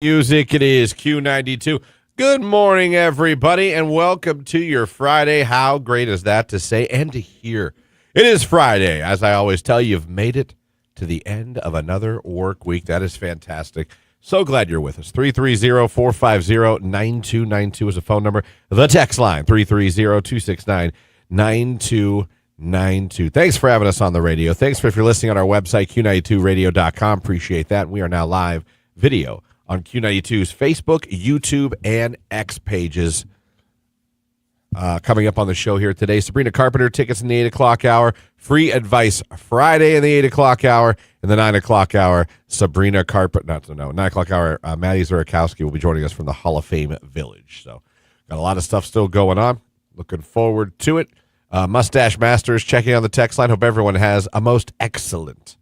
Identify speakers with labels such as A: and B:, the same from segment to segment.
A: Music, it is Q92. Good morning, everybody, and welcome to your Friday. How great is that to say and to hear? It is Friday. As I always tell you, you've made it to the end of another work week. That is fantastic. So glad you're with us. 330-450-9292 is a phone number. The text line, 330-269-9292. Thanks for having us on the radio. Thanks for if you're listening on our website, Q92radio.com. Appreciate that. We are now live video on Q92's Facebook, YouTube, and X pages. Coming up on the show here today, Sabrina Carpenter tickets in the 8 o'clock hour, Free Advice Friday in the 8 o'clock hour, in the 9 o'clock hour, 9 o'clock hour, Maddie Zurakowski will be joining us from the Hall of Fame Village. So got a lot of stuff still going on. Looking forward to it. Mustache Masters checking on the text line. Hope everyone has a most excellent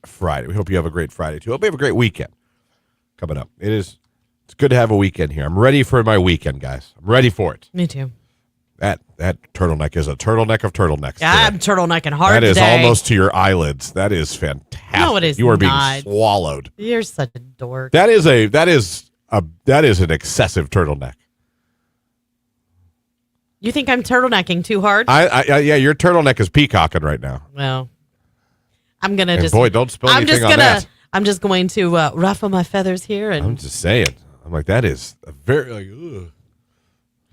A: Friday. We hope you have a great Friday, too. Hope you have a great weekend coming up. It's good to have a weekend here. I'm ready for my weekend, guys. I'm ready for it.
B: Me too.
A: That turtleneck is a turtleneck of turtlenecks.
B: Yeah, I'm turtlenecking hard
A: That is
B: today.
A: almost to your eyelids. That is fantastic.
B: No, it is
A: You are
B: not.
A: being swallowed.
B: You're such a dork.
A: That is an excessive turtleneck.
B: You think I'm turtlenecking too hard?
A: Yeah, your turtleneck is peacocking right now.
B: Well, I'm gonna
A: And
B: just.
A: boy, don't spill anything on that.
B: I'm just going to ruffle my feathers here, and
A: I'm just saying. I'm like, that is a very ugh.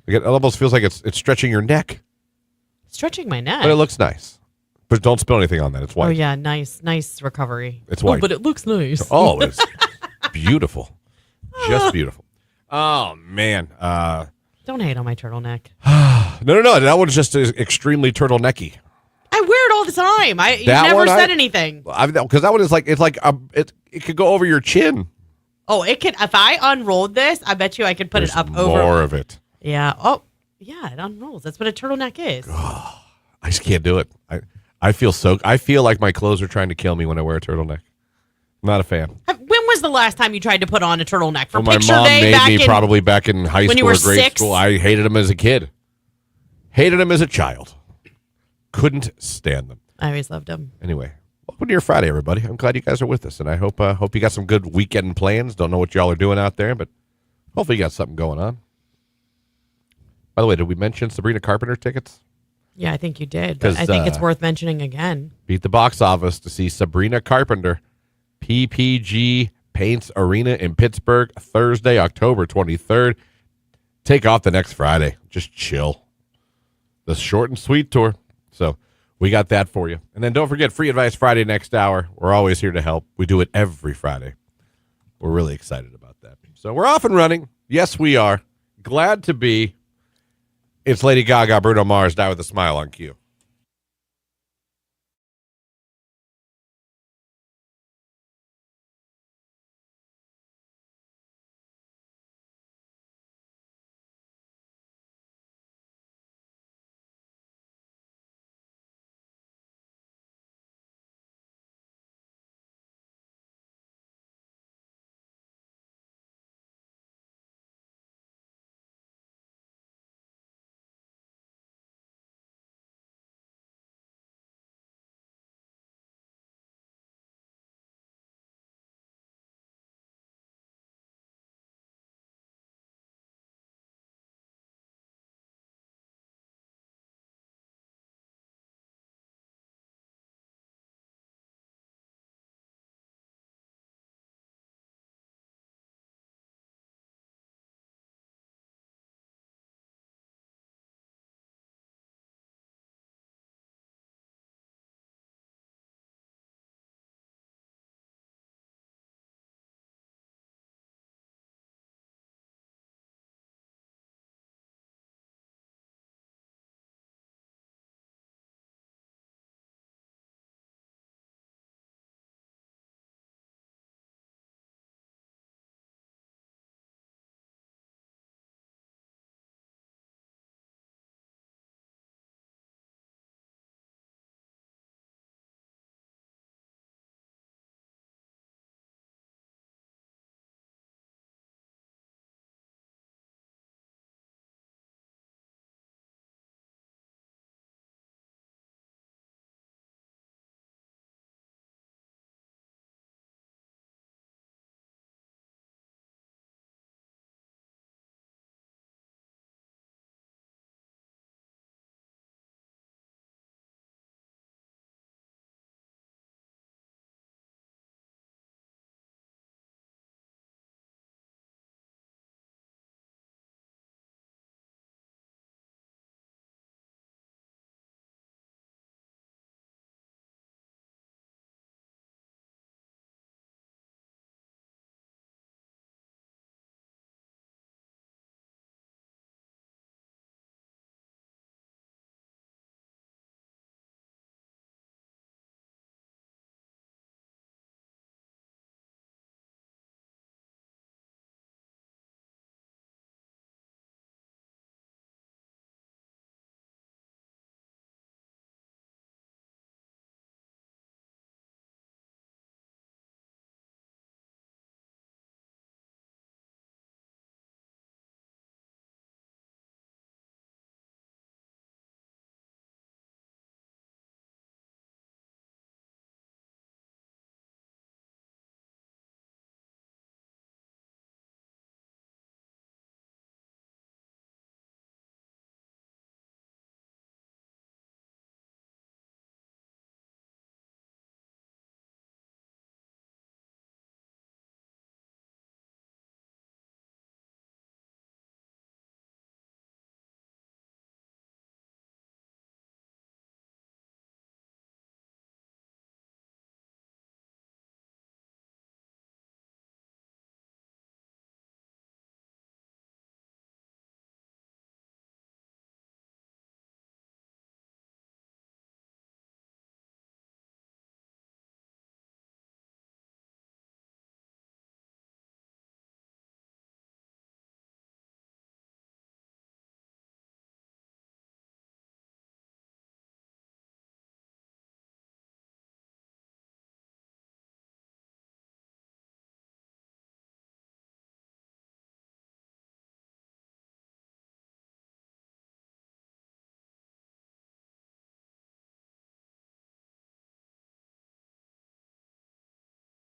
A: It almost feels like it's stretching your neck,
B: stretching my neck.
A: but it looks nice. But don't spill anything on that. It's white.
B: Oh yeah, nice recovery.
A: It's white.
B: Oh, but it looks nice.
A: Oh, it's beautiful, just beautiful. Oh man,
B: Don't hate on my turtleneck.
A: no, that one's just extremely turtlenecky.
B: I wear it all the time. You never said anything.
A: Because that one is like it could go over your chin.
B: Oh, it could. If I unrolled this, I bet you I could put
A: There's
B: it up over.
A: more of it.
B: Yeah. Oh, yeah. It unrolls. That's what a turtleneck is.
A: I just can't do it. I feel like my clothes are trying to kill me when I wear a turtleneck. I'm not a fan.
B: When was the last time you tried to put on a turtleneck? For
A: My
B: picture
A: mom
B: day
A: made me probably back in high
B: when you
A: school
B: were
A: or grade
B: 6?
A: school. I hated them as a kid. Hated them as a child. Couldn't stand them.
B: I always loved them.
A: Anyway, welcome to your Friday, everybody. I'm glad you guys are with us, and I hope you got some good weekend plans. Don't know what y'all are doing out there, but hopefully you got something going on. By the way, did we mention Sabrina Carpenter tickets?
B: Yeah, I think you did. But I think it's worth mentioning again.
A: Beat the box office to see Sabrina Carpenter, PPG Paints Arena in Pittsburgh, Thursday, October 23rd. Take off the next Friday. Just chill. The short and sweet tour. So we got that for you. And then don't forget Free Advice Friday next hour. We're always here to help. We do it every Friday. We're really excited about that. So we're off and running. Yes, we are. Glad to be. It's Lady Gaga, Bruno Mars, Die with a Smile on Q.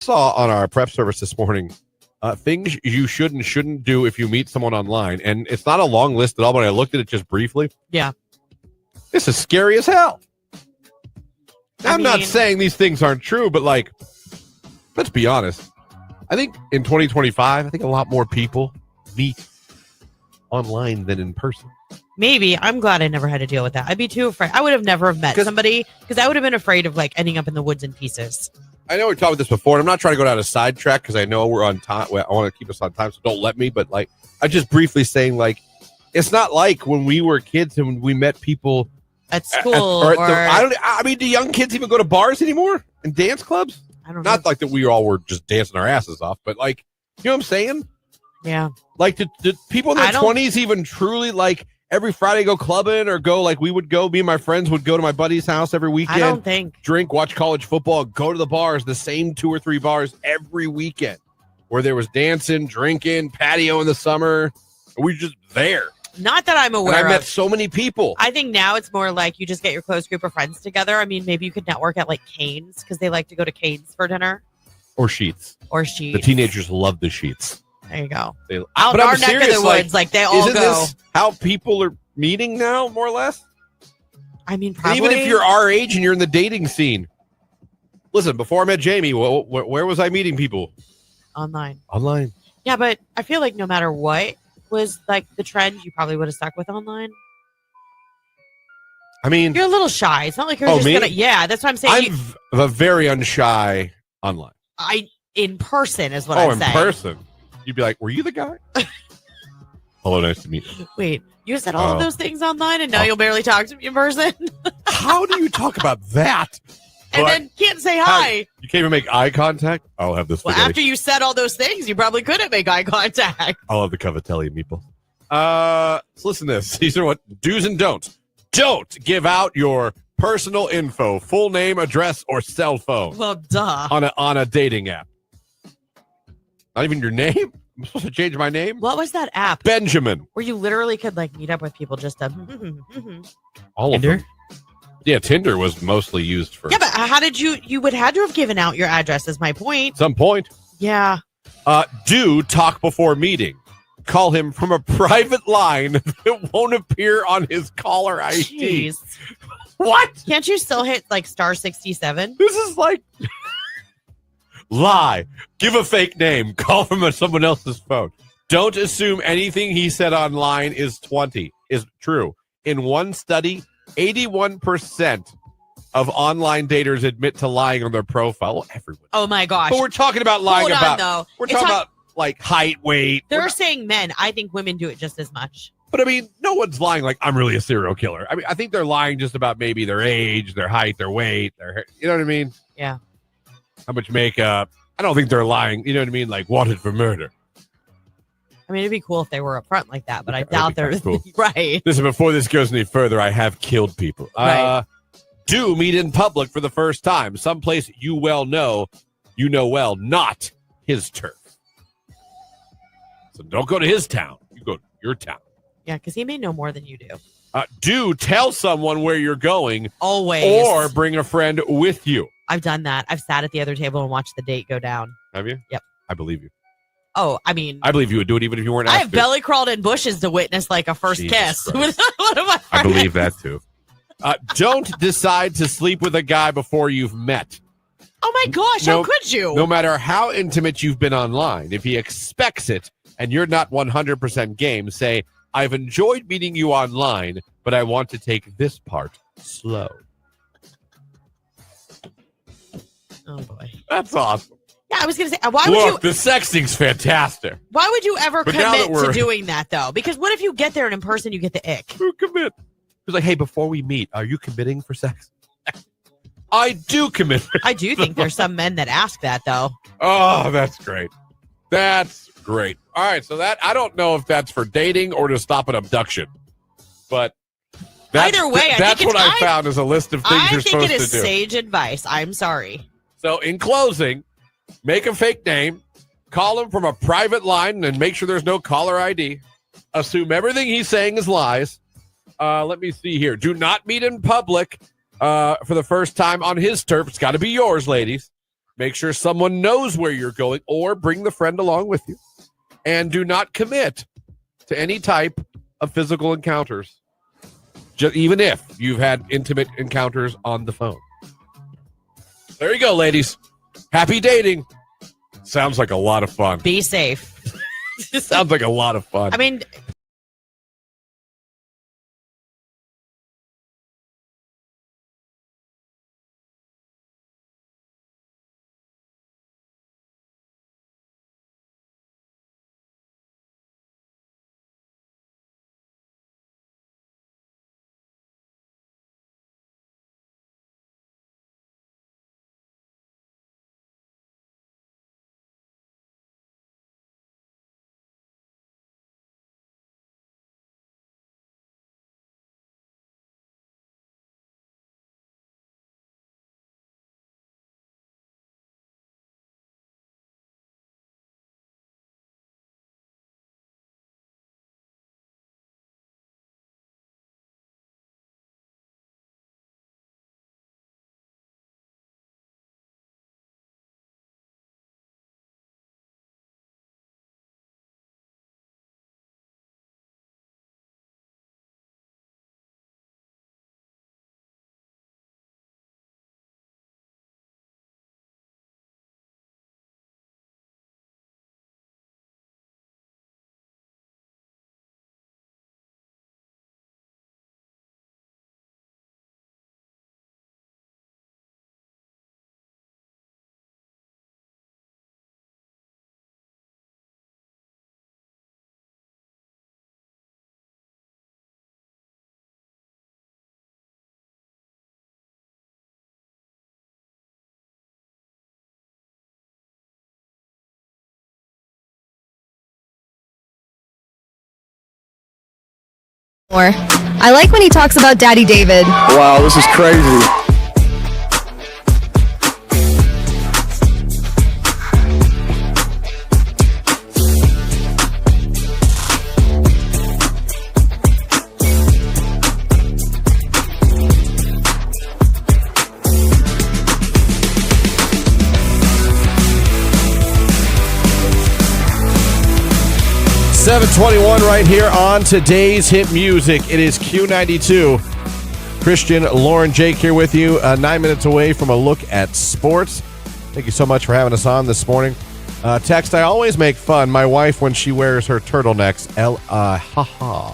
A: Saw on our prep service this morning things you should and shouldn't do if you meet someone online. And it's not a long list at all, but I looked at it just briefly.
B: Yeah.
A: This is scary as hell. I'm not saying these things aren't true, but like, let's be honest. I think in 2025, I think a lot more people meet online than in person.
B: Maybe. I'm glad I never had to deal with that. I'd be too afraid. I would have never met somebody because I would have been afraid of like ending up in the woods in pieces.
A: I know we talked about this before, and I'm not trying to go down a sidetrack because I know we're on time. I want to keep us on time, so don't let me. But like, I'm just briefly saying, like, it's not like when we were kids and we met people
B: at school.
A: I mean, do young kids even go to bars anymore and dance clubs?
B: I don't know.
A: Not like that we all were just dancing our asses off, but like, you know what I'm saying?
B: Yeah.
A: Like, did people in their 20s even truly like every Friday go clubbing or go like we would go? Me and my friends would go to my buddy's house every weekend.
B: I don't think.
A: Drink, watch college football, go to the bars, the same 2 or 3 bars every weekend where there was dancing, drinking, patio in the summer. We were just there.
B: Not that I'm aware
A: and I met
B: of.
A: so many people.
B: I think now it's more like you just get your close group of friends together. I mean, maybe you could network at like Cane's because they like to go to Cane's for dinner.
A: Or Sheets.
B: The
A: teenagers love the Sheets.
B: There you go.
A: Out
B: in our neck of the woods, like they all
A: isn't
B: go.
A: This how people are meeting now, more or less?
B: I mean, probably.
A: And even if you're our age and you're in the dating scene. Listen, before I met Jamie, where was I meeting people?
B: Online.
A: Yeah,
B: but I feel like no matter what was like the trend, you probably would have stuck with online.
A: I mean,
B: you're a little shy. It's not like you're just gonna. Yeah, that's what I'm saying.
A: I'm a very unshy online.
B: In person is what I'm saying.
A: Oh, in person. You'd be like, were you the guy? Hello, nice to meet you.
B: Wait, you said all of those things online and now you'll barely talk to me in person?
A: How do you talk about that?
B: And then can't say hi.
A: You can't even make eye contact? I'll have this.
B: Well, after you said all those things, you probably couldn't make eye contact.
A: I'll have the cavatelli meatballs. So listen to this. These are what do's and don'ts. Don't give out your personal info, full name, address, or cell phone.
B: Well, duh.
A: On a dating app. Not even your name? I'm supposed to change my name?
B: What was that app?
A: Benjamin.
B: Where you literally could like meet up with people just to
A: all of them. Yeah, Tinder was mostly used for.
B: Yeah, but how did you would had to have given out your address is my point.
A: Some point.
B: Yeah.
A: Do talk before meeting. Call him from a private line that won't appear on his caller ID.
B: Jeez.
A: What?
B: Can't you still hit like *67?
A: This is like lie. Give a fake name. Call from someone else's phone. Don't assume anything he said online is true. In one study, 81% of online daters admit to lying on their profile. Well, everyone.
B: Oh my gosh.
A: But we're talking about lying
B: though.
A: We're talking about like height, weight.
B: They're saying men. I think women do it just as much.
A: But I mean, no one's lying like I'm really a serial killer. I mean, I think they're lying just about maybe their age, their height, their weight, you know what I mean?
B: Yeah.
A: How much makeup. I don't think they're lying, you know what I mean? Like wanted for murder.
B: I mean, it'd be cool if they were upfront like that, but I doubt they're cool. Right.
A: Listen, before this goes any further, I have killed people.
B: Right.
A: Do meet in public for the first time. Someplace you know well, not his turf. So don't go to his town. You go to your town.
B: Yeah, because he may know more than you do.
A: Do tell someone where you're going.
B: Always.
A: Or bring a friend with you.
B: I've done that. I've sat at the other table and watched the date go down.
A: Have you?
B: Yep.
A: I believe you.
B: Oh, I mean.
A: I believe you would do it even if you weren't asked
B: I have belly crawled in bushes to witness like a first kiss with one of my friends.
A: I believe that too. Don't decide to sleep with a guy before you've met.
B: Oh my gosh, how could you?
A: No matter how intimate you've been online, if he expects it and you're not 100% game, say, I've enjoyed meeting you online, but I want to take this part slow.
B: Oh, boy.
A: That's awesome.
B: Yeah, I was going to say, why would you...
A: the sexting's fantastic.
B: Why would you ever commit to doing that, though? Because what if you get there and in person you get the ick?
A: Who commit? He's like, hey, before we meet, are you committing for sex? I do commit.
B: I do think there's some men that ask that, though.
A: Oh, that's great. That's great. All right, so that I don't know if that's for dating or to stop an abduction, but
B: either way,
A: that's what I found as a list of things you're supposed to do.
B: I think it is sage advice. I'm sorry.
A: So, in closing, make a fake name, call him from a private line, and make sure there's no caller ID. Assume everything he's saying is lies. Let me see here. Do not meet in public for the first time on his turf. It's got to be yours, ladies. Make sure someone knows where you're going, or bring the friend along with you. And do not commit to any type of physical encounters, even if you've had intimate encounters on the phone. There you go, ladies. Happy dating. Sounds like a lot of fun.
B: Be safe.
A: Sounds like a lot of fun.
B: I mean,
C: I like when he talks about Daddy David.
D: Wow, this is crazy.
A: .721 right here on today's hit music. It is Q92. Christian, Lauren, Jake here with you. 9 minutes away from a look at sports. Thank you so much for having us on this morning. Text, I always make fun. My wife when she wears her turtlenecks.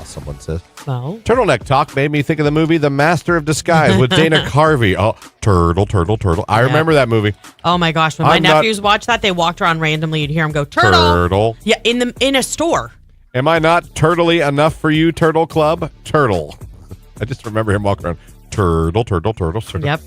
A: Someone says.
B: well,
A: Turtleneck talk made me think of the movie The Master of Disguise with Dana Carvey. Oh, turtle. I remember that movie.
B: oh my gosh, when my nephews watched that, they walked around randomly. You'd hear them go, turtle. Yeah, in a store.
A: Am I not turtly enough for you, Turtle Club? Turtle. I just remember him walking around. Turtle.
B: Yep.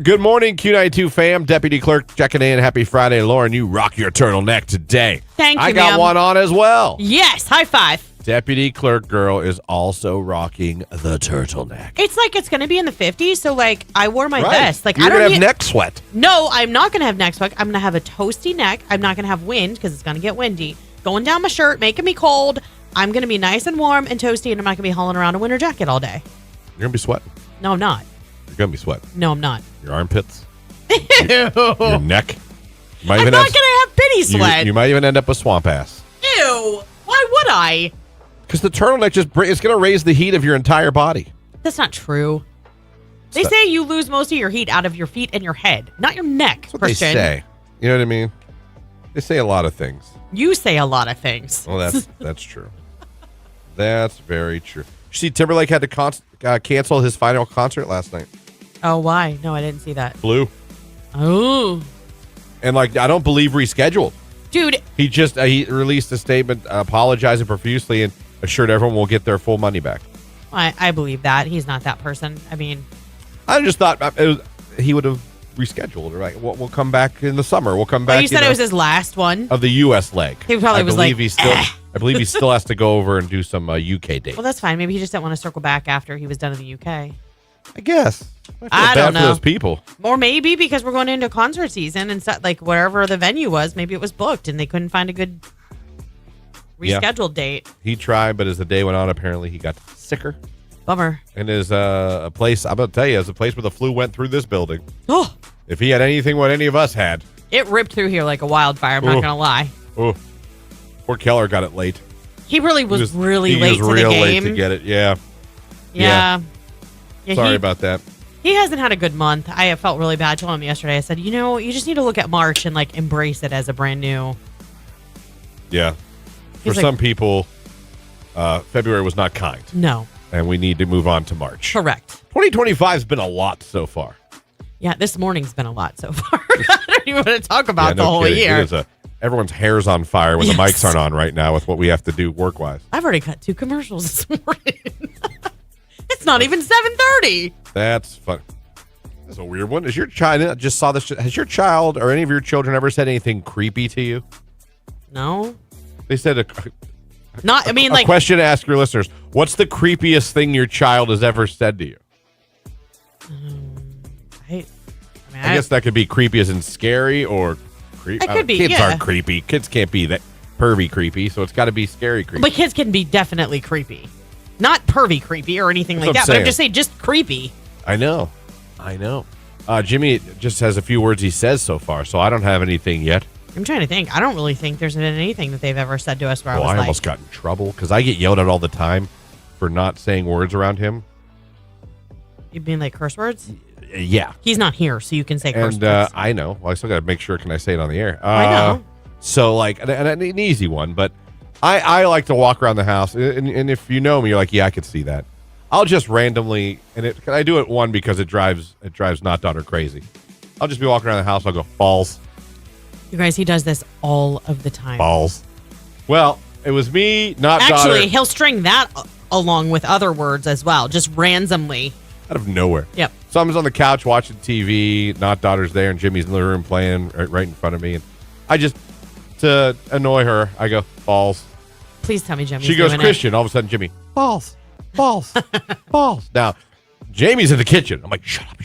A: Good morning, Q92 fam. Deputy Clerk checking in. Happy Friday. Lauren, you rock your turtleneck today.
B: Thank you,
A: I got
B: ma'am.
A: one on as well.
B: Yes, high five.
A: Deputy Clerk girl is also rocking the turtleneck.
B: It's like it's going to be in the 50s, so like I wore my
A: Right.
B: vest. Like
A: You're
B: I don't
A: going to have
B: need-
A: neck sweat.
B: No, I'm not going to have neck sweat. I'm going to have a toasty neck. I'm not going to have wind because it's going to get windy. Going down my shirt, making me cold. I'm going to be nice and warm and toasty, and I'm not going to be hauling around a winter jacket all day.
A: You're going to be sweating.
B: No, I'm not.
A: You're going to be sweating.
B: No, I'm not.
A: Your armpits. Your neck. You might
B: I'm
A: even
B: not going to have pity sweat.
A: You might even end up with swamp ass.
B: Ew. Why would I?
A: Because the turtleneck it's going to raise the heat of your entire body.
B: That's not true. They say you lose most of your heat out of your feet and your head, not your neck,
A: That's what
B: Christian.
A: they say. You know what I mean? They say a lot of things.
B: You say a lot of things.
A: Well, that's true. That's very true. You see, Timberlake had to cancel his final concert last night.
B: Oh, why? No, I didn't see that.
A: Flu.
B: Oh.
A: And I don't believe rescheduled.
B: Dude.
A: He just he released a statement apologizing profusely and assured everyone will get their full money back.
B: I believe that. He's not that person. I mean.
A: I just thought he would have rescheduled. Right? We'll come back in the summer. We'll come back.
B: Well, you said it was his last one.
A: Of the U.S. leg.
B: He probably was like,
A: I believe he still has to go over and do some UK dates.
B: Well, that's fine. Maybe he just didn't want to circle back after he was done in the UK.
A: I guess.
B: I
A: bad
B: don't know.
A: for those people.
B: Or maybe because we're going into concert season and like wherever the venue was, maybe it was booked and they couldn't find a good rescheduled date.
A: He tried, but as the day went on, apparently he got sicker.
B: Bummer.
A: And there's a place, I'm going to tell you, there's a place where the flu went through this building.
B: Oh,
A: If he had anything what any of us had.
B: It ripped through here like a wildfire. I'm not going to lie.
A: Oh, poor Keller got it late.
B: He really was really
A: he
B: late
A: was
B: to the
A: real
B: game.
A: late to get it. Yeah.
B: Yeah,
A: Sorry about that.
B: He hasn't had a good month. I felt really bad to him yesterday. I said, you just need to look at March and like embrace it as a brand new.
A: Yeah. For some people, February was not kind.
B: No.
A: And we need to move on to March.
B: Correct.
A: 2025 has been a lot so far.
B: Yeah, this morning's been a lot so far. I don't even want to talk about the whole
A: kidding.
B: year.
A: Everyone's hair's on fire when the mics aren't on right now with what we have to do work-wise.
B: I've already cut 2 commercials this morning. It's not even 7:30.
A: That's fun. That's a weird one. Is your child? I just saw this. Has your child or any of your children ever said anything creepy to you?
B: No.
A: They said a
B: like
A: question to ask your listeners. What's the creepiest thing your child has ever said to you?
B: I
A: guess that could be creepy as in scary or creepy.
B: It could be.
A: Kids aren't creepy. Kids can't be that pervy creepy, so it's got to be scary creepy.
B: But kids can be definitely creepy. Not pervy creepy or anything like that, but I'm just saying just creepy.
A: I know. Jimmy just has a few words he says so far, so I don't have anything yet.
B: I'm trying to think. I don't really think there's been anything that they've ever said to us where I was
A: I almost got in trouble because I get yelled at all the time for not saying words around him.
B: You mean like curse words?
A: Yeah.
B: He's not here, so you can say curse words.
A: I know. Well, I still got to make sure. Can I say it on the air?
B: I know.
A: So, like, and an easy one, but I like to walk around the house, and if you know me, you're like, yeah, I could see that. I'll just randomly, can I do it one because it drives not daughter crazy. I'll just be walking around the house. I'll go balls.
B: You guys, he does this all of the time.
A: Balls. Well, it was me, not daughter.
B: Actually, he'll string that along with other words as well, just randomly.
A: Out of nowhere.
B: Yep.
A: Someone's on the couch watching TV, not daughter's there, and Jimmy's in the room playing right in front of me. And I just, to annoy her, I go, balls.
B: Please tell me Jimmy's
A: She goes,
B: doing
A: Christian. All of a sudden, Jimmy, balls, balls, balls. Now, Jamie's in the kitchen. I'm like, shut up.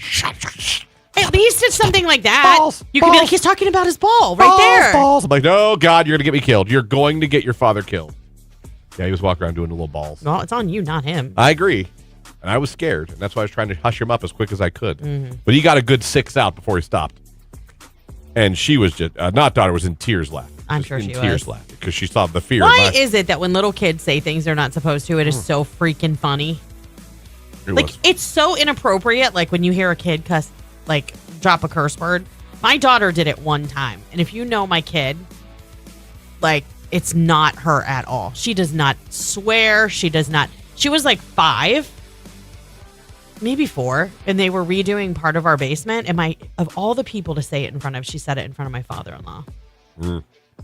B: At least it's something like that.
A: Balls,
B: you can be like, he's talking about his ball right there.
A: Balls. I'm like, no, God, you're going to get me killed. You're going to get your father killed. Yeah, he was walking around doing the little balls.
B: Well, it's on you, not him.
A: I agree. And I was scared. And that's why I was trying to hush him up as quick as I could. Mm-hmm. But he got a good 6 out before he stopped. And she was just, not daughter, was in tears laughing.
B: I'm sure she was.
A: In tears laughing because she saw the fear.
B: Why is it that when little kids say things they're not supposed to, it is so freaking funny? It's so inappropriate. Like when you hear a kid cuss, like drop a curse word. My daughter did it one time. And if you know my kid, like it's not her at all. She does not swear. She does not. She was like 5, maybe 4. And they were redoing part of our basement. And of all the people to say it in front of, she said it in front of my father-in-law.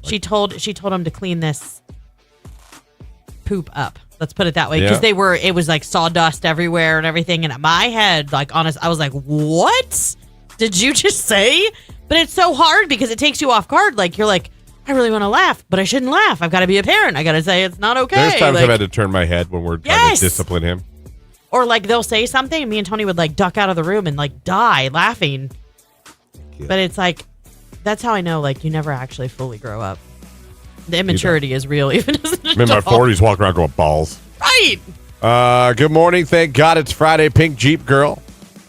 B: She told him to clean this poop up. Let's put it that way. Because it was like sawdust everywhere and everything. And in my head, like honest, I was like, what did you just say? But it's so hard because it takes you off guard. Like you're like, I really want to laugh, but I shouldn't laugh. I've got to be a parent. I got to say it's not okay.
A: There's times
B: like,
A: I've had to turn my head when we're trying to discipline him.
B: Or like they'll say something and me and Tony would like duck out of the room and like die laughing. Yeah. But it's like, that's how I know like you never actually fully grow up. The immaturity is real, even as an adult.
A: I'm in my 40s walking around going balls.
B: Right.
A: Good morning. Thank God it's Friday. Pink Jeep Girl.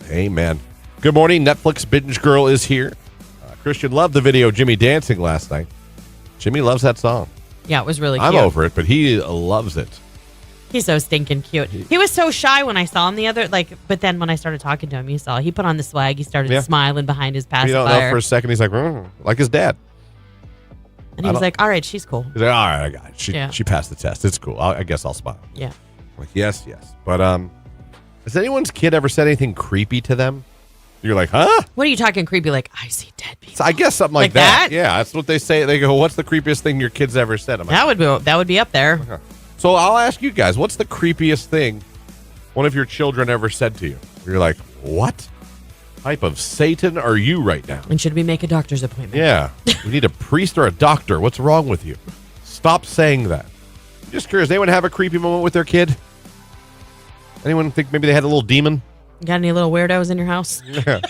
A: Amen. Good morning. Netflix Binge Girl is here. Christian loved the video of Jimmy dancing last night. Jimmy loves that song.
B: Yeah, it was really cute.
A: I'm over it, but he loves it.
B: He's so stinking cute. He was so shy when I saw him the other, but then when I started talking to him, he put on the swag. He started smiling behind his pacifier.
A: You don't know for a second, he's like, like his dad.
B: And he was like, all right, she's cool.
A: He's like, all right, I got it. She passed the test. It's cool. I guess I'll smile.
B: Yeah.
A: I'm like, yes. But has anyone's kid ever said anything creepy to them? You're like, huh?
B: What are you talking creepy? Like, I see dead people.
A: So I guess something like that. Yeah, that's what they say. They go, what's the creepiest thing your kid's ever said? I'm like,
B: that would be up there.
A: Okay. So I'll ask you guys, what's the creepiest thing one of your children ever said to you? You're like, what type of Satan are you right now?
B: And should we make a doctor's appointment?
A: Yeah. We need a priest or a doctor. What's wrong with you? Stop saying that. I'm just curious. Anyone have a creepy moment with their kid? Anyone think maybe they had a little demon?
B: Got any little weirdos in your house?
A: Yeah.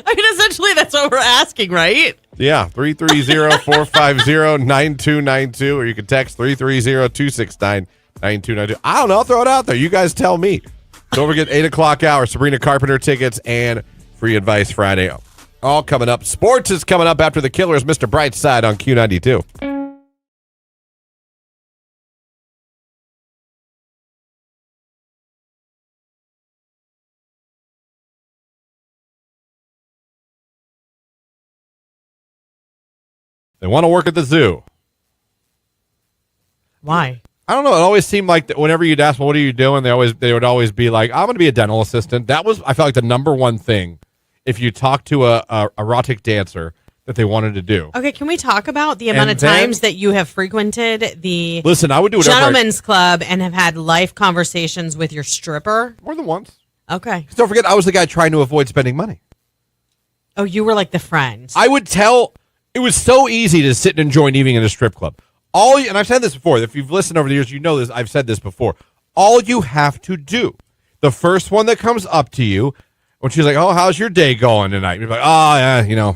B: I mean, essentially, that's what we're asking, right?
A: Yeah, 330-450-9292, or you can text 330-269-9292. I don't know. Throw it out there. You guys tell me. Don't forget, 8 o'clock hour, Sabrina Carpenter tickets and free advice Friday. All coming up. Sports is coming up after the Killers, Mr. Brightside on Q92. They want to work at the zoo.
B: Why?
A: I don't know. It always seemed like that whenever you'd ask, well, what are you doing? They would always be like, I'm going to be a dental assistant. That was, I felt like, the number one thing if you talk to a erotic dancer that they wanted to do.
B: Okay, can we talk about the amount of times that you have frequented the
A: Listen, I would do whatever
B: gentleman's club and have had life conversations with your stripper?
A: More than once.
B: Okay.
A: Don't forget, I was the guy trying to avoid spending money.
B: Oh, you were like the friend.
A: I would tell, it was so easy to sit and enjoy an evening in a strip club. And I've said this before. If you've listened over the years, you know this. I've said this before. All you have to do, the first one that comes up to you, when she's like, "Oh, how's your day going tonight?" You're like, "Oh, yeah,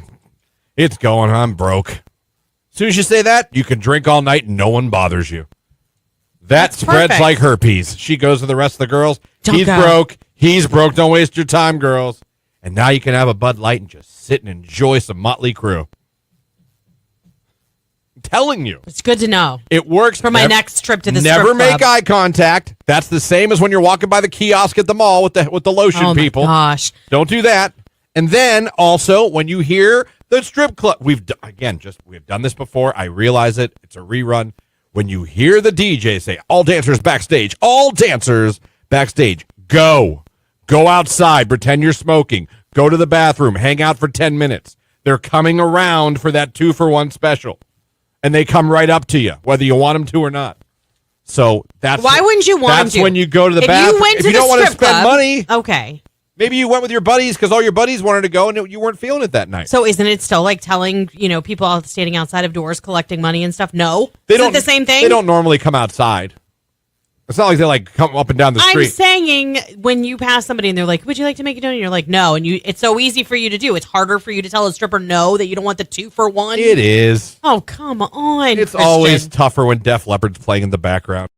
A: it's going. I'm broke." As soon as you say that, you can drink all night and no one bothers you. That spreads
B: perfect.
A: like herpes. She goes to the rest of the girls.
B: Don't go.
A: Broke. He's broke. Don't waste your time, girls. And now you can have a Bud Light and just sit and enjoy some Motley Crue. Telling you,
B: it's good to know.
A: It works
B: for my next trip to the
A: never
B: strip
A: make
B: club.
A: eye contact. That's the same as when you're walking by the kiosk at the mall with the lotion people.
B: Oh my gosh,
A: don't do that. And then also when you hear the strip club, we've done this before. I realize it. It's a rerun. When you hear the DJ say, "All dancers backstage, go outside, pretend you're smoking, go to the bathroom, hang out for 10 minutes." They're coming around for that 2-for-1 special. And they come right up to you, whether you want them to or not. So
B: why wouldn't you want them to?
A: That's when you go to the bathroom. If you don't want to spend money,
B: okay.
A: Maybe you went with your buddies because all your buddies wanted to go and you weren't feeling it that night.
B: So isn't it still like telling people out standing outside of doors collecting money and stuff? No,
A: they
B: isn't
A: don't.
B: it the same thing?
A: They don't normally come outside. It's not like they come up and down the street.
B: I'm saying when you pass somebody and they're like, "Would you like to make a donut?" You're like, "No," and it's so easy for you to do. It's harder for you to tell a stripper no that you don't want the 2-for-1.
A: It is.
B: Oh, come on!
A: It's
B: Christian.
A: always tougher when Def Leppard's playing in the background.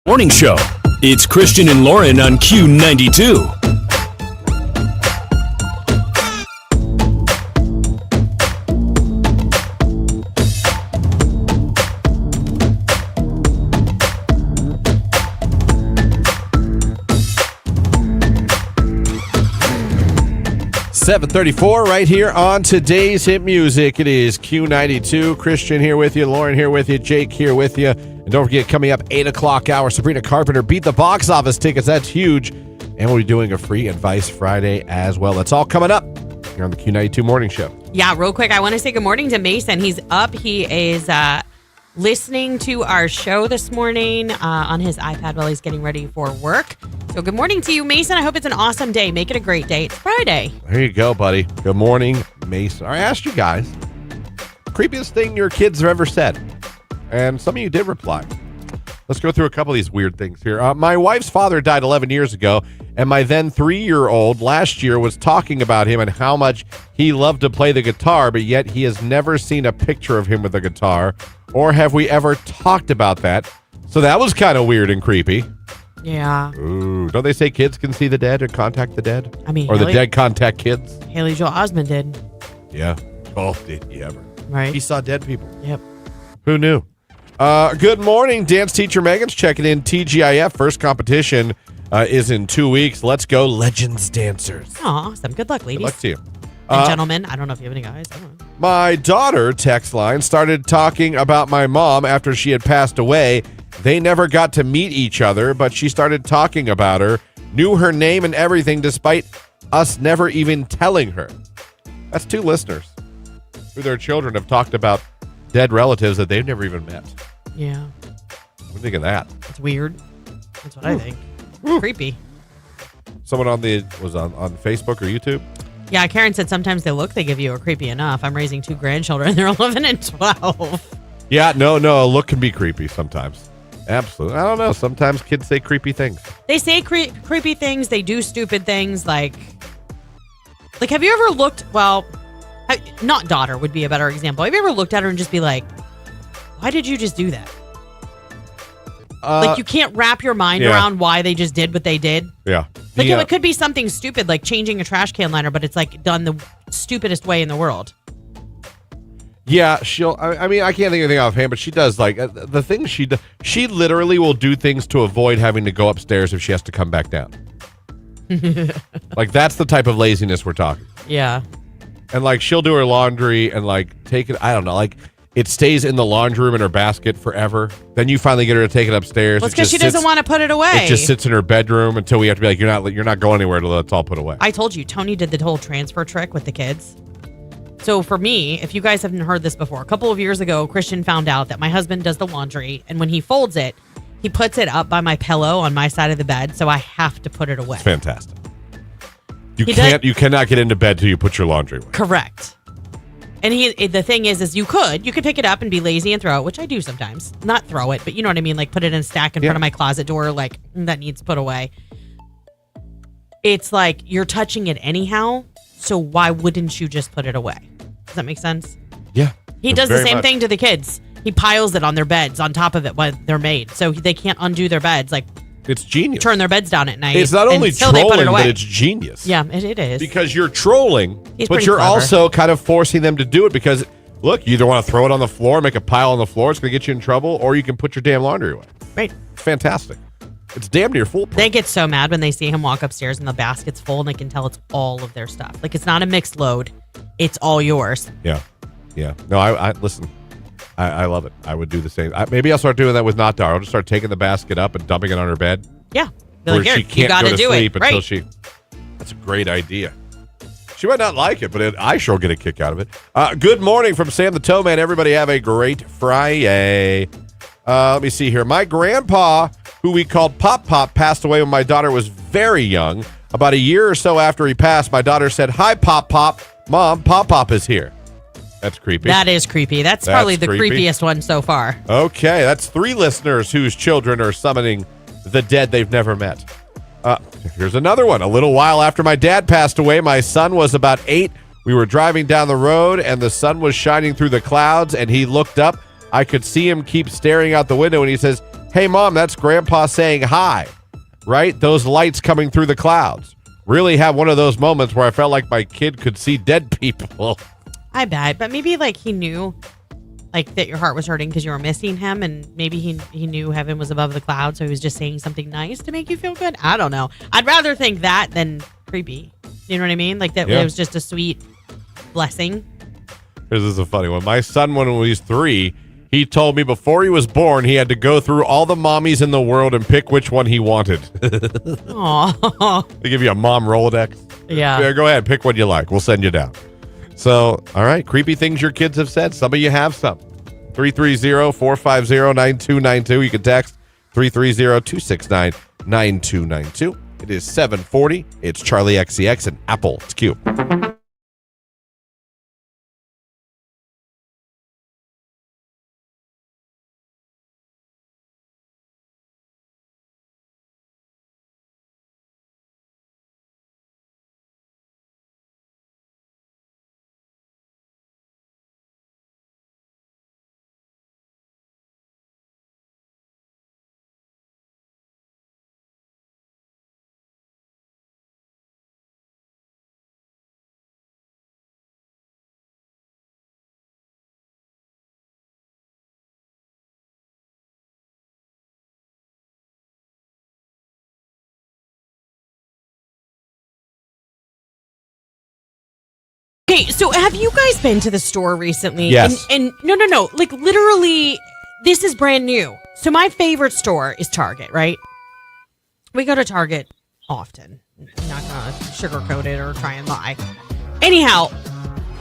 D: Morning Show. It's Christian and Lauren on Q92.
A: $7:34 right here on today's hit music. It is Q92. Christian here with you, Lauren here with you, Jake here with you. And don't forget, coming up 8 o'clock hour, Sabrina Carpenter beat the box office tickets. That's huge. And we'll be doing a free Advice Friday as well. That's all coming up here on the Q92 Morning Show.
B: Yeah, real quick, I want to say good morning to Mason. He's up. He is listening to our show this morning on his iPad while he's getting ready for work. So good morning to you, Mason. I hope it's an awesome day. Make it a great day. It's Friday.
A: There you go, buddy. Good morning, Mason. I asked you guys, creepiest thing your kids have ever said. And some of you did reply. Let's go through a couple of these weird things here. My wife's father died 11 years ago, and my then 3-year-old last year was talking about him and how much he loved to play the guitar, but yet he has never seen a picture of him with a guitar, or have we ever talked about that? So that was kind of weird and creepy.
B: Yeah.
A: Ooh, don't they say kids can see the dead or contact the dead?
B: I mean,
A: or the dead contact kids?
B: Haley Joel Osment did.
A: Yeah. Oh, did he ever?
B: Right.
A: He saw dead people.
B: Yep.
A: Who knew? Good morning. Dance teacher Megan's checking in. TGIF first competition is in 2 weeks. Let's go, Legends Dancers.
B: Oh, awesome. Good luck, ladies.
A: Good luck to you.
B: And gentlemen, I don't know if you have any guys. I don't know.
A: My daughter, text line, started talking about my mom after she had passed away. They never got to meet each other, but she started talking about her, knew her name and everything despite us never even telling her. That's 2 listeners who their children have talked about dead relatives that they've never even met.
B: Yeah.
A: What do you think of that?
B: It's weird. That's what I think. Creepy.
A: Someone on Facebook or YouTube?
B: Yeah, Karen said sometimes they give you a creepy enough. I'm raising 2 grandchildren. They're 11 and 12.
A: Yeah, no, a look can be creepy sometimes. Absolutely. I don't know. Sometimes kids say creepy things.
B: They say creepy things. They do stupid things. Like, have you ever looked, not daughter would be a better example. Have you ever looked at her and just be like, why did you just do that? You can't wrap your mind around why they just did what they did.
A: Yeah.
B: It could be something stupid like changing a trash can liner, but it's like done the stupidest way in the world.
A: Yeah, I mean, I can't think of anything offhand, but she does the things she does. She literally will do things to avoid having to go upstairs if she has to come back down. That's the type of laziness we're talking.
B: Yeah.
A: And she'll do her laundry and take it. I don't know. It stays in the laundry room in her basket forever. Then you finally get her to take it upstairs.
B: Well, it's because she doesn't want to put it away.
A: It just sits in her bedroom until we have to be like, you're not going anywhere till it's all put away.
B: I told you, Tony did the whole transfer trick with the kids. So for me, if you guys haven't heard this before, a couple of years ago, Christian found out that my husband does the laundry, and when he folds it, he puts it up by my pillow on my side of the bed, so I have to put it away.
A: It's fantastic. You cannot get into bed till you put your laundry away.
B: Correct. And the thing is you could pick it up and be lazy and throw it, which I do sometimes. Not throw it, but you know what I mean? Put it in a stack in front of my closet door, that needs put away. It's you're touching it anyhow, so why wouldn't you just put it away? Does that make sense?
A: Yeah.
B: He does the same thing to the kids. He piles it on their beds on top of it when they're made, so they can't undo their beds.
A: It's genius.
B: Turn their beds down at night.
A: It's not only trolling, but it's genius.
B: Yeah, it is.
A: Because you're trolling, but you're
B: clever.
A: also kind of forcing them to do it because, look, you either want to throw it on the floor, make a pile on the floor, it's going to get you in trouble, or you can put your damn laundry away.
B: Right.
A: It's fantastic. It's damn near foolproof.
B: They get so mad when they see him walk upstairs and the basket's full and they can tell it's all of their stuff. It's not a mixed load. It's all yours.
A: Yeah. Yeah. No, I listen. I love it. I would do the same. Maybe I'll start doing that with not daughter. I'll just start taking the basket up and dumping it on her bed.
B: Yeah.
A: Where she can't go to sleep until
B: right.
A: she... That's a great idea. She might not like it, but I sure get a kick out of it. Good morning from Sam the Tow Man. Everybody have a great Friday. Let me see here. My grandpa, who we called Pop Pop, passed away when my daughter was very young. About a year or so after he passed, my daughter said, "Hi, Pop Pop. Mom, Pop Pop is here." That's creepy.
B: That is creepy. That's probably the
A: creepy.
B: creepiest one so far.
A: Okay, that's 3 listeners whose children are summoning the dead they've never met. Here's another one. A little while after my dad passed away, my son was about 8. We were driving down the road, and the sun was shining through the clouds, and he looked up. I could see him keep staring out the window, and he says, Hey, Mom, that's Grandpa saying hi, right? Those lights coming through the clouds. Really had one of those moments where I felt like my kid could see dead people.
B: I bet, but maybe like he knew like that your heart was hurting because you were missing him, and maybe he knew heaven was above the clouds, so he was just saying something nice to make you feel good. I don't know. I'd rather think that than creepy. You know what I mean? Like that it was just a sweet blessing.
A: This is a funny one. My son, when he was 3, he told me before he was born, he had to go through all the mommies in the world and pick which one he wanted.
B: Oh,
A: They give you a mom Rolodex.
B: yeah.
A: Go ahead, pick one you like. We'll send you down. So, all right, creepy things your kids have said. Some of you have some. 330-450-9292. You can text 330-269-9292. It is 7:40. It's Charlie XCX and Apple. It's Q.
B: Okay, so have you guys been to the store recently?
A: Yes.
B: And no. Like literally, this is brand new. So my favorite store is Target, right? We go to Target often. I'm not gonna sugarcoat it or try and lie. Anyhow,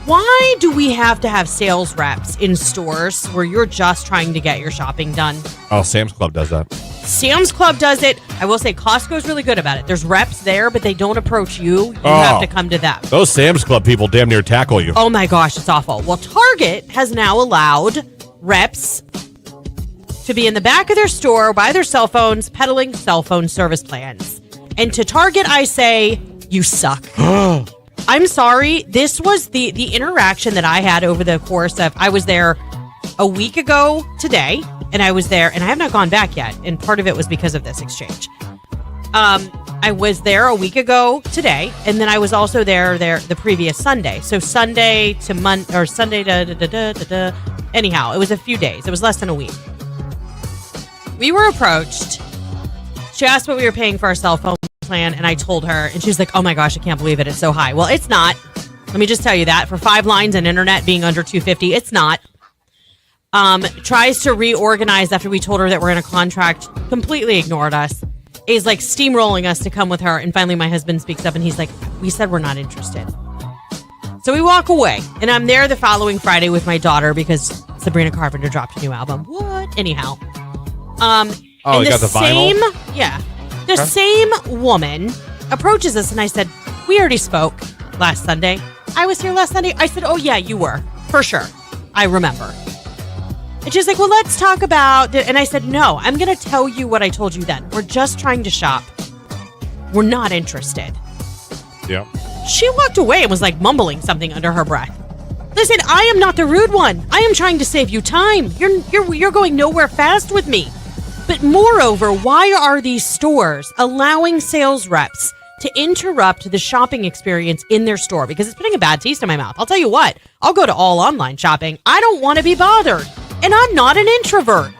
B: why do we have to have sales reps in stores where you're just trying to get your shopping done?
A: Oh, Sam's Club does that.
B: Sam's Club does it. I will say Costco's really good about it. There's reps there, but they don't approach you. You have to come to them.
A: Those Sam's Club people damn near tackle you.
B: Oh my gosh, it's awful. Well, Target has now allowed reps to be in the back of their store by their cell phones peddling cell phone service plans. And to Target, I say, you suck. I'm sorry. This was the interaction that I had over the course of, I was there a week ago today, and I was there, and I have not gone back yet. And part of it was because of this exchange. I was there a week ago today, and then I was also there the previous Sunday. So Sunday to Sunday to anyhow, it was a few days. It was less than a week. We were approached. She asked what we were paying for our cell phone plan, and I told her, and she was like, "Oh my gosh, I can't believe it. It's so high." Well, it's not. Let me just tell you that for 5 lines and internet being under $250, it's not. Tries to reorganize after we told her that we're in a contract, completely ignored us, is like steamrolling us to come with her. And finally my husband speaks up and he's like, "We said we're not interested." So we walk away, and I'm there the following Friday with my daughter because Sabrina Carpenter dropped a new album. What? Anyhow.
A: Oh,
B: and
A: you got the vinyl?
B: The same woman approaches us, and I said, "We already spoke last Sunday." "I was here last Sunday." I said, "Oh yeah, you were. For sure. I remember." And she's like, "Well, let's talk about it." And I said, "No, I'm going to tell you what I told you then. We're just trying to shop. We're not interested."
A: Yeah.
B: She walked away and was like mumbling something under her breath. Listen, I am not the rude one. I am trying to save you time. You're going nowhere fast with me. But moreover, why are these stores allowing sales reps to interrupt the shopping experience in their store? Because it's putting a bad taste in my mouth. I'll tell you what, I'll go to all online shopping. I don't want to be bothered. And I'm not an introvert.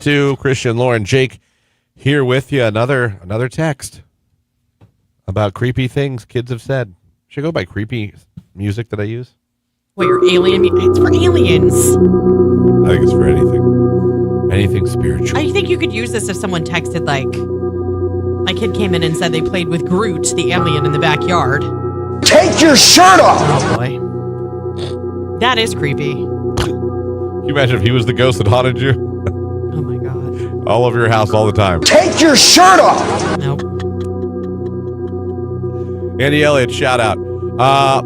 A: To Christian, Lauren, Jake here with you. Another text about creepy things kids have said. Should I go by creepy music that I use?
B: Wait, your alien? It's for aliens.
A: I think it's for anything. Anything spiritual.
B: I think you could use this if someone texted, like, my kid came in and said they played with Groot, the alien, in the backyard.
E: Take your shirt off!
B: Oh, boy. That is creepy.
A: Can you imagine if he was the ghost that haunted you?
B: Oh, my God.
A: All over your house all the time.
E: Take your shirt off!
B: Nope.
A: Andy Elliott, shout out.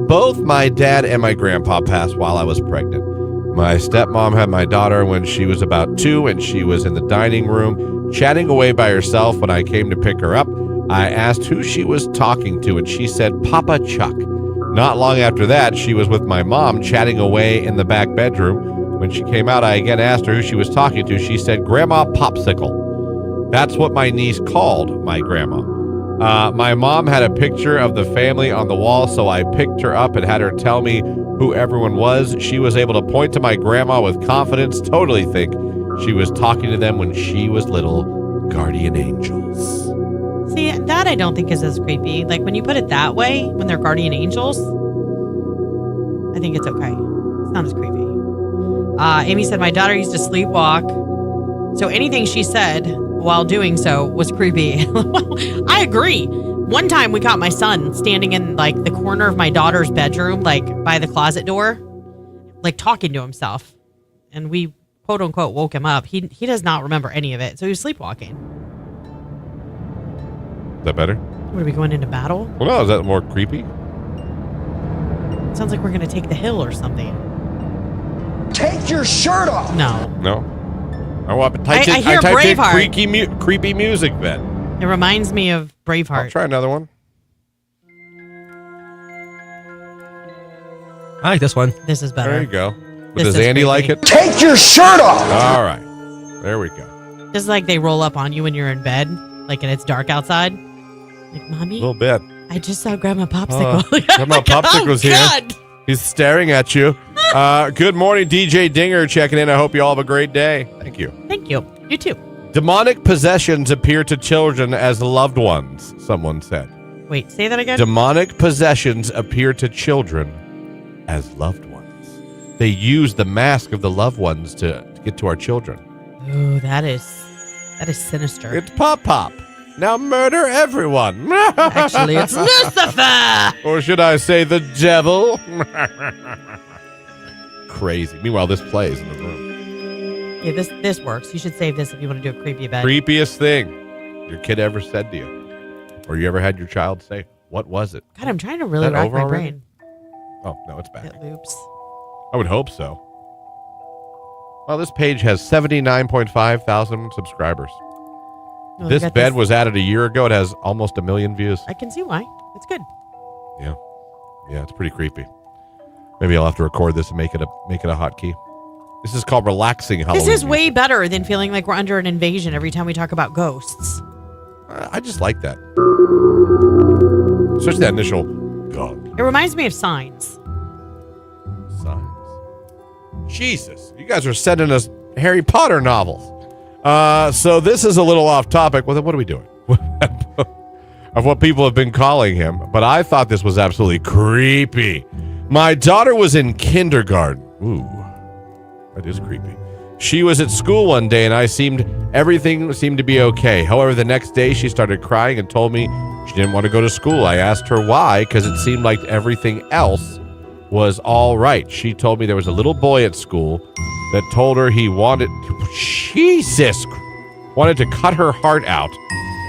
A: Both my dad and my grandpa passed while I was pregnant. My stepmom had my daughter when she was about 2, and she was in the dining room chatting away by herself. When I came to pick her up, I asked who she was talking to, and she said, Papa Chuck. Not long after that, she was with my mom chatting away in the back bedroom. When she came out, I again asked her who she was talking to. She said, Grandma Popsicle. That's what my niece called my grandma. My mom had a picture of the family on the wall, so I picked her up and had her tell me who everyone was. She was able to point to my grandma with confidence, totally think she was talking to them when she was little. Guardian angels.
B: See, that I don't think is as creepy. Like, when you put it that way, when they're guardian angels, I think it's okay. It's not as creepy. Amy said, my daughter used to sleepwalk, so anything she said while doing so was creepy. Well, I agree. One time we caught my son standing in like the corner of my daughter's bedroom, like by the closet door, like talking to himself. And we quote unquote woke him up. He does not remember any of it. So he was sleepwalking.
A: Is that better?
B: What, are we going into battle?
A: Well, no, is that more creepy?
B: It sounds like we're going to take the hill or something.
E: Take your shirt off!
B: No.
A: No. I
B: hear Braveheart.
A: Creepy music, Ben.
B: It reminds me of Braveheart.
A: I'll try another one.
F: I like this one.
B: This is better.
A: There you go.
B: This
A: Does
B: is
A: Andy
B: creepy.
A: like it?
E: Take your shirt off!
A: All right. There we go.
B: This is like they roll up on you when you're in bed, like and it's dark outside. Like, Mommy,
A: A little bit.
B: I just saw Grandma Popsicle.
A: Grandma Popsicle's here.
B: God.
A: He's staring at you. Good morning, DJ Dinger checking in. I hope you all have a great day. Thank you.
B: Thank you. You too.
A: Demonic possessions appear to children as loved ones, someone said.
B: Wait, say that again?
A: Demonic possessions appear to children as loved ones. They use the mask of the loved ones to get to our children.
B: Ooh, that is sinister.
A: It's Pop Pop. Now murder everyone.
B: Actually, it's Lucifer.
A: Or should I say the devil? Crazy. Meanwhile, this plays in the room.
B: Yeah, this works. You should save this if you want to do a creepy bed.
A: Creepiest thing your kid ever said to you. Or you ever had your child say, what was it?
B: God, I'm trying to really
A: Is that
B: rack
A: over
B: my
A: already?
B: brain.
A: Oh, no, it's back.
B: It loops.
A: I would hope so. Well, this page has 79.5 thousand subscribers.
B: Well,
A: This
B: we got
A: bed was added a year ago. It has almost 1 million views.
B: I can see why. It's good.
A: Yeah. Yeah, it's pretty creepy. Maybe I'll have to record this and make it a hotkey. This is called relaxing Halloween.
B: This is way better than feeling like we're under an invasion every time we talk about ghosts.
A: I just like that. Especially that initial God
B: It reminds me of Signs.
A: signs. Jesus, you guys are sending us Harry Potter novels. So this is a little off topic. Well, then what are we doing? Of what people have been calling him. But I thought this was absolutely creepy. My daughter was in kindergarten. Ooh, that is creepy. She was at school one day, and everything seemed to be okay. However, the next day she started crying and told me she didn't want to go to school. I asked her why, because it seemed like everything else was all right. She told me there was a little boy at school that told her he wanted to cut her heart out.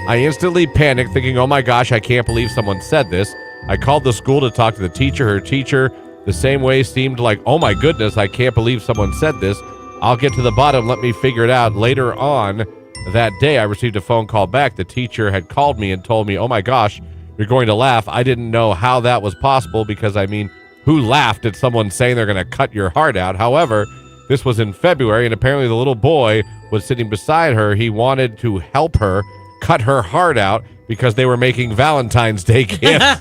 A: I instantly panicked, thinking, oh my gosh, I can't believe someone said this. I called the school to talk to the teacher. Her teacher, the same way, seemed like, oh my goodness, I can't believe someone said this. I'll get to the bottom. Let me figure it out. Later on that day, I received a phone call back. The teacher had called me and told me, oh my gosh, you're going to laugh. I didn't know how that was possible because, I mean, who laughed at someone saying they're going to cut your heart out? However, this was in February, and apparently the little boy was sitting beside her. He wanted to help her cut her heart out because they were making Valentine's Day gifts,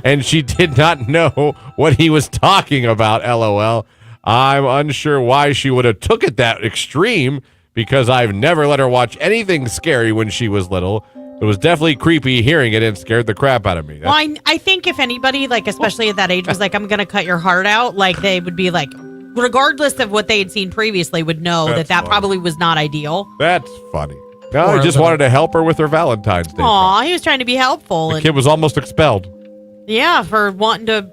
A: and she did not know what he was talking about, LOL. I'm unsure why she would have took it that extreme. because I've never let her watch anything scary when she was little. It was definitely creepy hearing it and scared the crap out of me.
B: Well, I think if anybody, like, especially at that age, was like, I'm going to cut your heart out, like, they would be like, regardless of what they had seen previously, would know that
A: funny.
B: probably was not ideal.
A: That's funny. No, I just wanted to help her with her Valentine's Day.
B: Aw, he was trying to be helpful.
A: The kid was almost expelled.
B: Yeah, for wanting to.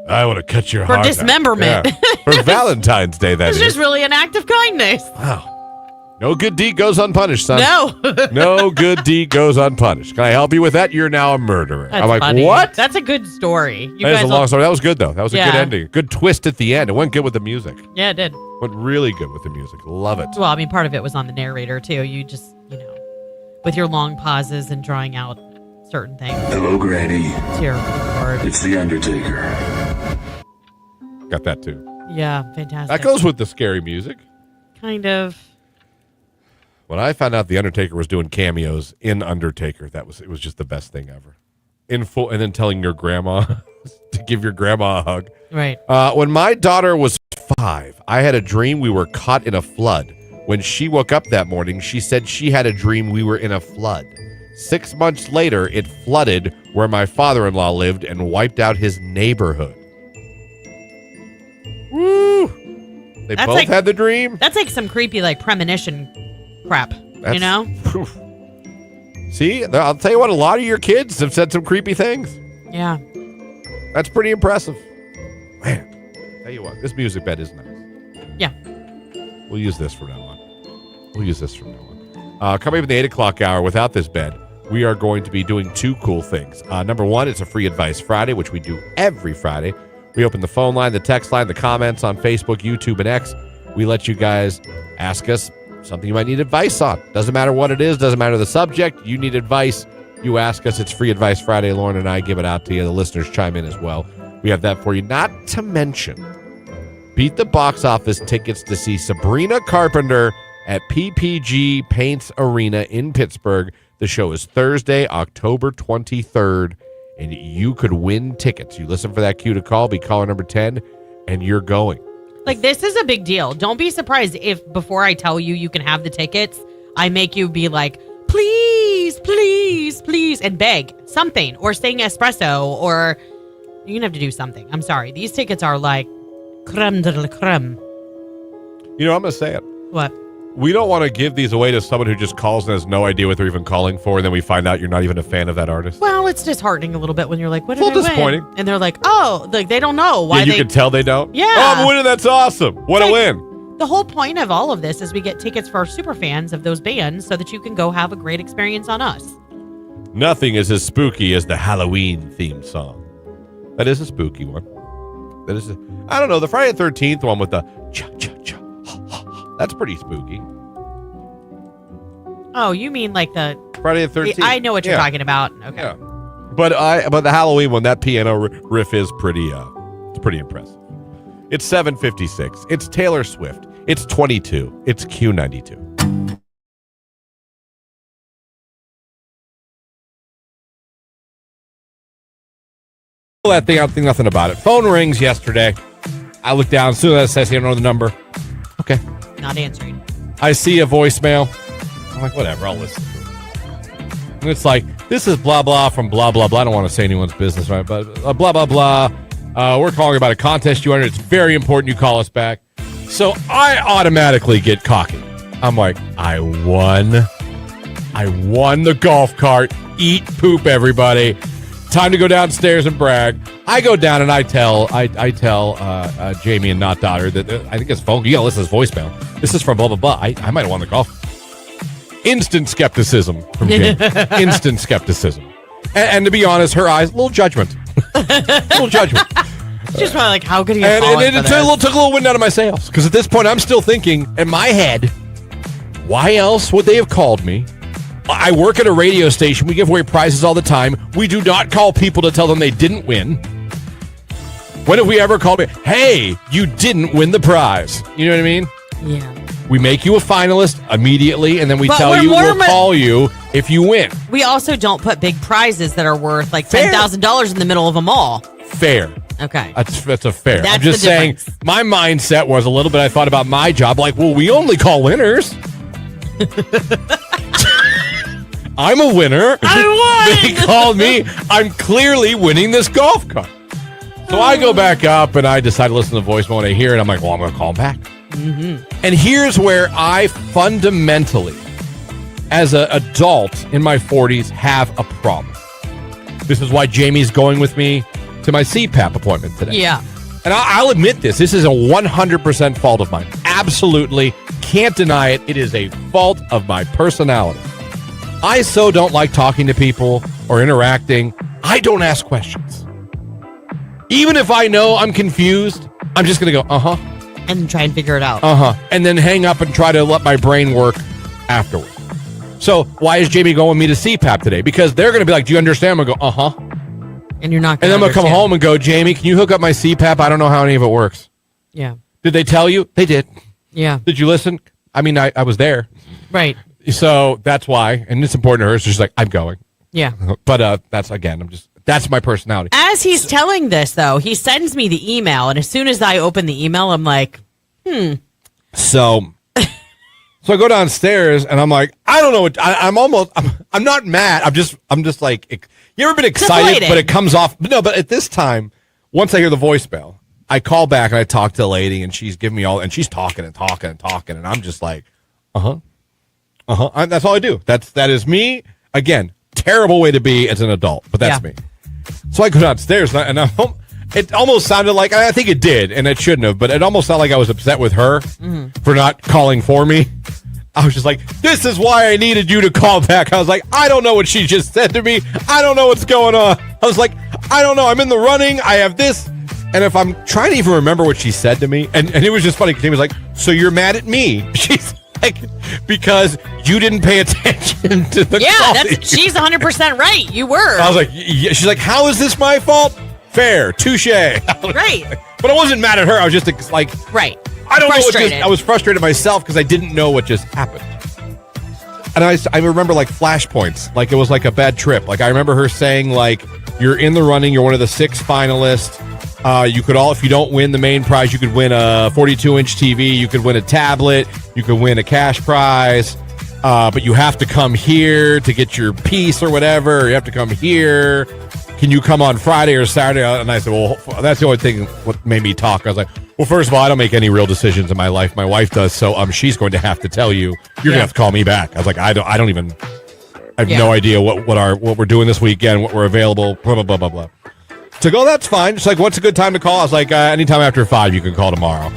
A: I want to cut your
B: For
A: heart
B: dismemberment.
A: out. Yeah. For Valentine's Day, that
B: It's
A: is.
B: just really an act of kindness.
A: Wow. No good deed goes unpunished, son.
B: No.
A: No good deed goes unpunished. Can I help you with that? You're now a murderer.
B: That's
A: I'm like,
B: funny.
A: what?
B: That's a good story. You
A: That is
B: guys
A: a long story. That was good, though. That was a good
B: Yeah.
A: ending. Good twist at the end. It went good with the music.
B: Yeah, it did.
A: Went really good with the music. Love it.
B: Well, I mean, part of it was on the narrator, too. You just, with your long pauses and drawing out certain things.
F: Hello, Granny.
B: It's your word.
F: It's the Undertaker.
A: Got that, too.
B: Yeah, fantastic.
A: That goes with the scary music.
B: Kind of.
A: When I found out the Undertaker was doing cameos in Undertaker, it was just the best thing ever. In full, and then telling your grandma to give your grandma a hug.
B: Right.
A: When my daughter was 5, I had a dream we were caught in a flood. When she woke up that morning, she said she had a dream we were in a flood. 6 months later, it flooded where my father-in-law lived and wiped out his neighborhood. Woo! They
B: That's
A: both
B: like-
A: had the dream.
B: That's like some creepy, like, premonition crap.
A: That's-
B: you know?
A: Phew. See, I'll tell you what, a lot of your kids have said some creepy things.
B: Yeah.
A: That's pretty impressive. Man, tell you what, this music bed is nice.
B: Yeah.
A: We'll use this from now on. Coming up in the 8 o'clock hour, without this bed, we are going to be doing 2 cool things. Number one, it's a Free Advice Friday, which we do every Friday. We open the phone line, the text line, the comments on Facebook, YouTube, and X. We let you guys ask us something you might need advice on. Doesn't matter what it is, doesn't matter the subject. You need advice, you ask us. It's Free Advice Friday. Lauren and I give it out to you. The listeners chime in as well. We have that for you. Not to mention, beat the box office tickets to see Sabrina Carpenter at PPG Paints Arena in Pittsburgh. The show is Thursday, October 23rd, and you could win tickets. You listen for that cue to call, be caller number 10, and you're going.
B: Like, this is a big deal. Don't be surprised if before I tell you can have the tickets, I make you be like, please, please, please, and beg something, or sing espresso, or you're going to have to do something. I'm sorry. These tickets are like creme de la creme.
A: You know, I'm going to say it.
B: What?
A: We don't want to give these away to someone who just calls and has no idea what they're even calling for, and then we find out you're not even a fan of that artist.
B: Well, it's disheartening a little bit when you're like, what did
A: It's a little
B: I win?
A: disappointing.
B: And they're like, oh, like they don't know why
A: Yeah, you can tell they don't?
B: Yeah.
A: Oh, I'm winning. That's awesome. What a
B: Like,
A: win.
B: The whole point of all of this is we get tickets for super fans of those bands so that you can go have a great experience on us.
A: Nothing is as spooky as the Halloween theme song. That is a spooky one. I don't know, the Friday the 13th one with the cha-cha-cha, ha-ha-ha, that's pretty spooky.
B: Oh, you mean like the...
A: Friday the 13th.
B: I know what you're
A: Yeah.
B: talking about. Okay.
A: Yeah. But the Halloween one, that piano riff is pretty it's pretty impressive. It's 7:56. It's Taylor Swift. It's 22. It's Q92. That thing, I don't think nothing about it. Phone rings yesterday. I look down. As soon as I say I don't know the number. Okay.
B: Not answering.
A: I see a voicemail. I'm like, whatever, I'll listen. And it's like, this is blah, blah from blah, blah, blah. I don't want to say anyone's business, right? But blah, blah, blah. We're calling about a contest you entered. It's very important you call us back. So I automatically get cocky. I'm like, I won the golf cart. Eat poop, everybody. Time to go downstairs and brag. I go down and I tell Jamie and not daughter that I think his phone. You gotta listen to his voicemail. This is from blah blah blah. I might have won the golf. Instant skepticism from Jamie. Instant skepticism. And to be honest, her eyes, little judgment. Little judgment.
B: Just probably like, how could he
A: And
B: have
A: it took a little wind out of my sails. Because at this point, I'm still thinking in my head, why else would they have called me? I work at a radio station. We give away prizes all the time. We do not call people to tell them they didn't win. When have we ever called me, hey, you didn't win the prize? You know what I mean?
B: Yeah.
A: We make you a finalist immediately, and then we
B: But
A: tell
B: we're
A: you
B: more
A: we'll call you if you win.
B: We also don't put big prizes that are worth like
A: Fair.
B: $10,000 in the middle of a mall.
A: Fair.
B: Okay.
A: That's a fair.
B: That's
A: I'm just
B: the
A: saying,
B: difference.
A: my mindset was a little bit, I thought about my job, like, well, we only call winners. I'm a winner.
B: I won!
A: They called me. I'm clearly winning this golf cart. So I go back up and I decide to listen to the voicemail when I hear it. I'm like, well, I'm going to call him back. Mm-hmm. And here's where I fundamentally, as an adult in my 40s, have a problem. This is why Jamie's going with me to my CPAP appointment today.
B: Yeah.
A: And I'll admit this. This is a 100% fault of mine. Absolutely. Can't deny it. It is a fault of my personality. I so don't like talking to people or interacting. I don't ask questions. Even if I know I'm confused, I'm just going to go, uh-huh.
B: And try and figure it out.
A: Uh-huh. And then hang up and try to let my brain work afterward. So why is Jamie going with me to CPAP today? Because they're going to be like, do you understand? I'm going to go, uh-huh.
B: And you're not
A: And then I'm going to come home and go, Jamie, can you hook up my CPAP? I don't know how any of it works.
B: Yeah.
A: Did they tell you? They did.
B: Yeah.
A: Did you listen? I mean, I was there.
B: Right.
A: So that's why. And it's important to her. So she's like, I'm going.
B: Yeah.
A: But that's, again, that's my personality.
B: As he's telling this, though, he sends me the email. And as soon as I open the email, I'm like,
A: So I go downstairs and I'm like, I don't know what I'm not mad. I'm just like, you ever been excited,
B: Deflated.
A: but it comes off. No, but at this time, once I hear the voicemail, I call back and I talk to the lady and she's giving me and she's talking and talking and talking. And I'm just like, that's all I do. That is me. Again, terrible way to be as an adult, but that's me. So I go downstairs and it almost sounded like, I think it did, and it shouldn't have, but it almost sounded like I was upset with her for not calling for me. I was just like, this is why I needed you to call back. I was like, I don't know what she just said to me. I don't know what's going on. I was like, I don't know. I'm in the running. I have this. And if I'm trying to even remember what she said to me, and it was just funny because she was like, so you're mad at me? She's like, because you didn't pay attention to the call.
B: She's 100% right. You were.
A: I was like, yeah. She's like, how is this my fault? Fair, touche.
B: Right.
A: But I wasn't mad at her. I was just like,
B: right.
A: I don't
B: Frustrated.
A: know. I was frustrated myself because I didn't know what just happened. And I remember like flashpoints, like it was like a bad trip. Like I remember her saying, like, you're in the running, you're one of the 6 finalists. You could if you don't win the main prize, you could win a 42-inch TV, you could win a tablet, you could win a cash prize. But you have to come here to get your piece or whatever. Or you have to come here. Can you come on Friday or Saturday? And I said, well, that's the only thing what made me talk. I was like, well, first of all, I don't make any real decisions in my life. My wife does, so she's going to have to tell you. You're gonna have to call me back. I was like, I have no idea what we're doing this weekend, what we're available, blah blah blah blah blah. So go, that's fine. She's like, what's a good time to call? I was like, anytime after 5, you can call tomorrow.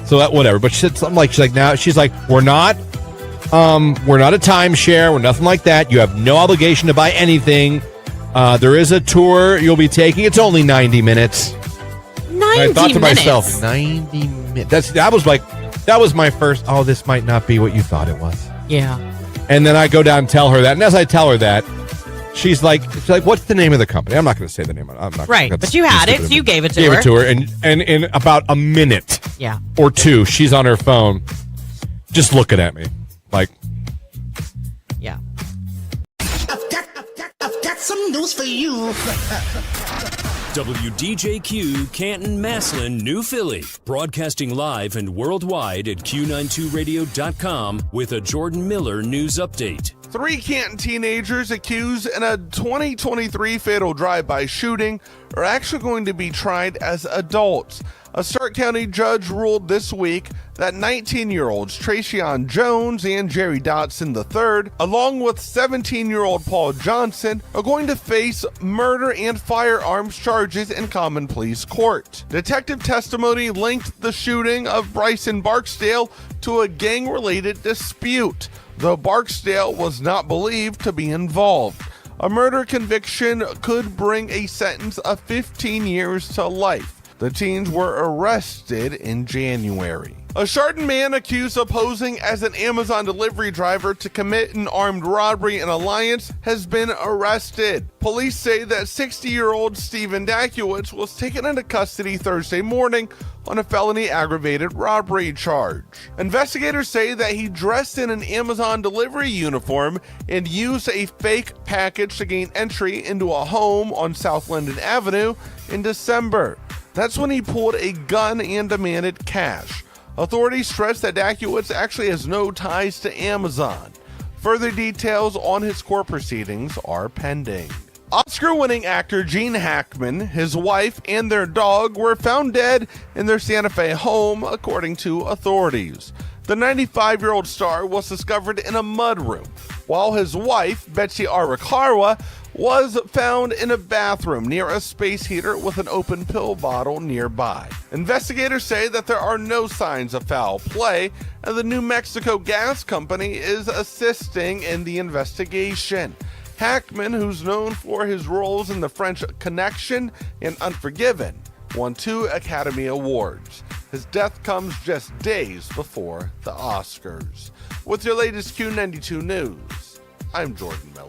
A: So that whatever. But she said something like, she's like, we're not a timeshare, we're nothing like that. You have no obligation to buy anything. There is a tour you'll be taking. It's only 90 minutes.
B: 90
A: I thought to
B: minutes.
A: myself, 90 minutes. That was my first, this might not be what you thought it was.
B: Yeah.
A: And then I go down and tell her that. And as I tell her that, she's like, what's the name of the company? I'm not going to say the name. I'm not.
B: Right. But you had it, so you gave it to her.
A: Gave it to her. And in about a minute or 2, she's on her phone just looking at me. Like,
B: yeah.
F: I've got some news for you.
D: WDJQ, Canton, Massillon, New Philly. Broadcasting live and worldwide at Q92Radio.com with a Jordan Miller news update.
G: 3 Canton teenagers accused in a 2023 fatal drive-by shooting are actually going to be tried as adults. A Stark County judge ruled this week that 19-year-olds Tracion Jones and Jerry Dotson III, along with 17-year-old Paul Johnson, are going to face murder and firearms charges in common pleas court. Detective testimony linked the shooting of Bryson Barksdale to a gang-related dispute, though Barksdale was not believed to be involved. A murder conviction could bring a sentence of 15 years to life. The teens were arrested in January. A Chardon man accused of posing as an Amazon delivery driver to commit an armed robbery in Alliance has been arrested. Police say that 60-year-old Stephen Dakiewicz was taken into custody Thursday morning on a felony aggravated robbery charge. Investigators say that he dressed in an Amazon delivery uniform and used a fake package to gain entry into a home on South Linden Avenue in December. That's when he pulled a gun and demanded cash. Authorities stress that Dakiewicz actually has no ties to Amazon. Further details on his court proceedings are pending. Oscar-winning actor Gene Hackman, his wife, and their dog were found dead in their Santa Fe home, according to authorities. The 95-year-old star was discovered in a mudroom, while his wife, Betsy Arakawa, was found in a bathroom near a space heater with an open pill bottle nearby. Investigators say that there are no signs of foul play, and the New Mexico Gas Company is assisting in the investigation. Hackman, who's known for his roles in The French Connection and Unforgiven, won 2 Academy Awards. His death comes just days before the Oscars. With your latest Q92 news, I'm Jordan Miller.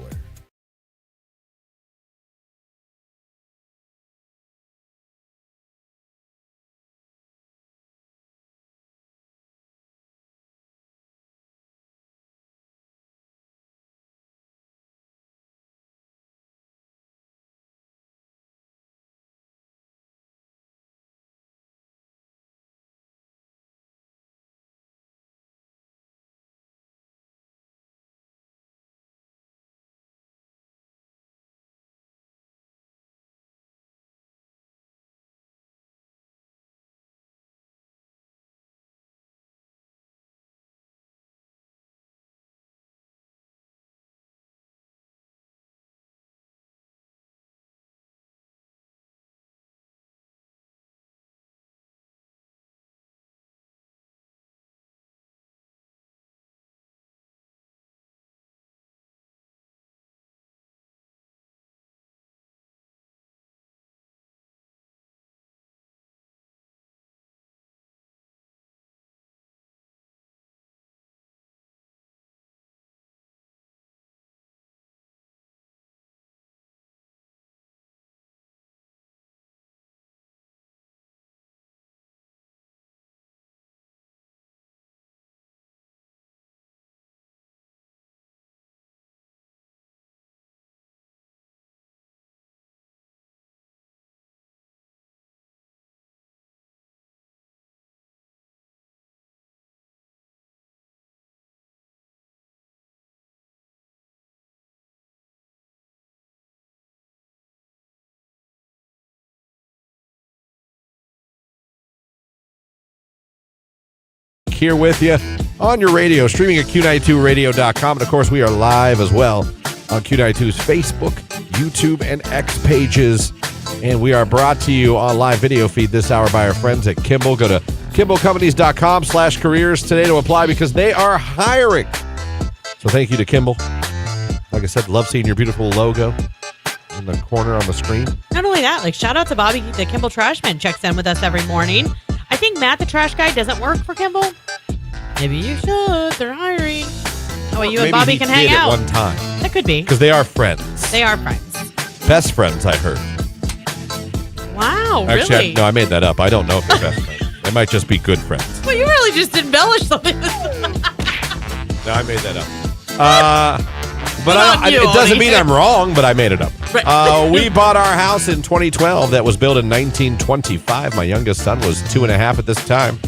A: Here with you on your radio, streaming at Q92radio.com. And of course, we are live as well on Q92's Facebook, YouTube, and X pages. And we are brought to you on live video feed this hour by our friends at Kimball. Go to kimballcompanies.com/careers today to apply because they are hiring. So thank you to Kimball. Like I said, love seeing your beautiful logo in the corner on the screen.
B: Not only that, like shout out to Bobby, the Kimball Trashman, checks in with us every morning. I think Matt the Trash Guy doesn't work for Kimball. Maybe you should. They're hiring. Oh, well, you and Bobby can hang out.
A: At one time.
B: That could be.
A: Because they are friends.
B: They are friends.
A: Best friends, I heard.
B: Wow,
A: Actually,
B: really?
A: I made that up. I don't know if they're best friends. They might just be good friends.
B: Well, you really just embellished something.
A: No, I made that up. But it doesn't mean I'm wrong, but I made it up.
B: Right.
A: We bought our house in 2012 that was built in 1925. My youngest son was 2.5 at this time.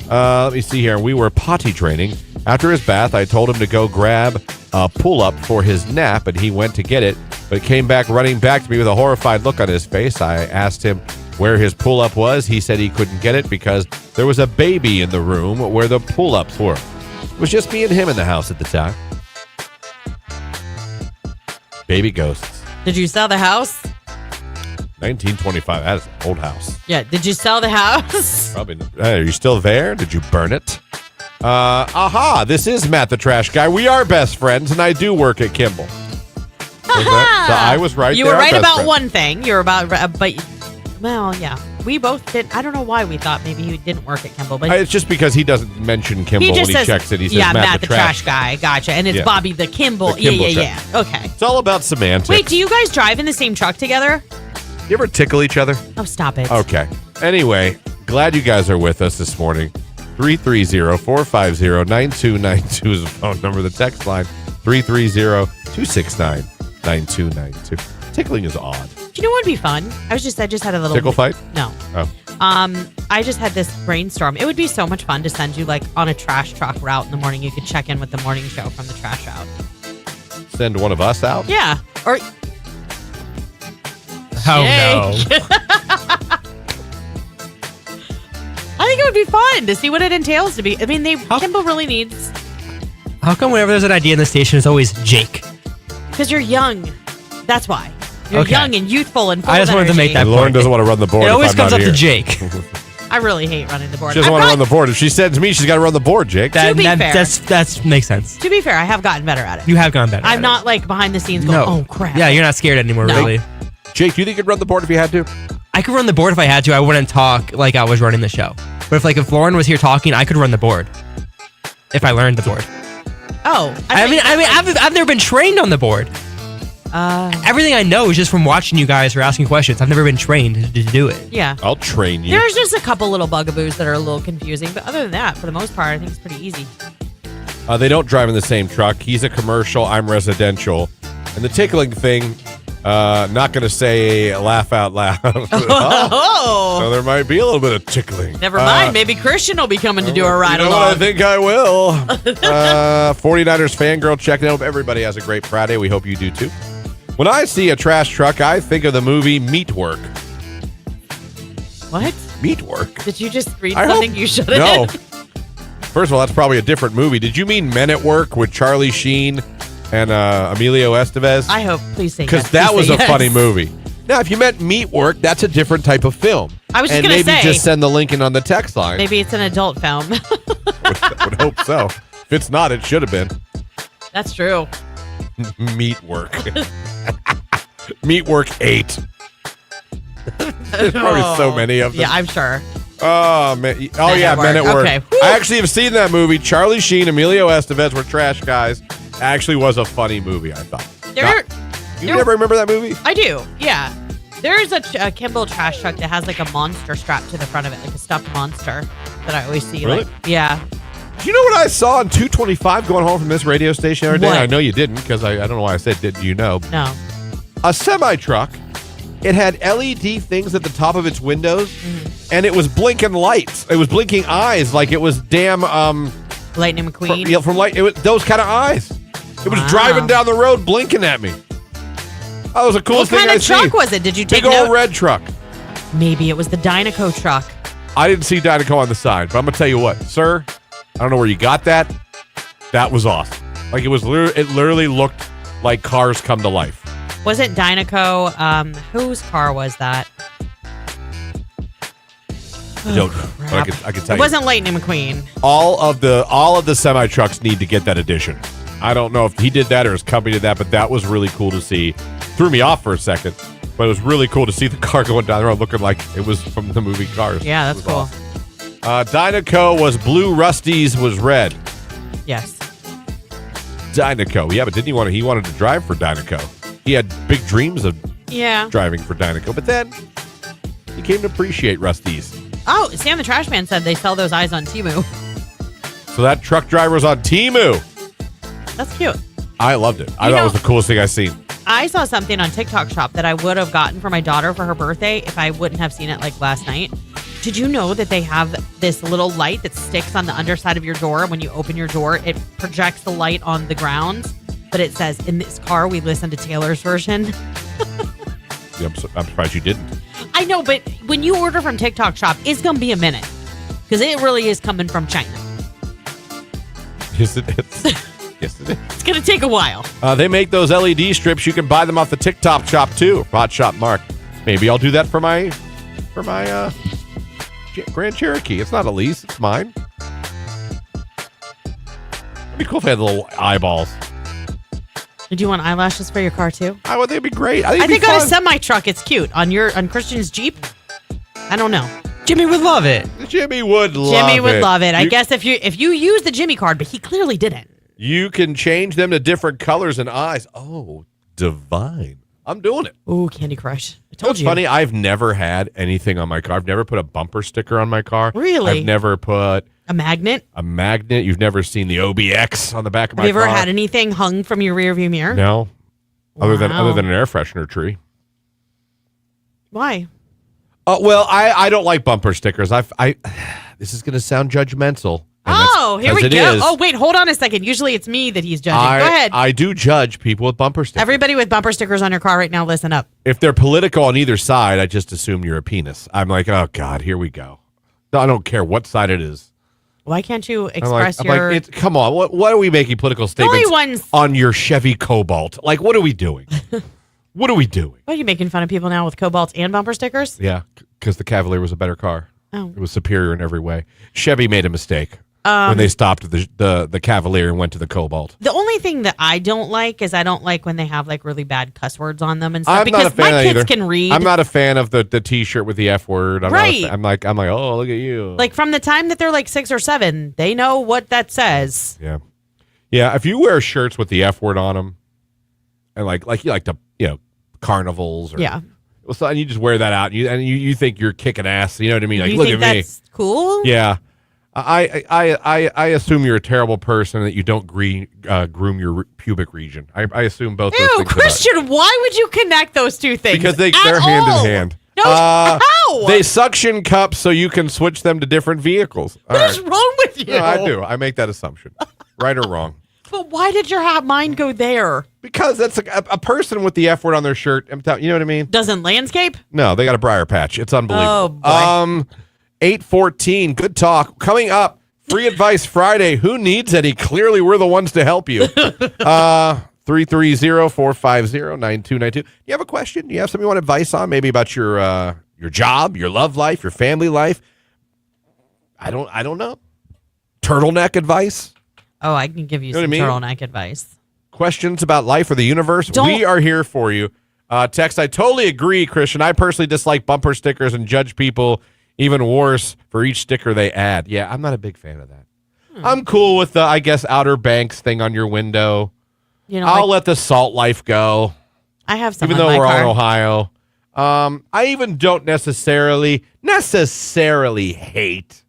A: Let me see here. We were potty training. After his bath, I told him to go grab a pull-up for his nap, and he went to get it, but came back running back to me with a horrified look on his face. I asked him where his pull-up was. He said he couldn't get it because there was a baby in the room where the pull-ups were. It was just me and him in the house at the time. Baby ghosts.
B: Did you sell the house?
A: 1925. That is an old house.
B: Yeah. Did you sell the house?
A: Probably. Hey, are you still there? Did you burn it? This is Matt the Trash Guy. We are best friends, and I do work at Kimball. So I was right.
B: You
A: there,
B: were right about
A: friends.
B: one thing. You were about, well, yeah. we both did. I don't know why we thought maybe he didn't work at Kimball, but
A: It's just because he doesn't mention Kimball when he checks it. He says
B: Matt the trash guy. Gotcha. And it's Bobby the Kimball.
A: The Kimball
B: yeah. Okay.
A: It's all about semantics.
B: Wait, do you guys drive in the same truck together?
A: You ever tickle each other?
B: Oh, stop it.
A: Okay. Anyway, glad you guys are with us this morning. 330-450-9292 is the phone number. The text line, 330-269-9292. Tickling is odd.
B: Do you know what would be fun? I just had a little
A: tickle fight?
B: No.
A: Oh.
B: I just had this brainstorm. It would be so much fun to send you like on a trash truck route in the morning. You could check in with the morning show from the trash route.
A: Send one of us out?
B: Yeah. Or
H: oh no.
B: I think it would be fun to see what it entails to be. I mean, Kimball really needs.
H: How come whenever there's an idea in the station, it's always Jake?
B: Because you're young. That's why. You're
H: Okay.
B: young and youthful and full
H: I just
B: of
H: wanted to make
B: energy.
H: that
A: Lauren
H: point.
A: doesn't want to run the board.
H: It
A: if
H: always
A: I'm
H: comes
A: not
H: up
A: here.
H: to Jake.
B: I really hate running the board.
A: She doesn't want to run the board. If she sends me, she's got to run the board, Jake.
B: To be fair.
H: That's makes sense.
B: To be fair, I have gotten better at it.
H: You have gone better.
B: I'm
H: at
B: not like behind the scenes
H: it.
B: going,
H: No.
B: oh crap.
H: Yeah, you're not scared anymore,
B: No.
H: really.
A: Jake, do you think you'd run the board if you had to?
H: I could run the board if I had to. I wouldn't talk like I was running the show. But if Lauren was here talking, I could run the board. If I learned the board.
B: Oh.
H: I've never been trained on the board. Everything I know is just from watching you guys or asking questions. I've never been trained to do it.
B: Yeah.
A: I'll train you.
B: There's just a couple little bugaboos that are a little confusing, but other than that, for the most part, I think it's pretty easy.
A: They don't drive in the same truck. He's a commercial. I'm residential. And the tickling thing, not going to say laugh out loud.
B: Oh.
A: So there might be a little bit of tickling.
B: Never mind. Maybe Christian will be coming to do a ride
A: you know
B: along.
A: what? I think I will. 49ers fangirl checking in. Hope everybody has a great Friday. We hope you do too. When I see a trash truck, I think of the movie Meat Work.
B: What?
A: Meat Work?
B: Did you just read something you shouldn't?
A: No. First of all, that's probably a different movie. Did you mean Men at Work with Charlie Sheen and Emilio Estevez?
B: I hope. Please say yes.
A: Because that was a
B: yes.
A: funny movie. Now, if you meant Meat Work, that's a different type of film.
B: I was just going to say.
A: And maybe just send the link in on the text line.
B: Maybe it's an adult film.
A: would hope so. If it's not, it should have been.
B: That's true.
A: Meat Work. Meat Work 8. There's probably so many of them.
B: Yeah, I'm sure.
A: Oh, man. Oh,
B: Men
A: yeah,
B: at
A: Men at
B: Work.
A: Work.
B: Okay.
A: I actually have seen that movie. Charlie Sheen, Emilio Estevez were trash guys. Actually was a funny movie, I thought. You never remember that movie?
B: I do, yeah. There's a Kimball trash truck that has like a monster strapped to the front of it, like a stuffed monster that I always see.
A: Really?
B: Like, yeah.
A: Do you know what I saw on 225 going home from this radio station the other day?
B: What?
A: I know you didn't because I don't know why I said did you know.
B: No.
A: A semi-truck. It had LED things at the top of its windows, and it was blinking lights. It was blinking eyes like it was damn
B: Lightning McQueen.
A: from light. It was those kind of eyes. It was driving down the road blinking at me. That was the coolest
B: What
A: thing
B: kind
A: I
B: of truck
A: seen.
B: was it? Did you take
A: Big old
B: note?
A: red truck.
B: Maybe it was the Dynaco truck.
A: I didn't see Dynaco on the side, but I'm gonna tell you what, sir. I don't know where you got that. That was awesome. Like it was. It literally looked like cars come to life.
B: Wasn't Dynaco? Whose car was that?
A: I don't know. But I can tell
B: It
A: you.
B: wasn't Lightning McQueen.
A: All of the semi trucks need to get that edition. I don't know if he did that or his company did that, but that was really cool to see. Threw me off for a second, but it was really cool to see the car going down the road looking like it was from the movie Cars.
B: Yeah, that's
A: It
B: cool.
A: was awesome. Dynaco was blue, Rusty's was red.
B: Yes.
A: Dynaco, yeah, but didn't he want to? He wanted to drive for Dynaco. He had big dreams of
B: Yeah.
A: driving for Dynaco, but then he came to appreciate Rusty's.
B: Oh, Sam the Trash Man said they sell those eyes on Temu.
A: So that truck driver was on Temu.
B: That's cute.
A: I loved it. I thought it was the coolest thing I've seen.
B: I saw something on TikTok Shop that I would have gotten for my daughter for her birthday if I wouldn't have seen it like last night. Did you know that they have this little light that sticks on the underside of your door? When you open your door, it projects the light on the ground, but it says, "In this car, we listen to Taylor's version."
A: Yeah, I'm surprised you didn't.
B: I know, but when you order from TikTok Shop, it's going to be a minute because it really is coming from China.
A: Yes, it is. Yes, it is.
B: It's going to take a while.
A: They make those LED strips. You can buy them off the TikTok Shop too. Hot Shop Mark. Maybe I'll do that for my Grand Cherokee. It's not a lease. It's mine. It'd be cool if I had little eyeballs.
B: Do you want eyelashes for your car too?
A: They'd be great. I
B: I
A: think
B: think
A: it'd be
B: on a
A: fun.
B: semi truck, it's cute. On Christian's Jeep, I don't know.
H: Jimmy would love it.
A: Jimmy would love
B: Jimmy would
A: it.
B: love it. I guess if you use the Jimmy card, but he clearly didn't.
A: You can change them to different colors and eyes. Oh, divine. I'm doing it.
B: Ooh, Candy Crush. I told
A: It's
B: you.
A: funny. I've never had anything on my car. I've never put a bumper sticker on my car.
B: Really?
A: I've never put
B: A magnet?
A: a magnet. You've never seen the OBX on the back of my
B: Have you
A: car.
B: ever had anything hung from your rearview mirror?
A: No.
B: Wow.
A: Other than an air freshener tree.
B: Why?
A: Well, I don't like bumper stickers. This is going to sound judgmental.
B: Oh, here we
A: it
B: go.
A: is.
B: Oh, wait, hold on a second. Usually it's me that he's judging. Go ahead.
A: I do judge people with bumper stickers.
B: Everybody with bumper stickers on your car right now, listen up.
A: If they're political on either side, I just assume you're a penis. I'm like, oh, God, here we go. I don't care what side it is.
B: Why can't you
A: I'm
B: express
A: like,
B: your...
A: come on. What are we making political statements
B: ones-
A: on your Chevy Cobalt? Like, what are we doing? What are we doing?
B: Why are you making fun of people now with Cobalts and bumper stickers?
A: Yeah, because the Cavalier was a better car.
B: Oh.
A: It was superior in every way. Chevy made a mistake when they stopped the Cavalier and went to the Cobalt.
B: The only thing that I don't like is I don't like when they have like really bad cuss words on them and stuff
A: I'm
B: because
A: not a fan
B: my
A: of
B: kids
A: either.
B: can read.
A: I'm not a fan of the T-shirt with the F word.
B: Right.
A: I'm like, oh, look at you.
B: Like from the time that they're like 6 or 7, they know what that says.
A: Yeah. Yeah, if you wear shirts with the F word on them, and like you like to, carnivals or
B: Yeah.
A: and you just wear that out, and you think you're kicking ass. You know what I mean? Like,
B: you
A: look
B: think
A: at me.
B: that's cool?
A: Yeah. I assume you're a terrible person that you don't groom your pubic region. I assume both those
B: Ew,
A: things about you.
B: Christian, why would you connect those two things?
A: Because they're
B: at
A: hand
B: all?
A: in hand.
B: No, how?
A: They suction cups so you can switch them to different vehicles. All
B: What is
A: right.
B: wrong with you?
A: No, I do. I make that assumption. Right or wrong.
B: But why did your mind go there?
A: Because that's a person with the F word on their shirt. You know what I mean?
B: Doesn't landscape?
A: No, they got a briar patch. It's unbelievable.
B: Oh, boy.
A: 8:14. Good talk. Coming up, Free Advice Friday. Who needs any? Clearly, we're the ones to help you. 330-450-9292. Do you have a question? Do you have something you want advice on? Maybe about your job, your love life, your family life? I don't know. Turtleneck advice?
B: Oh, I can give you
A: know what
B: some
A: I mean?
B: turtleneck advice.
A: Questions about life or the universe? We are here for you. Text, I totally agree, Christian. I personally dislike bumper stickers and judge people even worse for each sticker they add. Yeah, I'm not a big fan of that. I'm cool with the, I guess, Outer Banks thing on your window.
B: You know,
A: I'll let the salt life go,
B: I have some
A: even
B: on
A: though
B: my
A: we're
B: car.
A: all in Ohio. I even don't necessarily hate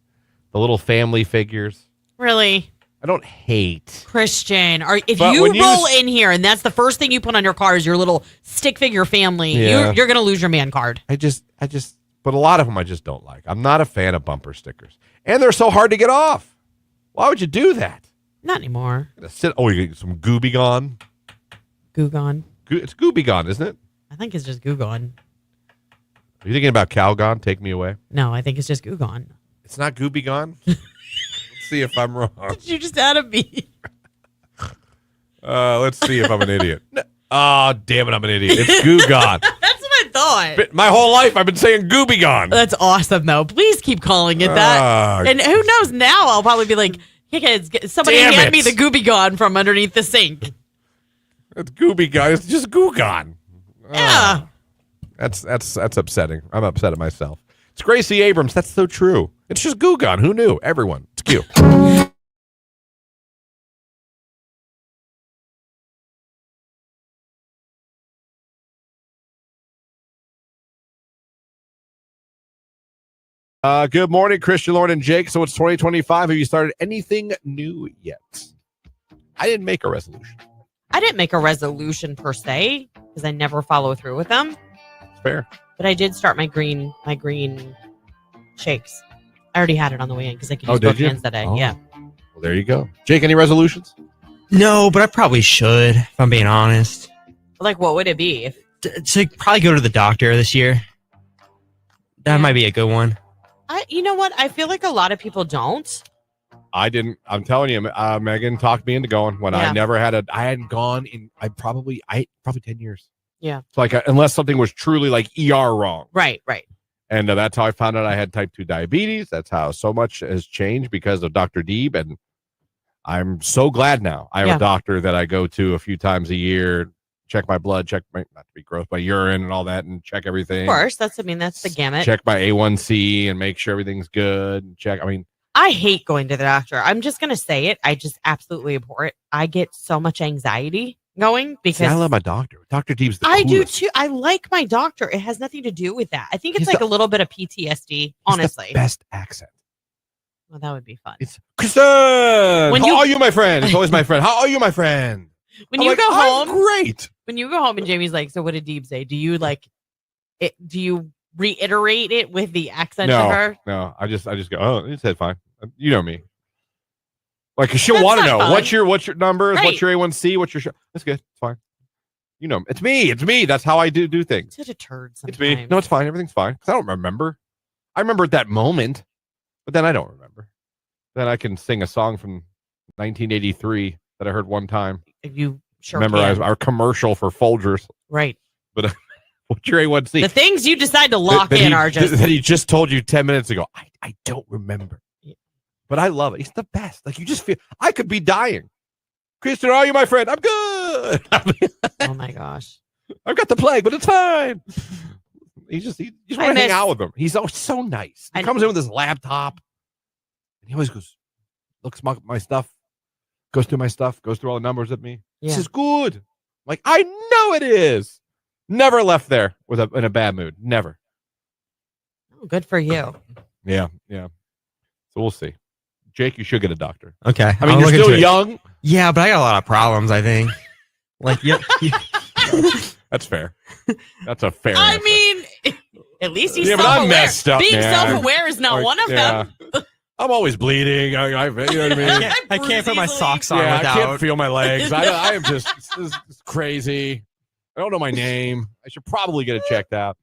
A: the little family figures.
B: Really?
A: I don't hate.
B: Christian, if
A: But
B: you
A: when you
B: roll in here and that's the first thing you put on your car is your little stick figure family,
A: Yeah.
B: you're going to lose your man card.
A: But a lot of them I just don't like. I'm not a fan of bumper stickers. And they're so hard to get off. Why would you do that?
B: Not anymore.
A: You get some Gooby Gone.
B: Googon.
A: It's Gooby Gone, isn't it?
B: I think it's just Googon.
A: Are you thinking about Calgon? Take me away.
B: No, I think it's just Googon.
A: It's not Gooby Gone? Let's see if I'm wrong.
B: Did you just add a B?
A: Let's see if I'm an idiot. Oh, damn it, I'm an idiot. It's Goo Gone.
B: That's what I thought.
A: My whole life I've been saying Gooby Gone.
B: That's awesome, though. Please keep calling it that. And who knows, now I'll probably be like, hey, kids, somebody
A: Damn
B: hand
A: it.
B: me the Gooby Gone from underneath the sink.
A: It's Gooby Gone. It's just Goo Gone.
B: Yeah.
A: That's upsetting. I'm upset at myself. It's Gracie Abrams. That's so true. It's just Goo Gone. Who knew? Everyone. It's Q. Good morning, Christian, Lauren, and Jake. So it's 2025. Have you started anything new yet? I didn't make a resolution.
B: I didn't make a resolution per se because I never follow through with them.
A: Fair.
B: But I did start my green shakes. I already had it on the way in because I could use
A: did
B: both
A: you?
B: hands today.
A: Oh.
B: Yeah.
A: Well, there you go. Jake, any resolutions?
H: No, but I probably should, if I'm being honest.
B: Like, what would it be? If
H: To probably go to the doctor this year. That might be a good one.
B: you know what? I feel like a lot of people don't.
A: I didn't. I'm telling you, Megan talked me into going when
B: Yeah.
A: I hadn't gone in, probably 10 years.
B: Yeah.
A: So unless something was truly like ER wrong.
B: Right.
A: And that's how I found out I had type 2 diabetes. That's how so much has changed because of Dr. Deeb. And I'm so glad now I have a doctor that I go to a few times a year check my blood, check my, not to be gross, my urine and all that, and check everything.
B: Of course, that's the gamut.
A: Check my A1C and make sure everything's good.
B: I hate going to the doctor. I'm just going to say it. I just absolutely abhor it. I get so much anxiety going because
A: I love my doctor. Dr. Deeb's the
B: I
A: coolest.
B: do too. I like my doctor. It has nothing to do with that. I think it's a little bit of PTSD, honestly.
A: The best accent.
B: Well, that would be fun.
A: It's Kristen. How are you, my friend? It's always my friend. How are you, my friend?
B: When you go home,
A: great.
B: When you go home and Jamie's like, so what did Deeb say? Do you like it? Do you reiterate it with the accent of her?
A: No, I just go, oh, he said fine. You know me. Like, cause she'll want to know what's your numbers,
B: right.
A: What's your A1C, what's your that's good. It's fine. You know, it's me. That's how I do things.
B: Such a turd sometimes.
A: It's me. No, it's fine. Everything's fine. Cause I don't remember. I remember at that moment, but then I don't remember. Then I can sing a song from 1983 that I heard one time.
B: You sure
A: memorize
B: can.
A: Our commercial for Folgers.
B: Right.
A: But what's your A1C?
B: The things you decide to lock in are just
A: that he just told you 10 minutes ago. I don't remember. Yeah. But I love it. He's the best. Like, you just feel I could be dying. Kristen, are you my friend? I'm good.
B: Oh my gosh.
A: I've got the plague, but it's fine. You just want to hang out with him. He's always so nice. He comes in with his laptop. And he always goes, looks my stuff, goes through my stuff, goes through all the numbers with me. Yeah. He says, good. Like, I know it is. Never left there in a bad mood. Never.
B: Oh, good for you.
A: Yeah. So we'll see. Jake, you should get a doctor.
H: Okay.
A: I mean, you're still young.
H: Yeah, but I got a lot of problems, I think. Like, yeah.
A: That's fair. That's a fair
B: I
A: answer.
B: mean, at least he's
A: but I'm messed up,
B: Being
A: man.
B: self-aware is not one of them.
A: I'm always bleeding. You know what I mean?
H: I can't put my socks on without.
A: I can't feel my legs. I am just it's crazy. I don't know my name. I should probably get it checked out.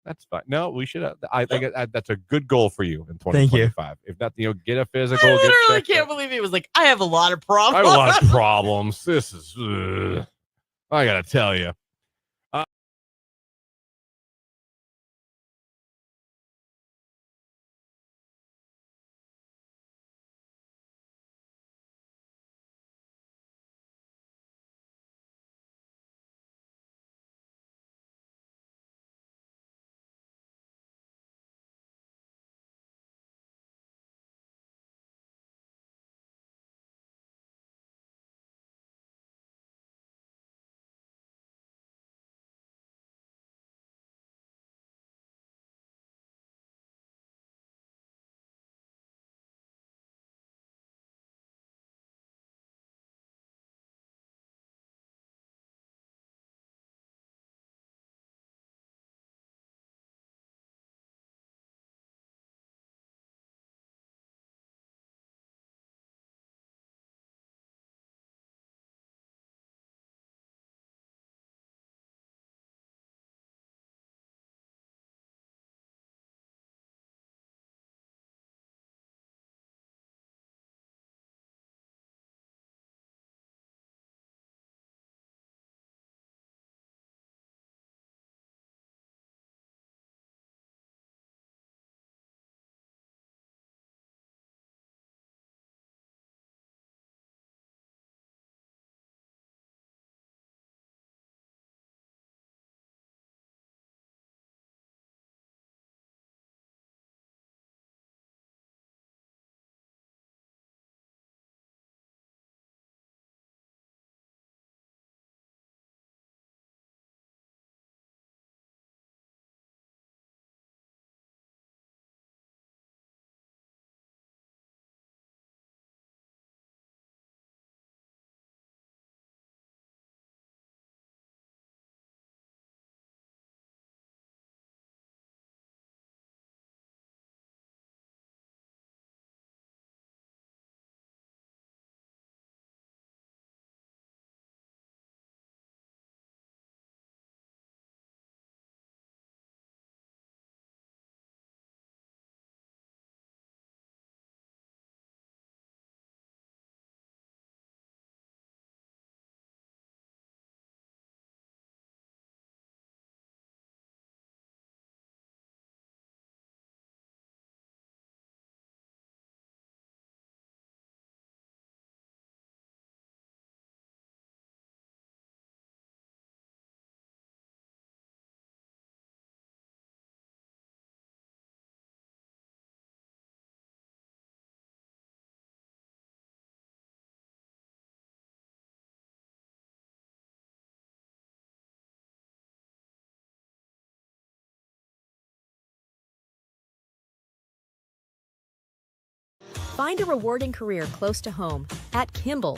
A: That's fine. No, we should. I think that's a good goal for you in 2025. If not, get a physical.
B: I literally can't believe he was like, I have a lot of problems.
A: I have a lot of problems. This is. I gotta tell you.
I: Find a rewarding career close to home at Kimball.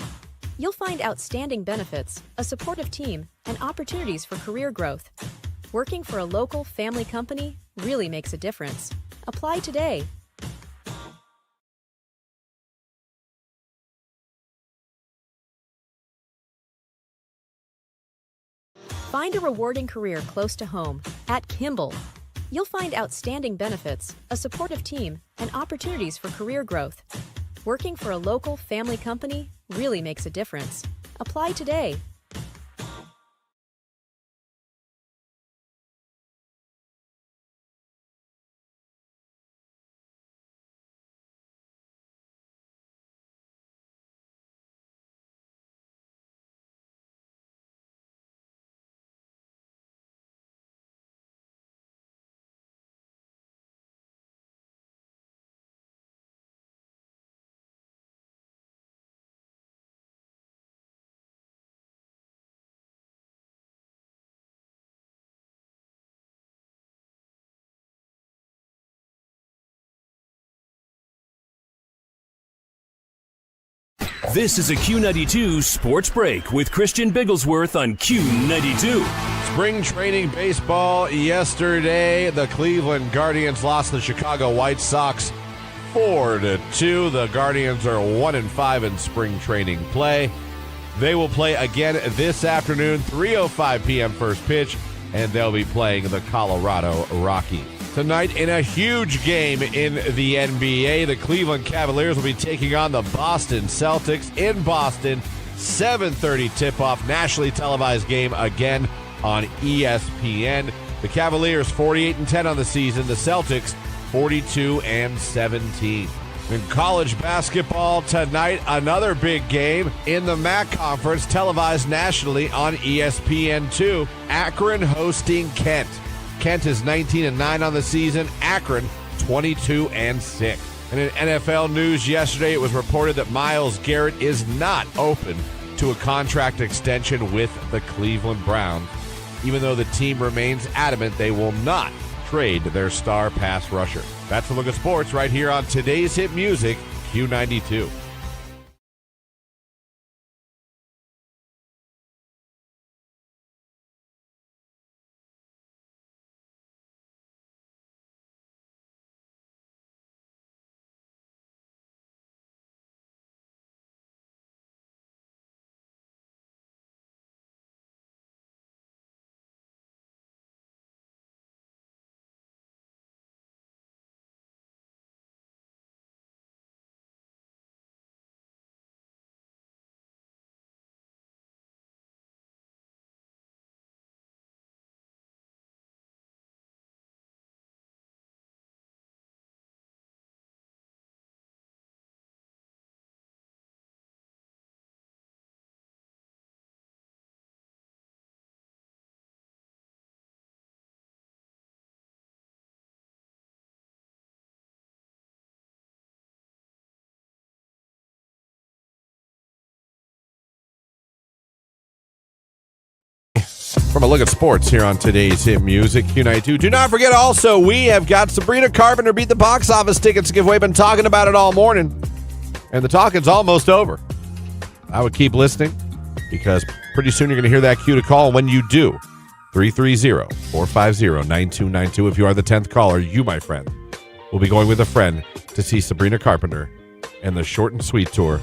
I: You'll find outstanding benefits, a supportive team, and opportunities for career growth. Working for a local family company really makes a difference. Apply today. Find a rewarding career close to home at Kimball. You'll find outstanding benefits, a supportive team, and opportunities for career growth. Working for a local family company really makes a difference. Apply today.
D: This is a Q92 Sports Break with Christian Bigglesworth on Q92.
A: Spring training baseball yesterday. The Cleveland Guardians lost the Chicago White Sox 4-2. The Guardians are 1-5 in spring training play. They will play again this afternoon, 3:05 p.m. first pitch, and they'll be playing the Colorado Rockies. Tonight, in a huge game in the NBA, the Cleveland Cavaliers will be taking on the Boston Celtics in Boston. 7:30 tip-off, nationally televised game again on ESPN. The Cavaliers 48-10 on the season. The Celtics 42-17. In college basketball tonight, another big game in the MAC Conference, televised nationally on ESPN2. Akron hosting Kent. Kent is 19-9 on the season. Akron 22-6. And in NFL news yesterday, it was reported that Myles Garrett is not open to a contract extension with the Cleveland Browns, even though the team remains adamant they will not trade their star pass rusher. That's a look at sports right here on today's hit music, Q92. From a look at sports here on today's hit music, Q92. Do not forget also, we have got Sabrina Carpenter Beat the Box Office tickets to give away. Been talking about it all morning, and the talking's almost over. I would keep listening, because pretty soon you're going to hear that cue to call. When you do, 330-450-9292. If you are the 10th caller, you, my friend, will be going with a friend to see Sabrina Carpenter and the Short and Sweet Tour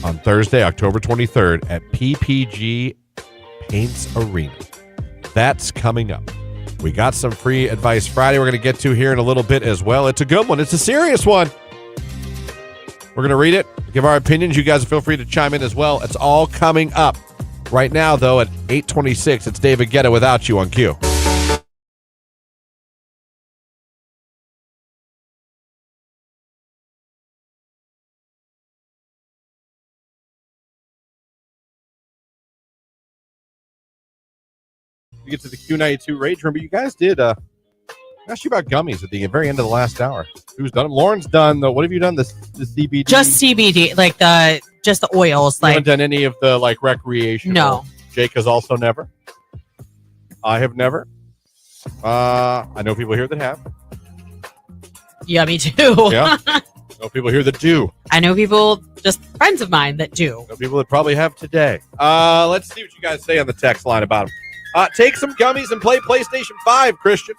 A: on Thursday, October 23rd at PPG Paints Arena. That's coming up. We got some free advice Friday we're going to get to here in a little bit as well. It's a good one. It's a serious one. We're going to read it, give our opinions. You guys feel free to chime in as well. It's all coming up. Right now, though, at 8:26, it's David Guetta Without You on Q. We get to the Q92 Rage Room, but you guys did ask you about gummies at the very end of the last hour. Who's done them? Lauren's done the. What have you done? The CBD.
B: Just CBD, like just the oils.
A: You haven't done any of the recreational.
B: No.
A: Jake has also never. I have never. I know people here that have.
B: Yeah, me too.
A: Yeah. No people here that do.
B: I know people, just friends of mine, that do.
A: No people that probably have today. Let's see what you guys say on the text line about them. Take some gummies and play PlayStation 5, Christian.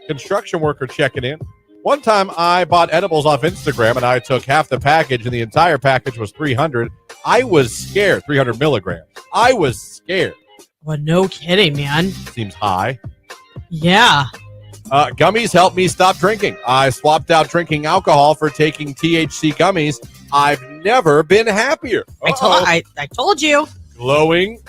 A: Construction worker checking in. One time I bought edibles off Instagram and I took half the package and the entire package was 300. I was scared. 300 milligrams. I was scared.
B: Well, no kidding, man.
A: Seems high.
B: Yeah.
A: Gummies helped me stop drinking. I swapped out drinking alcohol for taking THC gummies. I've never been happier.
B: I told you.
A: Glowing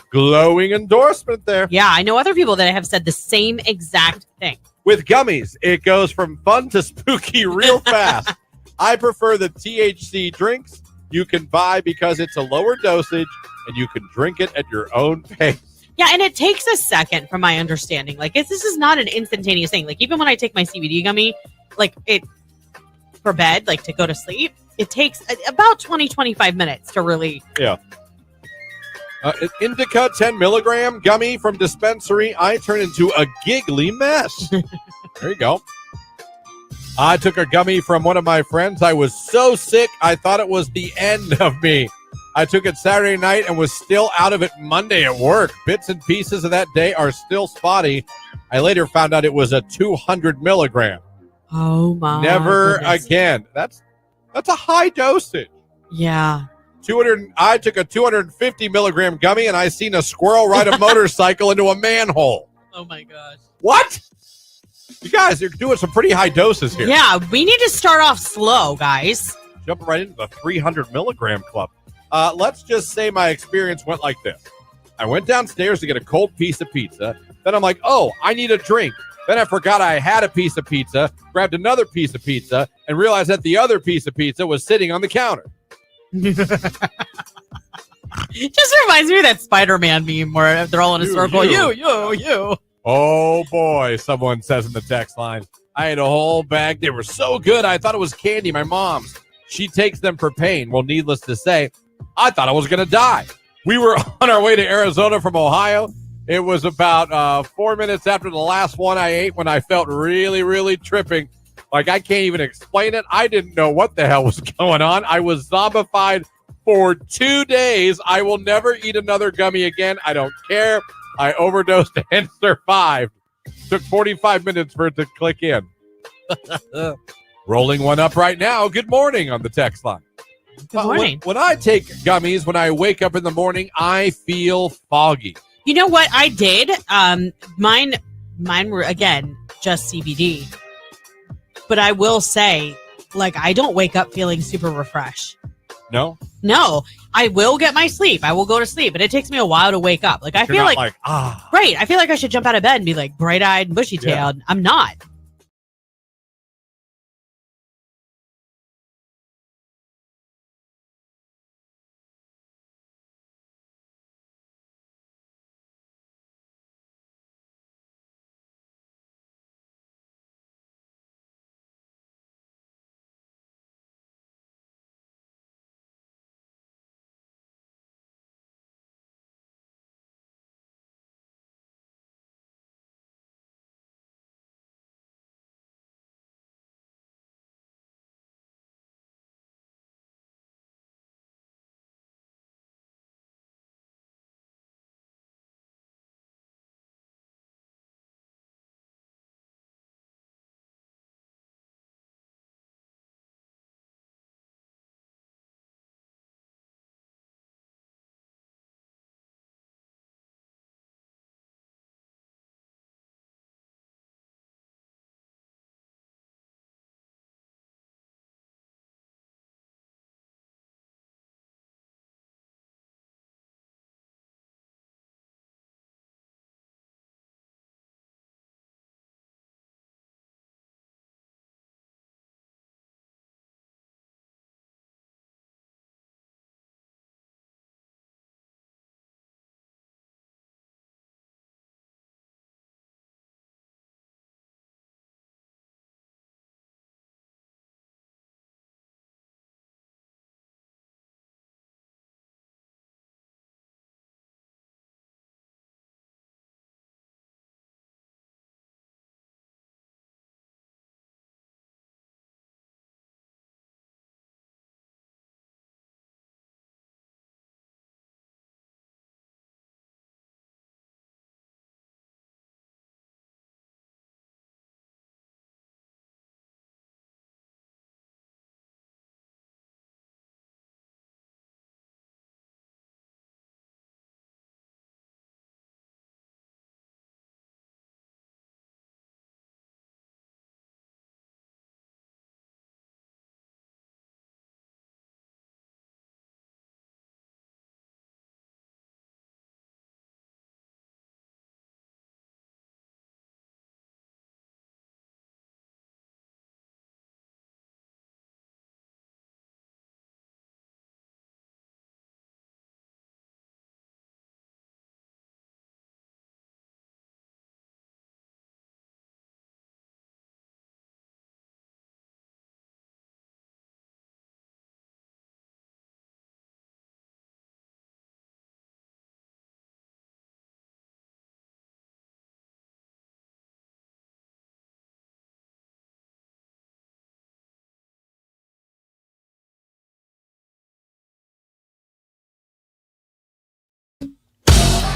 A: endorsement there.
B: Yeah, I know other people that have said the same exact thing.
A: With gummies, it goes from fun to spooky real fast. I prefer the THC drinks you can buy because it's a lower dosage and you can drink it at your own pace.
B: Yeah, and it takes a second from my understanding. Like, this is not an instantaneous thing. Like, even when I take my CBD gummy, like, it for bed, like, to go to sleep, it takes about 20, 25 minutes to really...
A: Yeah. Indica 10 milligram gummy from dispensary. I turn into a giggly mess. There you go. I took a gummy from one of my friends. I was so sick, I thought it was the end of me. I took it Saturday night and was still out of it Monday at work. Bits and pieces of that day are still spotty. I later found out it was a 200 milligram.
B: Oh, my
A: Never
B: goodness.
A: again. That's a high dosage.
B: Yeah.
A: 200. I took a 250 milligram gummy and I seen a squirrel ride a motorcycle into a manhole.
B: Oh my gosh.
A: What? You guys, you're doing some pretty high doses here.
B: Yeah, we need to start off slow, guys.
A: Jumping right into the 300 milligram club. Let's just say my experience went like this. I went downstairs to get a cold piece of pizza. Then I'm like, oh, I need a drink. Then I forgot I had a piece of pizza, grabbed another piece of pizza, and realized that the other piece of pizza was sitting on the counter.
B: It just reminds me of that Spider-Man meme where they're all in a circle. You.
A: Oh, boy, someone says in the text line. I had a whole bag. They were so good. I thought it was candy, my mom's. She takes them for pain. Well, needless to say, I thought I was going to die. We were on our way to Arizona from Ohio. It was about 4 minutes after the last one I ate when I felt really, really tripping. Like, I can't even explain it. I didn't know what the hell was going on. I was zombified for 2 days. I will never eat another gummy again. I don't care. I overdosed and survived. Took 45 minutes for it to click in. Rolling one up right now. Good morning on the text line.
B: Good morning.
A: When I take gummies, when I wake up in the morning, I feel foggy.
B: You know what I did? Mine were, again, just CBD. But I will say, like, I don't wake up feeling super refreshed.
A: No?
B: No. I will get my sleep. I will go to sleep, but it takes me a while to wake up. Like, I feel like right. I feel like I should jump out of bed and be like bright-eyed and bushy-tailed. Yeah. I'm not.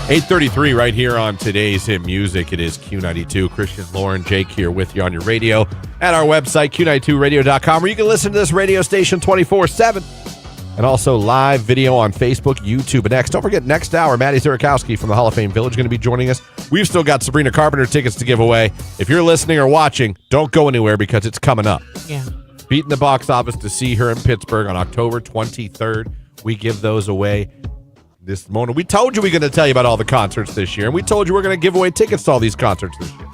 A: 8:33 right here on today's Hit Music. It is Q92. Christian, Lauren, Jake here with you on your radio at our website, Q92radio.com, where you can listen to this radio station 24/7. And also live video on Facebook, YouTube, and X. Don't forget, next hour, Maddie Zurikowski from the Hall of Fame Village going to be joining us. We've still got Sabrina Carpenter tickets to give away. If you're listening or watching, don't go anywhere because it's coming up.
B: Yeah.
A: Beating the box office to see her in Pittsburgh on October 23rd. We give those away this morning. We told you we're going to tell you about all the concerts this year, and we told you we're going to give away tickets to all these concerts this year.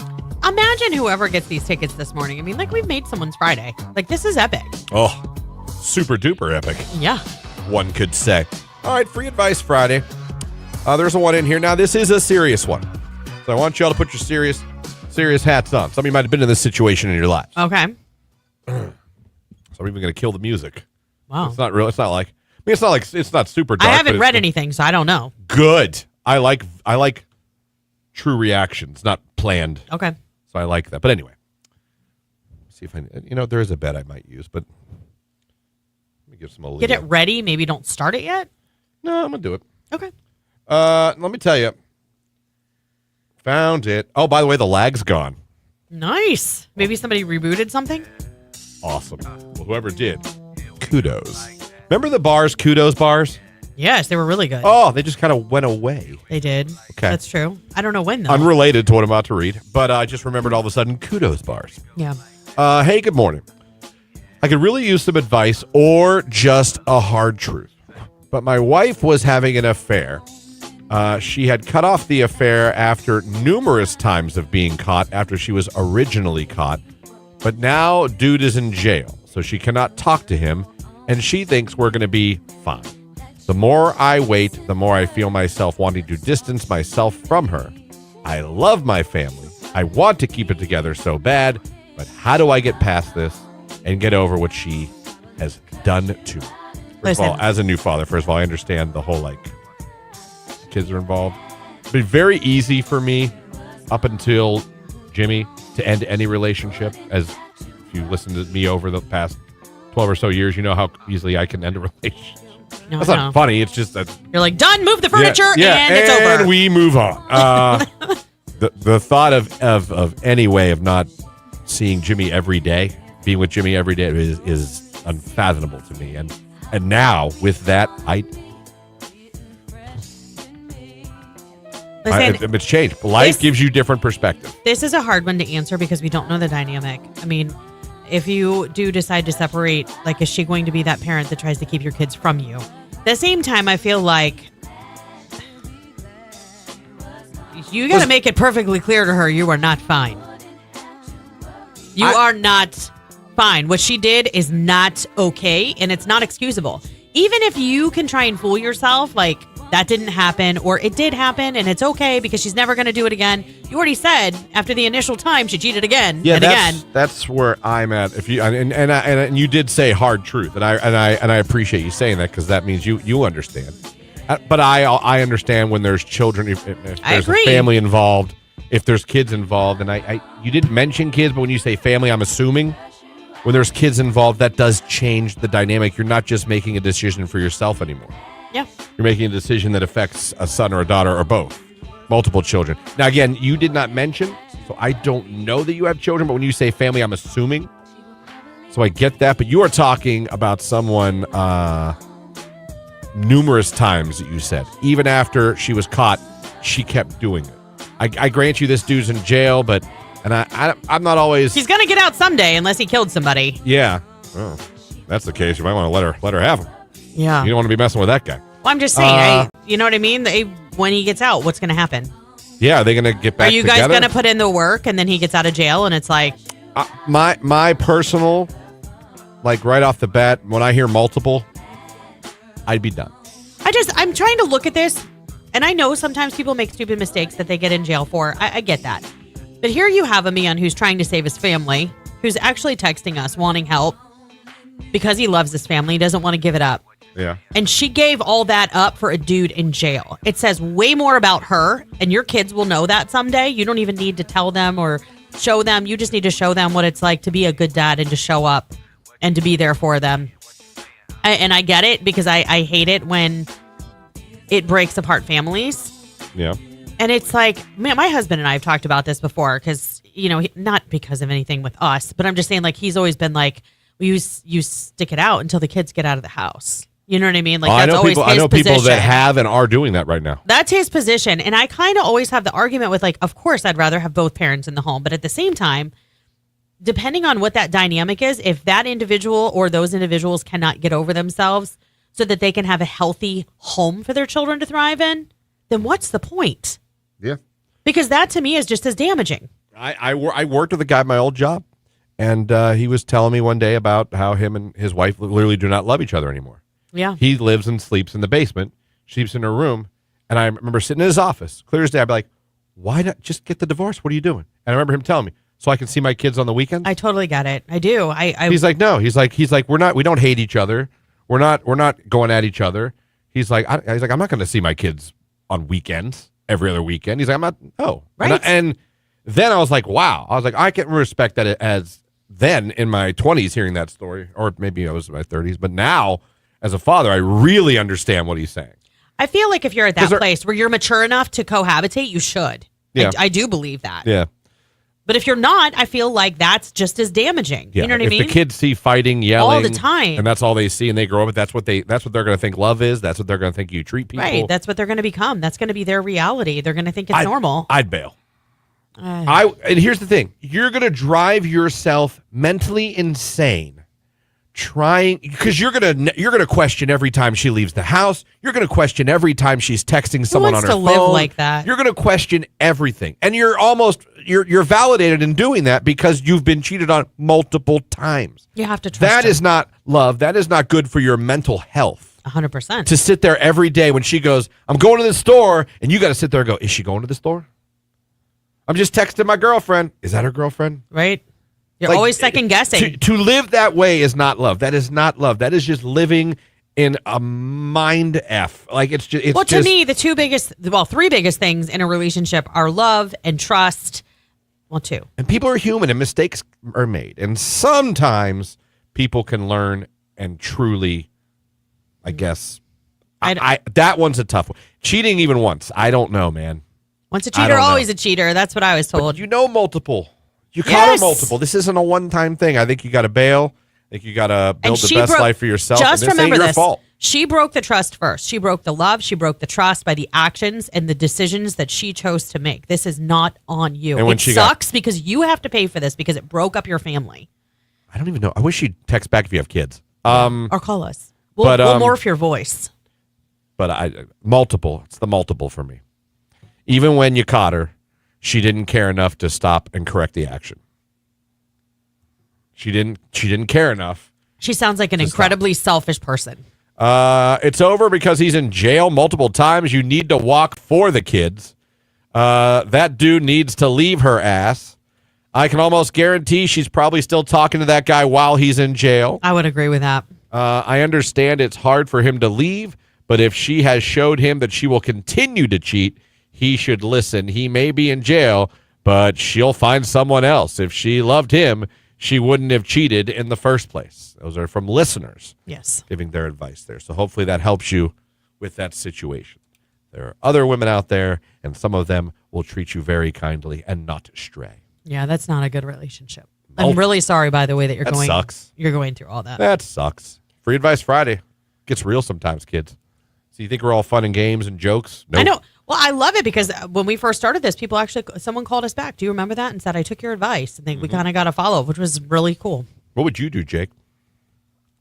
B: Imagine whoever gets these tickets this morning. I mean, like, we've made someone's Friday. Like, this is epic.
A: Oh, super duper epic.
B: Yeah.
A: One could say. All right, Free Advice Friday. There's a one in here. Now, this is a serious one. So I want y'all to put your serious hats on. Some of you might have been in this situation in your lives.
B: Okay.
A: So I'm even going to kill the music.
B: Wow.
A: It's not real. It's not like, it's not super dark.
B: I haven't read anything, so I don't know.
A: Good. I like true reactions, not planned.
B: Okay.
A: So I like that. But anyway, see if there is a bet I might use, but let me give some Aaliyah.
B: Get it ready. Maybe don't start it yet.
A: No, I'm going to do it.
B: Okay.
A: Let me tell you. Found it. Oh, by the way, the lag's gone.
B: Nice. Maybe somebody rebooted something?
A: Awesome. Well, whoever did, kudos. Remember the bars, Kudos bars?
B: Yes, they were really good.
A: Oh, they just kind of went away.
B: They did.
A: Okay.
B: That's true. I don't know when, though.
A: Unrelated to what I'm about to read, but I just remembered all of a sudden Kudos bars.
B: Yeah.
A: Hey, good morning. I could really use some advice or just a hard truth. But my wife was having an affair. She had cut off the affair after numerous times of being caught after she was originally caught. But now dude is in jail, so she cannot talk to him, and she thinks we're going to be fine. The more I wait, the more I feel myself wanting to distance myself from her. I love my family. I want to keep it together so bad, but how do I get past this and get over what she has done to me? First of all, as a new father, first of all, I understand the whole, kids are involved. It's been very easy for me up until Jimmy to end any relationship. As if you listen to me over the past 12 or so years, you know how easily I can end a relationship.
B: No,
A: That's not funny. It's just that
B: you're like, done, move the furniture, and it's over.
A: And we move on. The thought of any way of not seeing Jimmy every day, being with Jimmy every day is unfathomable to me. And now with that, it's changed. Life gives you different perspective.
B: This is a hard one to answer because we don't know the dynamic. I mean, if you do decide to separate, is she going to be that parent that tries to keep your kids from you? At the same time, I feel like you got to make it perfectly clear to her you are not fine. You are not fine. What she did is not okay, and it's not excusable. Even if you can try and fool yourself, that didn't happen, or it did happen, and it's okay because she's never going to do it again. You already said after the initial time she cheated again and again.
A: That's where I'm at. If you and you did say hard truth, and I appreciate you saying that because that means you understand. But I understand when there's children, if there's a family involved, if there's kids involved, and you didn't mention kids, but when you say family, I'm assuming when there's kids involved, that does change the dynamic. You're not just making a decision for yourself anymore.
B: Yeah.
A: You're making a decision that affects a son or a daughter or both. Multiple children. Now, again, you did not mention, so I don't know that you have children, but when you say family, I'm assuming. So I get that, but you are talking about someone numerous times that you said. Even after she was caught, she kept doing it. I grant you this dude's in jail, but I'm not always...
B: He's going to get out someday unless he killed somebody.
A: Yeah. Well, that's the case. You might want to let her have him.
B: Yeah.
A: You don't want to be messing with that guy.
B: Well, I'm just saying, you know what I mean? When he gets out, what's going to happen?
A: Yeah, are they going to get back together?
B: Are you guys going to put in the work and then he gets out of jail and it's like...
A: My personal, right off the bat, when I hear multiple, I'd be done.
B: I'm trying to look at this, and I know sometimes people make stupid mistakes that they get in jail for. I get that. But here you have a man who's trying to save his family, who's actually texting us, wanting help, because he loves his family, he doesn't want to give it up.
A: Yeah.
B: And she gave all that up for a dude in jail. It says way more about her, and your kids will know that someday. You don't even need to tell them or show them. You just need to show them what it's like to be a good dad and to show up and to be there for them. And I get it because I hate it when it breaks apart families.
A: Yeah.
B: And it's like, man, my husband and I have talked about this before because, not because of anything with us, but I'm just saying, like, he's always been like, well, you stick it out until the kids get out of the house. You know what I mean? Like, that's always his position.
A: I know people that have and are doing that right now.
B: That's his position. And I kind of always have the argument with, like, of course, I'd rather have both parents in the home. But at the same time, depending on what that dynamic is, if that individual or those individuals cannot get over themselves so that they can have a healthy home for their children to thrive in, then what's the point?
A: Yeah.
B: Because that to me is just as damaging.
A: I worked with a guy at my old job, and he was telling me one day about how him and his wife literally do not love each other anymore.
B: Yeah.
A: He lives and sleeps in the basement. She sleeps in her room. And I remember sitting in his office, clear as day. I'd be like, why not just get the divorce? What are you doing? And I remember him telling me, so I can see my kids on the weekends.
B: I totally get it. I do.
A: He's like, no. He's like, we don't hate each other. We're not going at each other. He's like, I'm not going to see my kids on weekends, every other weekend. He's like, I'm not. Oh,
B: right.
A: And then I was like, wow. I was like, I can respect that as then in my 20s hearing that story, or maybe I was in my 30s, but now as a father, I really understand what he's saying.
B: I feel like if you're at that place where you're mature enough to cohabitate, you should. Yeah. I do believe that.
A: Yeah.
B: But if you're not, I feel like that's just as damaging.
A: Yeah.
B: You know what I mean?
A: If the kids see fighting, yelling
B: all the time,
A: and that's all they see, and they grow up, that's what they're going to think love is. That's what they're going to think you treat people.
B: Right. That's what they're going to become. That's going to be their reality. They're going to think it's normal.
A: I'd bail. And here's the thing: you're going to drive yourself mentally insane trying, because you're gonna question every time she leaves the house. You're gonna question every time she's texting someone on her phone.
B: Who wants to live like that?
A: You're gonna question everything, and you're validated in doing that because you've been cheated on multiple times.
B: You have to trust
A: that
B: her.
A: is not love. That is not good for your mental health.
B: 100%.
A: To sit there every day when she goes, I'm going to the store, and you got to sit there and go, is she going to the store? I'm just texting my girlfriend. Is that her girlfriend?
B: Right. You're always second guessing.
A: To live that way is not love. That is not love. That is just living in a mind F. Like it's just.
B: To me, the three biggest things in a relationship are love and trust. Well, two.
A: And people are human, and mistakes are made, and sometimes people can learn and truly, I guess. That one's a tough one. Cheating even once, I don't know, man.
B: Once a cheater, always a cheater. That's what I was told.
A: But multiple. You caught her multiple. This isn't a one-time thing. I think you got to bail. I think you got to build the best life for yourself.
B: Just
A: and this
B: remember
A: ain't your
B: this.
A: fault.
B: She broke the trust first. She broke the love. She broke the trust by the actions and the decisions that she chose to make. This is not on you.
A: And when
B: it sucks because you have to pay for this because it broke up your family.
A: I don't even know. I wish you'd text back if you have kids.
B: Or call us. We'll morph your voice.
A: But multiple. It's the multiple for me. Even when you caught her, she didn't care enough to stop and correct the action. She didn't care enough.
B: She sounds like an incredibly selfish person.
A: It's over because he's in jail multiple times. You need to walk for the kids. That dude needs to leave her ass. I can almost guarantee she's probably still talking to that guy while he's in jail.
B: I would agree with that.
A: I understand it's hard for him to leave, but if she has showed him that she will continue to cheat, he should listen. He may be in jail, but she'll find someone else. If she loved him, she wouldn't have cheated in the first place. Those are from listeners.
B: Yes.
A: Giving their advice there. So hopefully that helps you with that situation. There are other women out there, and some of them will treat you very kindly and not stray.
B: Yeah, that's not a good relationship. I'm really sorry, by the way, that
A: that sucks.
B: You're going through all that.
A: That sucks. Free Advice Friday. Gets real sometimes, kids. So you think we're all fun and games and jokes? Nope.
B: I know. Well, I love it because when we first started this, someone called us back. Do you remember that? And said, I took your advice. And we kind of got a follow-up, which was really cool.
A: What would you do, Jake?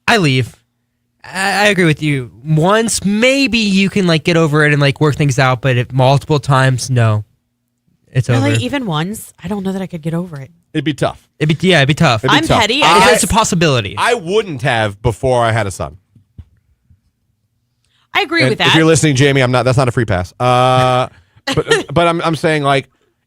H: I leave. I agree with you. Once, maybe you can get over it and work things out, but if multiple times, no. It's over.
B: Even once, I don't know that I could get over it.
A: It'd be tough.
H: It'd be tough.
B: I'm petty.
H: It's a possibility.
A: I wouldn't have before I had a son.
B: I agree with that.
A: If you're listening, Jamie, that's not a free pass. But I'm saying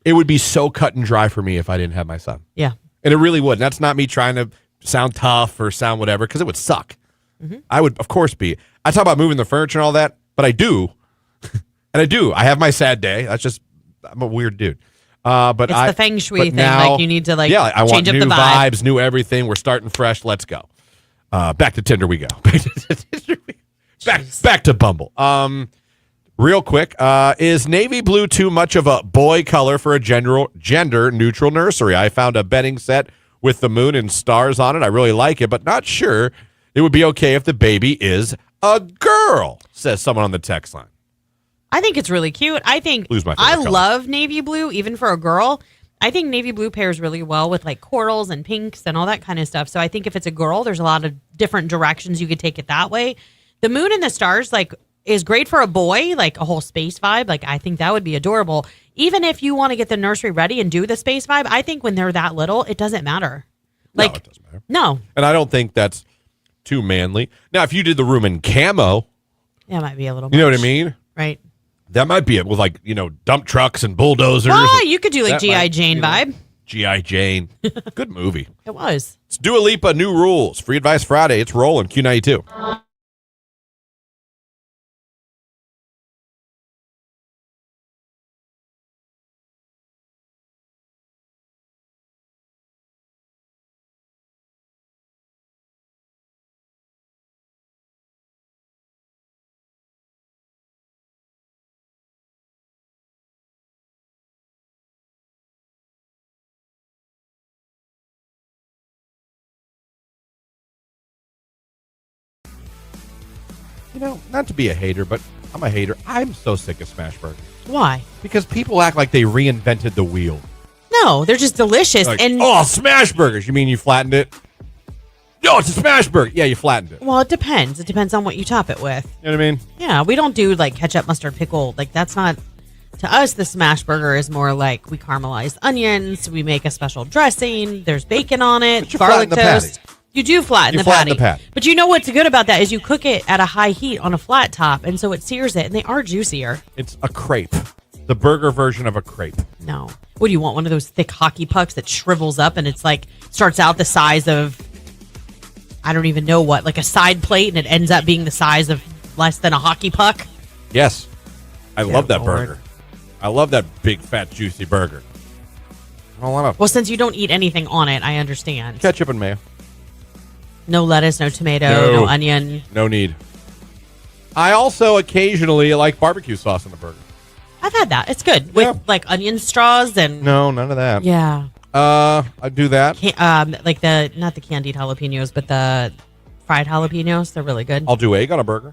A: it would be so cut and dry for me if I didn't have my son.
B: Yeah.
A: And it really would. And that's not me trying to sound tough or sound whatever, because it would suck. Mm-hmm. I would, of course, be. I talk about moving the furniture and all that, but I do. And I do. I have my sad day. That's just, I'm a weird dude. But
B: it's the feng shui thing.
A: Now,
B: you need to
A: I
B: change
A: want
B: up
A: new
B: the vibe.
A: vibes, new everything. We're starting fresh. Let's go. Back to Tinder we go. Back to Bumble. Real quick, is navy blue too much of a boy color for a gender-neutral nursery? I found a bedding set with the moon and stars on it. I really like it, but not sure it would be okay if the baby is a girl, says someone on the text line.
B: I think it's really cute. I think
A: Blue's my favorite color.
B: love navy blue, even for a girl. I think navy blue pairs really well with like corals and pinks and all that kind of stuff. So I think if it's a girl, there's a lot of different directions you could take it that way. The moon and the stars, like, is great for a boy, like a whole space vibe. Like, I think that would be adorable. Even if you want to get the nursery ready and do the space vibe, I think when they're that little, it doesn't matter. Like,
A: no, it doesn't matter.
B: No.
A: And I don't think that's too manly. Now, if you did the room in camo,
B: that might be a little much.
A: You know what I mean?
B: Right.
A: That might be it with, like, dump trucks and bulldozers.
B: Oh, you could do like G.I. Jane vibe.
A: G.I. Jane. Good movie.
B: It was.
A: It's Dua Lipa, New Rules. Free Advice Friday. It's rolling. Q92. Not to be a hater, but I'm a hater. I'm so sick of smash burgers.
B: Why?
A: Because people act like they reinvented the wheel.
B: No, they're just delicious.
A: Like,
B: and
A: smash burgers. You mean you flattened it? No, it's a smash burger. Yeah, you flattened it.
B: Well, it depends. It depends on what you top it with.
A: You know what I mean?
B: Yeah, we don't do like ketchup, mustard, pickle. Like, that's not, to us, the smash burger is more like we caramelize onions, we make a special dressing, there's bacon on it, garlic toast. You do flatten the patty. But you know what's good about that is you cook it at a high heat on a flat top, and so it sears it, and they are juicier.
A: It's a crepe. The burger version of a crepe.
B: No. What do you want? One of those thick hockey pucks that shrivels up, and it's like, starts out the size of, I don't even know what, like a side plate, and it ends up being the size of less than a hockey puck?
A: Yes. I love that
B: Lord.
A: burger. I love that big, fat, juicy burger. I don't want to.
B: Well, since you don't eat anything on it, I understand.
A: Ketchup and mayo.
B: No lettuce, no tomato, no onion.
A: No need. I also occasionally like barbecue sauce on the burger.
B: I've had that. It's good. With like onion straws and...
A: No, none of that.
B: Yeah.
A: I do that.
B: Like not the candied jalapenos, but the fried jalapenos. They're really good.
A: I'll do egg on a burger.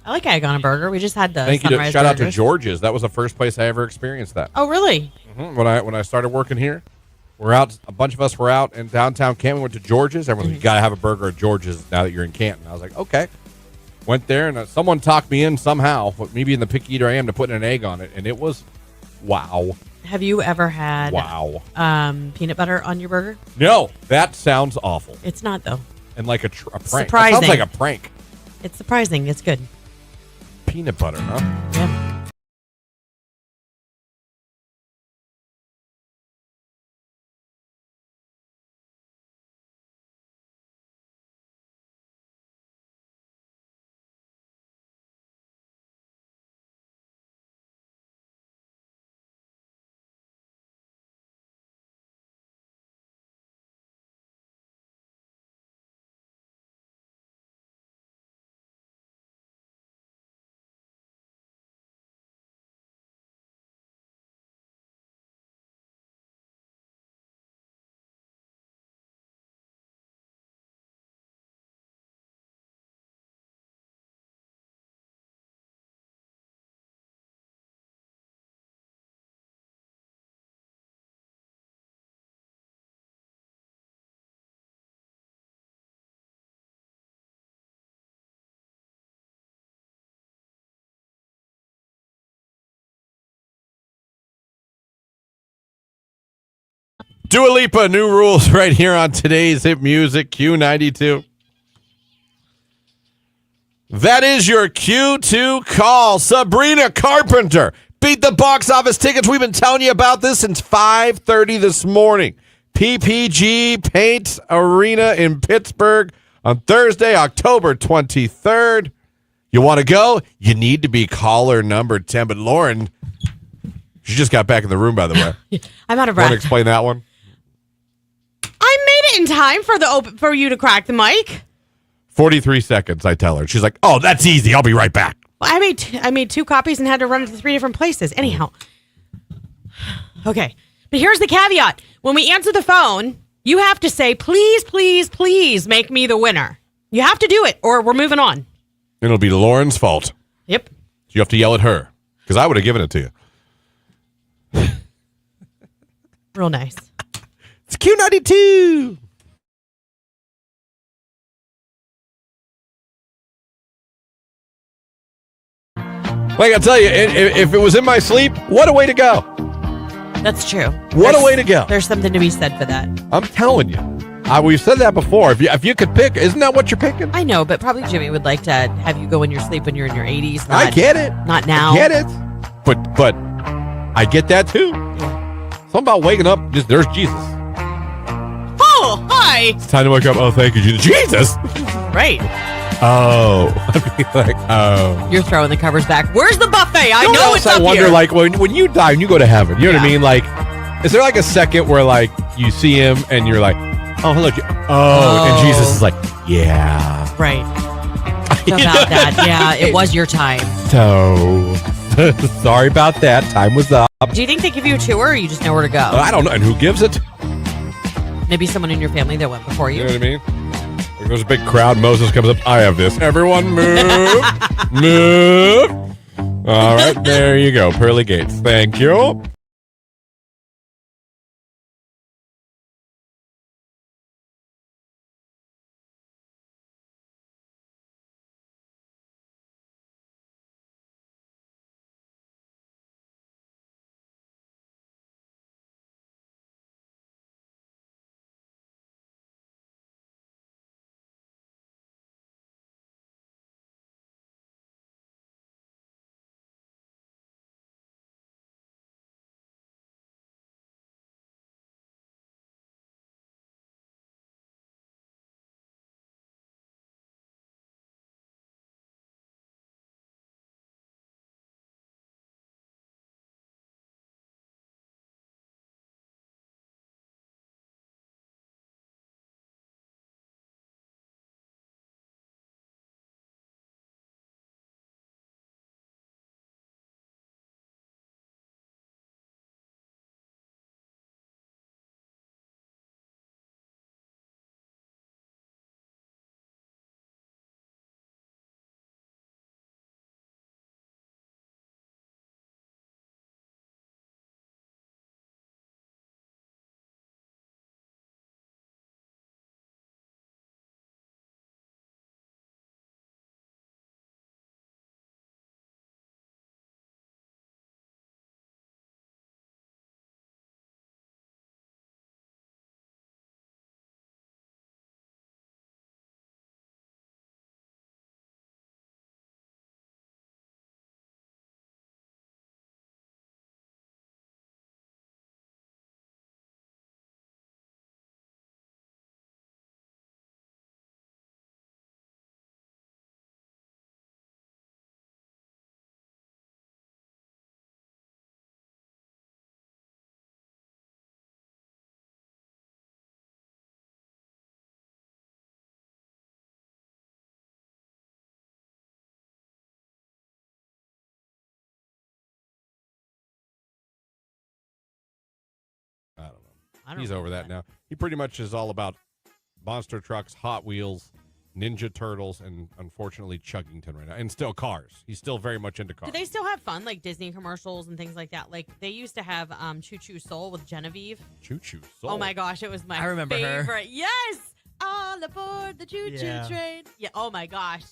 B: I like egg on a burger. We just had the
A: Thank you.
B: Sunrise
A: Shout out to
B: burgers.
A: George's. That was the first place I ever experienced that.
B: Oh, really?
A: Mm-hmm. When I started working here, a bunch of us were out in downtown Canton. We went to George's. Everyone's like, you got to have a burger at George's now that you're in Canton. I was like, okay. Went there, and someone talked me in somehow, me being the picky eater I am, to put an egg on it, and it was wow.
B: Have you ever had peanut butter on your burger?
A: No, that sounds awful.
B: It's not, though.
A: And like a prank.
B: Surprising.
A: That sounds like a prank.
B: It's surprising. It's good.
A: Peanut butter, huh?
B: Yeah.
A: Dua Lipa, New Rules, right here on today's hit music, Q92. That is your Q2 call. Sabrina Carpenter beat the box office tickets. We've been telling you about this since 5:30 this morning. PPG Paint Arena in Pittsburgh on Thursday, October 23rd. You want to go? You need to be caller number 10. But Lauren, she just got back in the room, by the way.
B: I'm out of
A: Want to
B: breath.
A: explain that one?
B: I made it in time for you to crack the mic.
A: 43 seconds, I tell her. She's like, oh, that's easy. I'll be right back.
B: Well, I made 2 copies and had to run it to 3 different places. Anyhow. Okay. But here's the caveat. When we answer the phone, you have to say, please, please, please make me the winner. You have to do it or we're moving on.
A: It'll be Lauren's fault.
B: Yep.
A: You have to yell at her because I would have given it to you.
B: Real nice.
A: It's Q92. Well, I gotta tell you, if it was in my sleep, what a way to go.
B: That's true.
A: What a way to go.
B: There's something to be said for that.
A: I'm telling you. We've said that before. If you could pick, isn't that what you're picking?
B: I know, but probably Jimmy would like to have you go in your sleep when you're in your 80s.
A: I get it.
B: Not now.
A: I get it. But I get that too. Something about waking up, just there's Jesus.
B: Oh, hi.
A: It's time to wake up. Oh, thank you, Jesus. Jesus!
B: Right.
A: Oh. I'd be like, oh.
B: You're throwing the covers back. Where's the buffet? I
A: You
B: know it's
A: I
B: up
A: wonder,
B: here.
A: like, when you die and you go to heaven, you know what I mean? Like, is there like a second where, like, you see him and you're like, oh, hello. And Jesus is like, yeah.
B: Right. About that. Yeah, it was your time.
A: So, sorry about that. Time was up.
B: Do you think they give you a tour or you just know where to go?
A: I don't know. And who gives it?
B: Maybe someone in your family that went before you.
A: You know what I mean? There goes a big crowd. Moses comes up. I have this. Everyone move. Move. All right. There you go. Pearly gates. Thank you. I don't know. He's over that now. He pretty much is all about monster trucks, Hot Wheels, Ninja Turtles, and unfortunately Chuggington right now. And still cars. He's still very much into cars.
B: Do they still have fun, like Disney commercials and things like that? Like they used to have Choo Choo Soul with Genevieve.
A: Choo Choo Soul.
B: Oh my gosh, it was my
H: I remember
B: favorite.
H: her.
B: Yes. All aboard the Choo Choo
H: Yeah.
B: train. Yeah. Oh my gosh.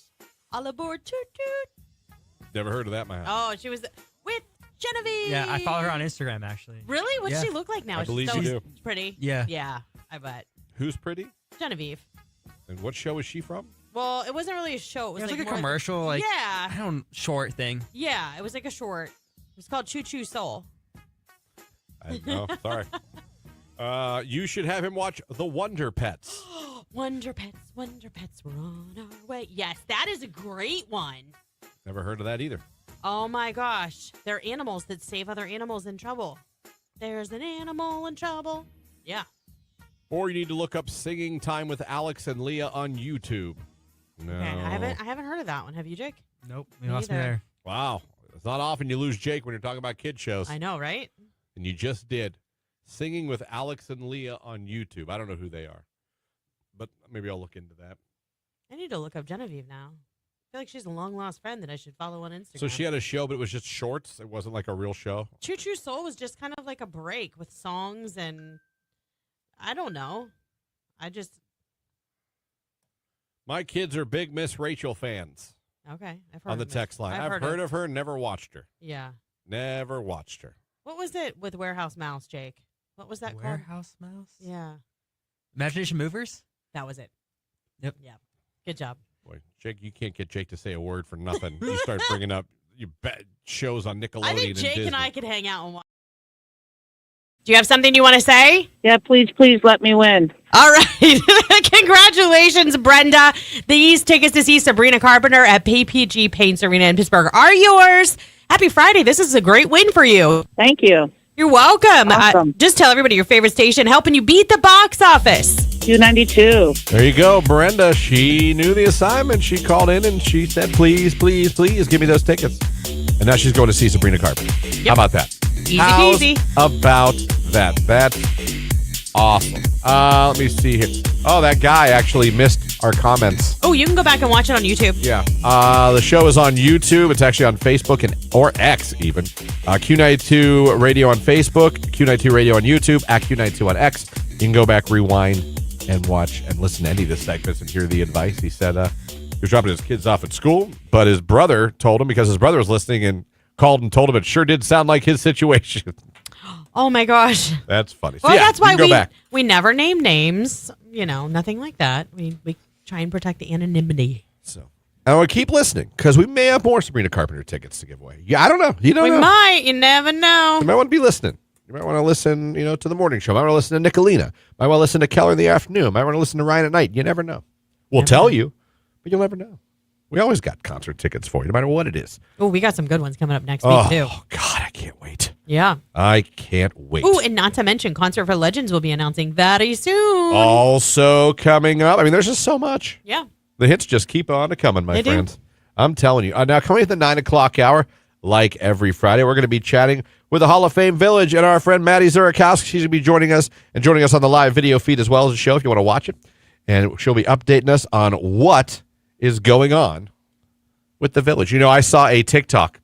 B: All aboard Choo Choo.
A: Never heard of that, my house.
B: Oh, she was with Genevieve.
H: Yeah, I follow her on Instagram, actually.
B: Really? What's
H: Yeah.
B: she look like now?
A: I believe
B: She's
A: you
B: so
A: do.
B: pretty.
H: Yeah.
B: Yeah, I bet.
A: Who's pretty?
B: Genevieve.
A: And what show is she from?
B: Well, it wasn't really a show. It was,
H: It was like a
B: more
H: commercial, like,
B: yeah.
H: I don't short thing.
B: Yeah, it was like a short. It was called Choo Choo Soul.
A: No, sorry. You should have him watch The Wonder Pets.
B: Wonder Pets, we're on our way. Yes, that is a great one.
A: Never heard of that either.
B: Oh my gosh. They're animals that save other animals in trouble. There's an animal in trouble. Yeah.
A: Or you need to look up Singing Time with Alex and Leah on YouTube. No.
B: Okay, I haven't heard of that one. Have you, Jake?
H: Nope.
B: Me
H: You lost me
B: either.
H: there.
A: Wow. It's not often you lose Jake when you're talking about kid shows.
B: I know, right?
A: And you just did. Singing with Alex and Leah on YouTube. I don't know who they are, but maybe I'll look into that.
B: I need to look up Genevieve now. I feel like she's a long-lost friend that I should follow on Instagram.
A: So she had a show, but it was just shorts. It wasn't like a real show.
B: Choo Choo Soul was just kind of like a break with songs and I don't know.
A: My kids are big Miss Rachel fans
B: Okay. I've heard
A: on the
B: of
A: text line. I've heard of her, never watched her.
B: Yeah.
A: Never watched her.
B: What was it with Warehouse Mouse, Jake? What was that called?
H: Warehouse Mouse?
B: Yeah.
H: Imagination Movers?
B: That was it.
H: Yep.
B: Yeah. Good job.
A: Boy, Jake, you can't get Jake to say a word for nothing. You start bringing up your shows on Nickelodeon
B: I think Jake
A: Disney.
B: and I could hang out and watch. Do you have something you want to say?
J: Yeah, please let me win.
B: All right. Congratulations, Brenda. These tickets to see Sabrina Carpenter at PPG Paints Arena in Pittsburgh are yours. Happy Friday. This is a great win for you.
J: Thank you.
B: You're welcome.
J: Awesome.
B: Just tell everybody your favorite station, helping you beat the box office.
J: Q92.
A: There you go, Brenda. She knew the assignment. She called in and she said, please, please, please give me those tickets. And now she's going to see Sabrina Carpenter. How about that?
B: Easy
A: How's
B: peasy.
A: about that? That's awesome. Let me see here. Oh, that guy actually missed our comments.
B: Oh, you can go back and watch it on YouTube.
A: Yeah. The show is on YouTube. It's actually on Facebook or X even. Q92 Radio on Facebook, Q92 Radio on YouTube, at Q92 on X. You can go back, rewind, and watch and listen to any of the segments and hear the advice. He said he was dropping his kids off at school, but his brother told him, because his brother was listening and called and told him it sure did sound like his situation.
B: Oh, my gosh.
A: That's funny. So
B: Well,
A: yeah,
B: that's why
A: you can go back.
B: we never name names. Nothing like that. We try and protect the anonymity.
A: So, and I want to keep listening because we may have more Sabrina Carpenter tickets to give away. Yeah, I don't know. You don't
B: We
A: know.
B: might. You never know.
A: You might want to be listening. You might want to listen, to the morning show. You might want to listen to Nicolina. Might want to listen to Keller in the afternoon. Might want to listen to Ryan at night. You never know. We'll tell you, but you'll never know. We always got concert tickets for you, no matter what it is.
B: Oh, we got some good ones coming up next week, too.
A: Oh, God, I can't wait.
B: Yeah.
A: I can't wait.
B: Oh, and not to mention, Concert for Legends will be announcing very soon.
A: Also coming up. I mean, there's just so much.
B: Yeah.
A: The hits just keep on coming, my
B: They do.
A: friends. I'm telling you. Now, coming at the 9 o'clock hour, like every Friday, we're going to be chatting with the Hall of Fame Village and our friend Maddie Zurakowski. She's going to be joining us on the live video feed as well as the show if you want to watch it. And she'll be updating us on what is going on with the Village. I saw a TikTok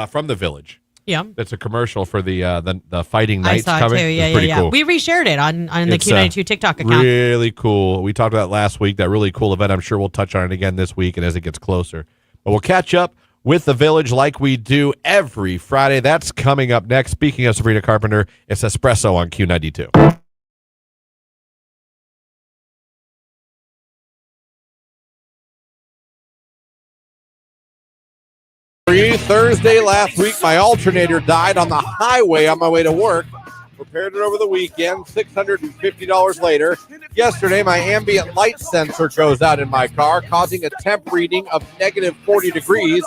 A: from the Village.
B: Yeah.
A: That's a commercial for the Fighting Nights
B: I saw
A: coming.
B: it too. Yeah,
A: It's pretty cool.
B: We reshared it on the
A: It's,
B: Q92 TikTok account.
A: Really cool. We talked about it last week, that really cool event. I'm sure we'll touch on it again this week and as it gets closer. But we'll catch up with the Village like we do every Friday. That's coming up next. Speaking of Sabrina Carpenter, it's Espresso on Q92. Thursday last week, my alternator died on the highway on my way to work. Repaired it over the weekend, $650 later. Yesterday, my ambient light sensor goes out in my car, causing a temp reading of negative 40 degrees.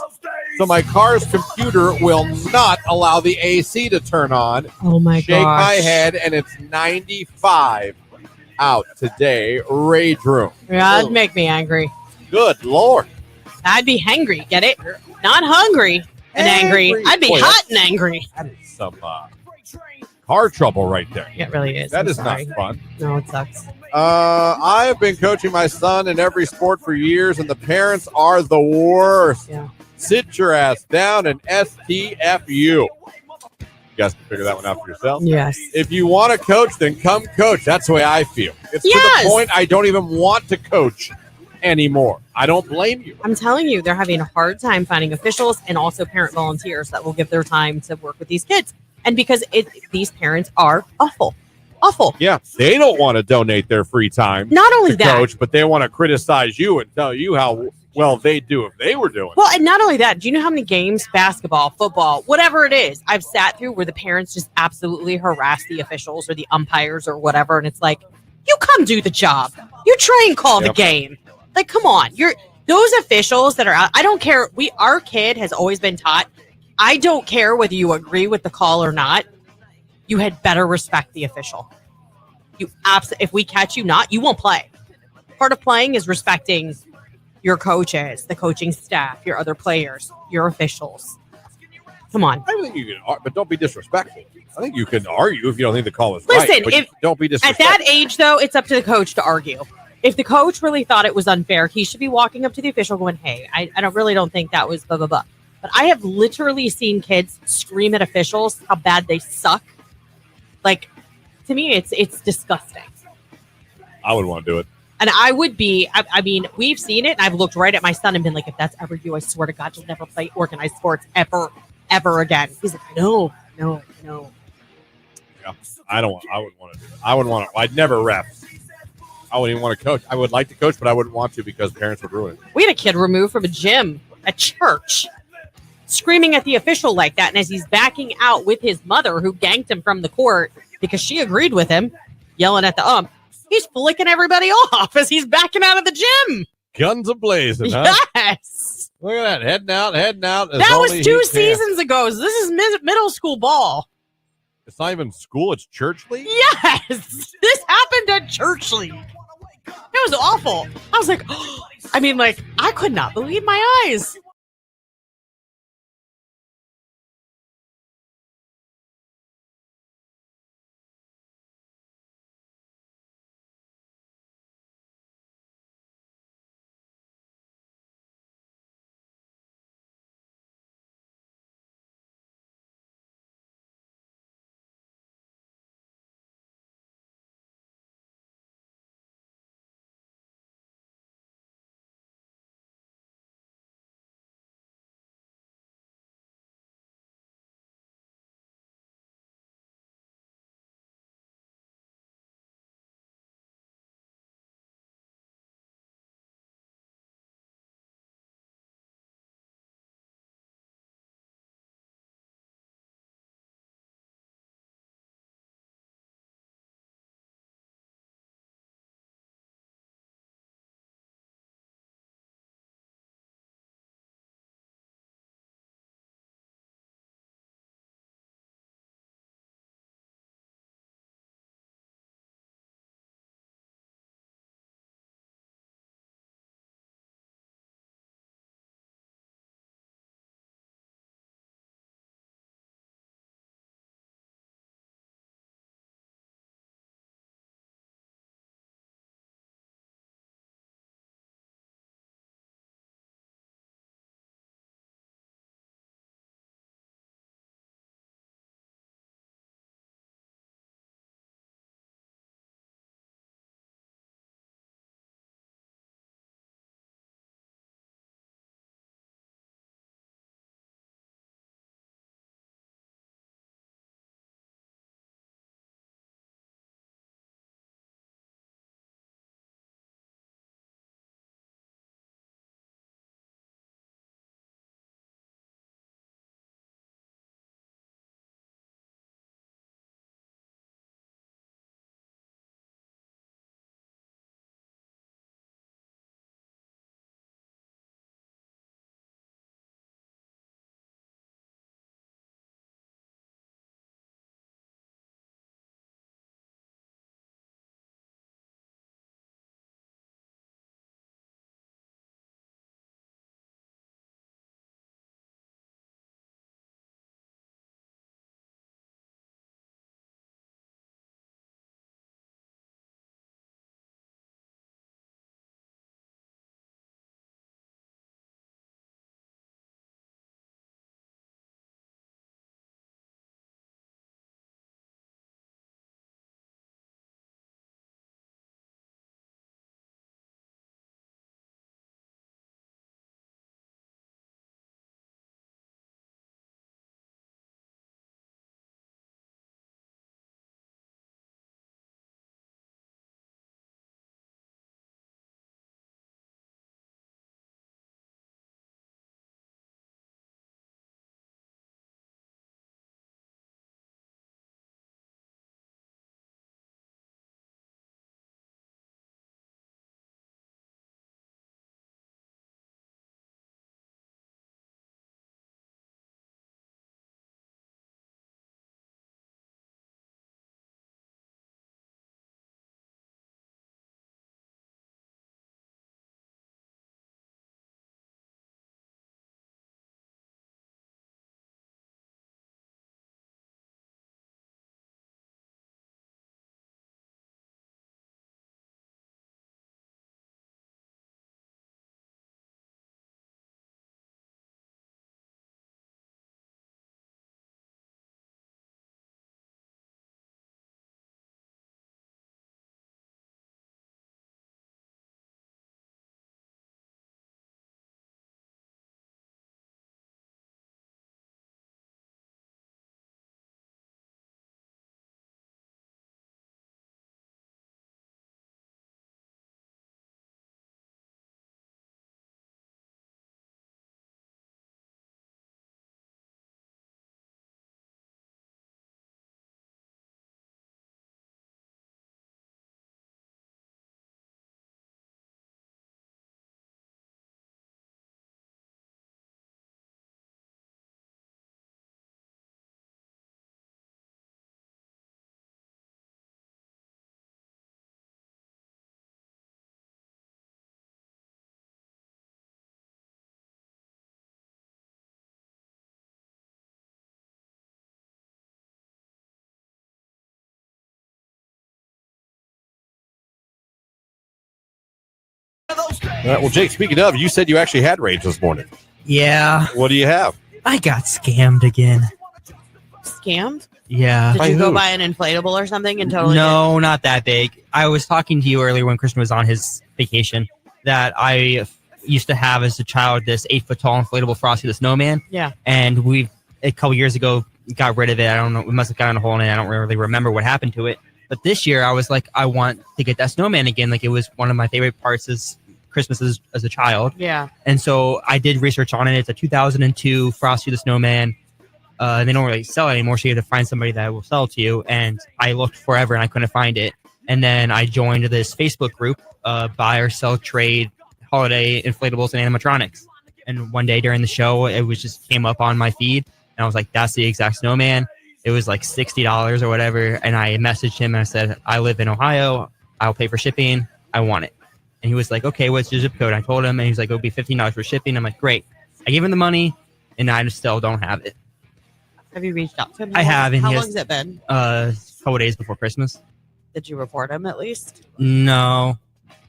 A: So my car's computer will not allow the AC to turn on.
B: Oh, my
A: Shake
B: gosh.
A: my head, and it's 95 out today. Rage room.
B: Yeah, that'd make me angry.
A: Good Lord.
B: I'd be hangry. Get it? Not hungry and angry. I'd be
A: Boy,
B: hot and angry.
A: That is some car trouble right there.
B: It really is.
A: That
B: I'm
A: is
B: sorry.
A: not fun.
B: No, it sucks.
A: I have been coaching my son in every sport for years, and the parents are the worst.
B: Yeah.
A: Sit your ass down and STFU. You guys can figure that one out for yourself.
B: Yes.
A: If you want to coach, then come coach. That's the way I feel. It's to
B: Yes.
A: the point I don't even want to coach anymore. I don't blame you.
B: I'm telling you, they're having a hard time finding officials and also parent volunteers that will give their time to work with these kids. And because these parents are awful. Awful.
A: Yeah, they don't want to donate their free time
B: Not only
A: to
B: that.
A: coach, but they want to criticize you and tell you how well they do if they were doing it.
B: Well, and not only that, do you know how many games, basketball, football, whatever it is, I've sat through where the parents just absolutely harass the officials or the umpires or whatever. And it's like, you come do the job. You try and call the game. Like, come on. Those officials that are out. I don't care. Our kid has always been taught, I don't care whether you agree with the call or not. You had better respect the official. If we catch you not, you won't play. Part of playing is respecting your coaches, the coaching staff, your other players, your officials. Come on.
A: I think you can, but don't be disrespectful. I think you can argue if you don't think the call is
B: Listen,
A: right. But don't be
B: at
A: disrespectful.
B: that age, though, it's up to the coach to argue. If the coach really thought it was unfair, he should be walking up to the official going, hey, I don't think that was blah, blah, blah. But I have literally seen kids scream at officials how bad they suck. Like, to me, it's disgusting.
A: I would want to do it.
B: And I would be, I mean, we've seen it. And I've looked right at my son and been like, if that's ever you, I swear to God, you'll never play organized sports ever again. He's like, no.
A: Yeah, I wouldn't want to do it. I wouldn't want to. I'd never ref. I wouldn't even want to coach. I would like to coach, but I wouldn't want to because parents would ruin it.
B: We had a kid removed from a gym at church screaming at the official like that. And as he's backing out with his mother, who ganked him from the court because she agreed with him, yelling at the ump, he's flicking everybody off as he's backing out of the gym.
A: Guns a-blazing, huh?
B: Yes.
A: Look at that. Heading out.
B: That was 2 seasons ago. So this is middle school ball.
A: It's not even school. It's church league?
B: Yes. This happened at church league. It was awful. I was like, I could not believe my eyes.
A: All right, well, Jake, speaking of, you said you actually had rage this morning.
H: Yeah.
A: What do you have?
H: I got scammed again.
B: Scammed?
H: Yeah.
B: Did
A: By
B: you go
A: who?
B: buy an inflatable or something and totally
H: No, not that big. I was talking to you earlier when Christian was on his vacation that I used to have as a child this 8-foot tall inflatable Frosty the Snowman.
B: Yeah.
H: And we a couple years ago got rid of it. I don't know. We must have gotten a hole in it. I don't really remember what happened to it. But this year I was like, I want to get that snowman again. Like it was one of my favorite parts of Christmas as a child.
B: Yeah.
H: And so I did research on it. It's a 2002 Frosty the Snowman. They don't really sell it anymore, so you have to find somebody that will sell it to you. And I looked forever and I couldn't find it. And then I joined this Facebook group, buy or sell trade holiday inflatables and animatronics. And one day during the show, it was just came up on my feed, and I was like, "That's the exact snowman." It was like $60 or whatever. And I messaged him and I said, "I live in Ohio. I'll pay for shipping. I want it." And he was like, "Okay, what's your zip code?" I told him, and he's like, "It'll be $15 for shipping." I'm like, "Great." I gave him the money, and I still don't have it.
B: Have you reached out to him?
H: I have.
B: How long has it been?
H: A couple days before Christmas.
B: Did you report him at least?
H: No,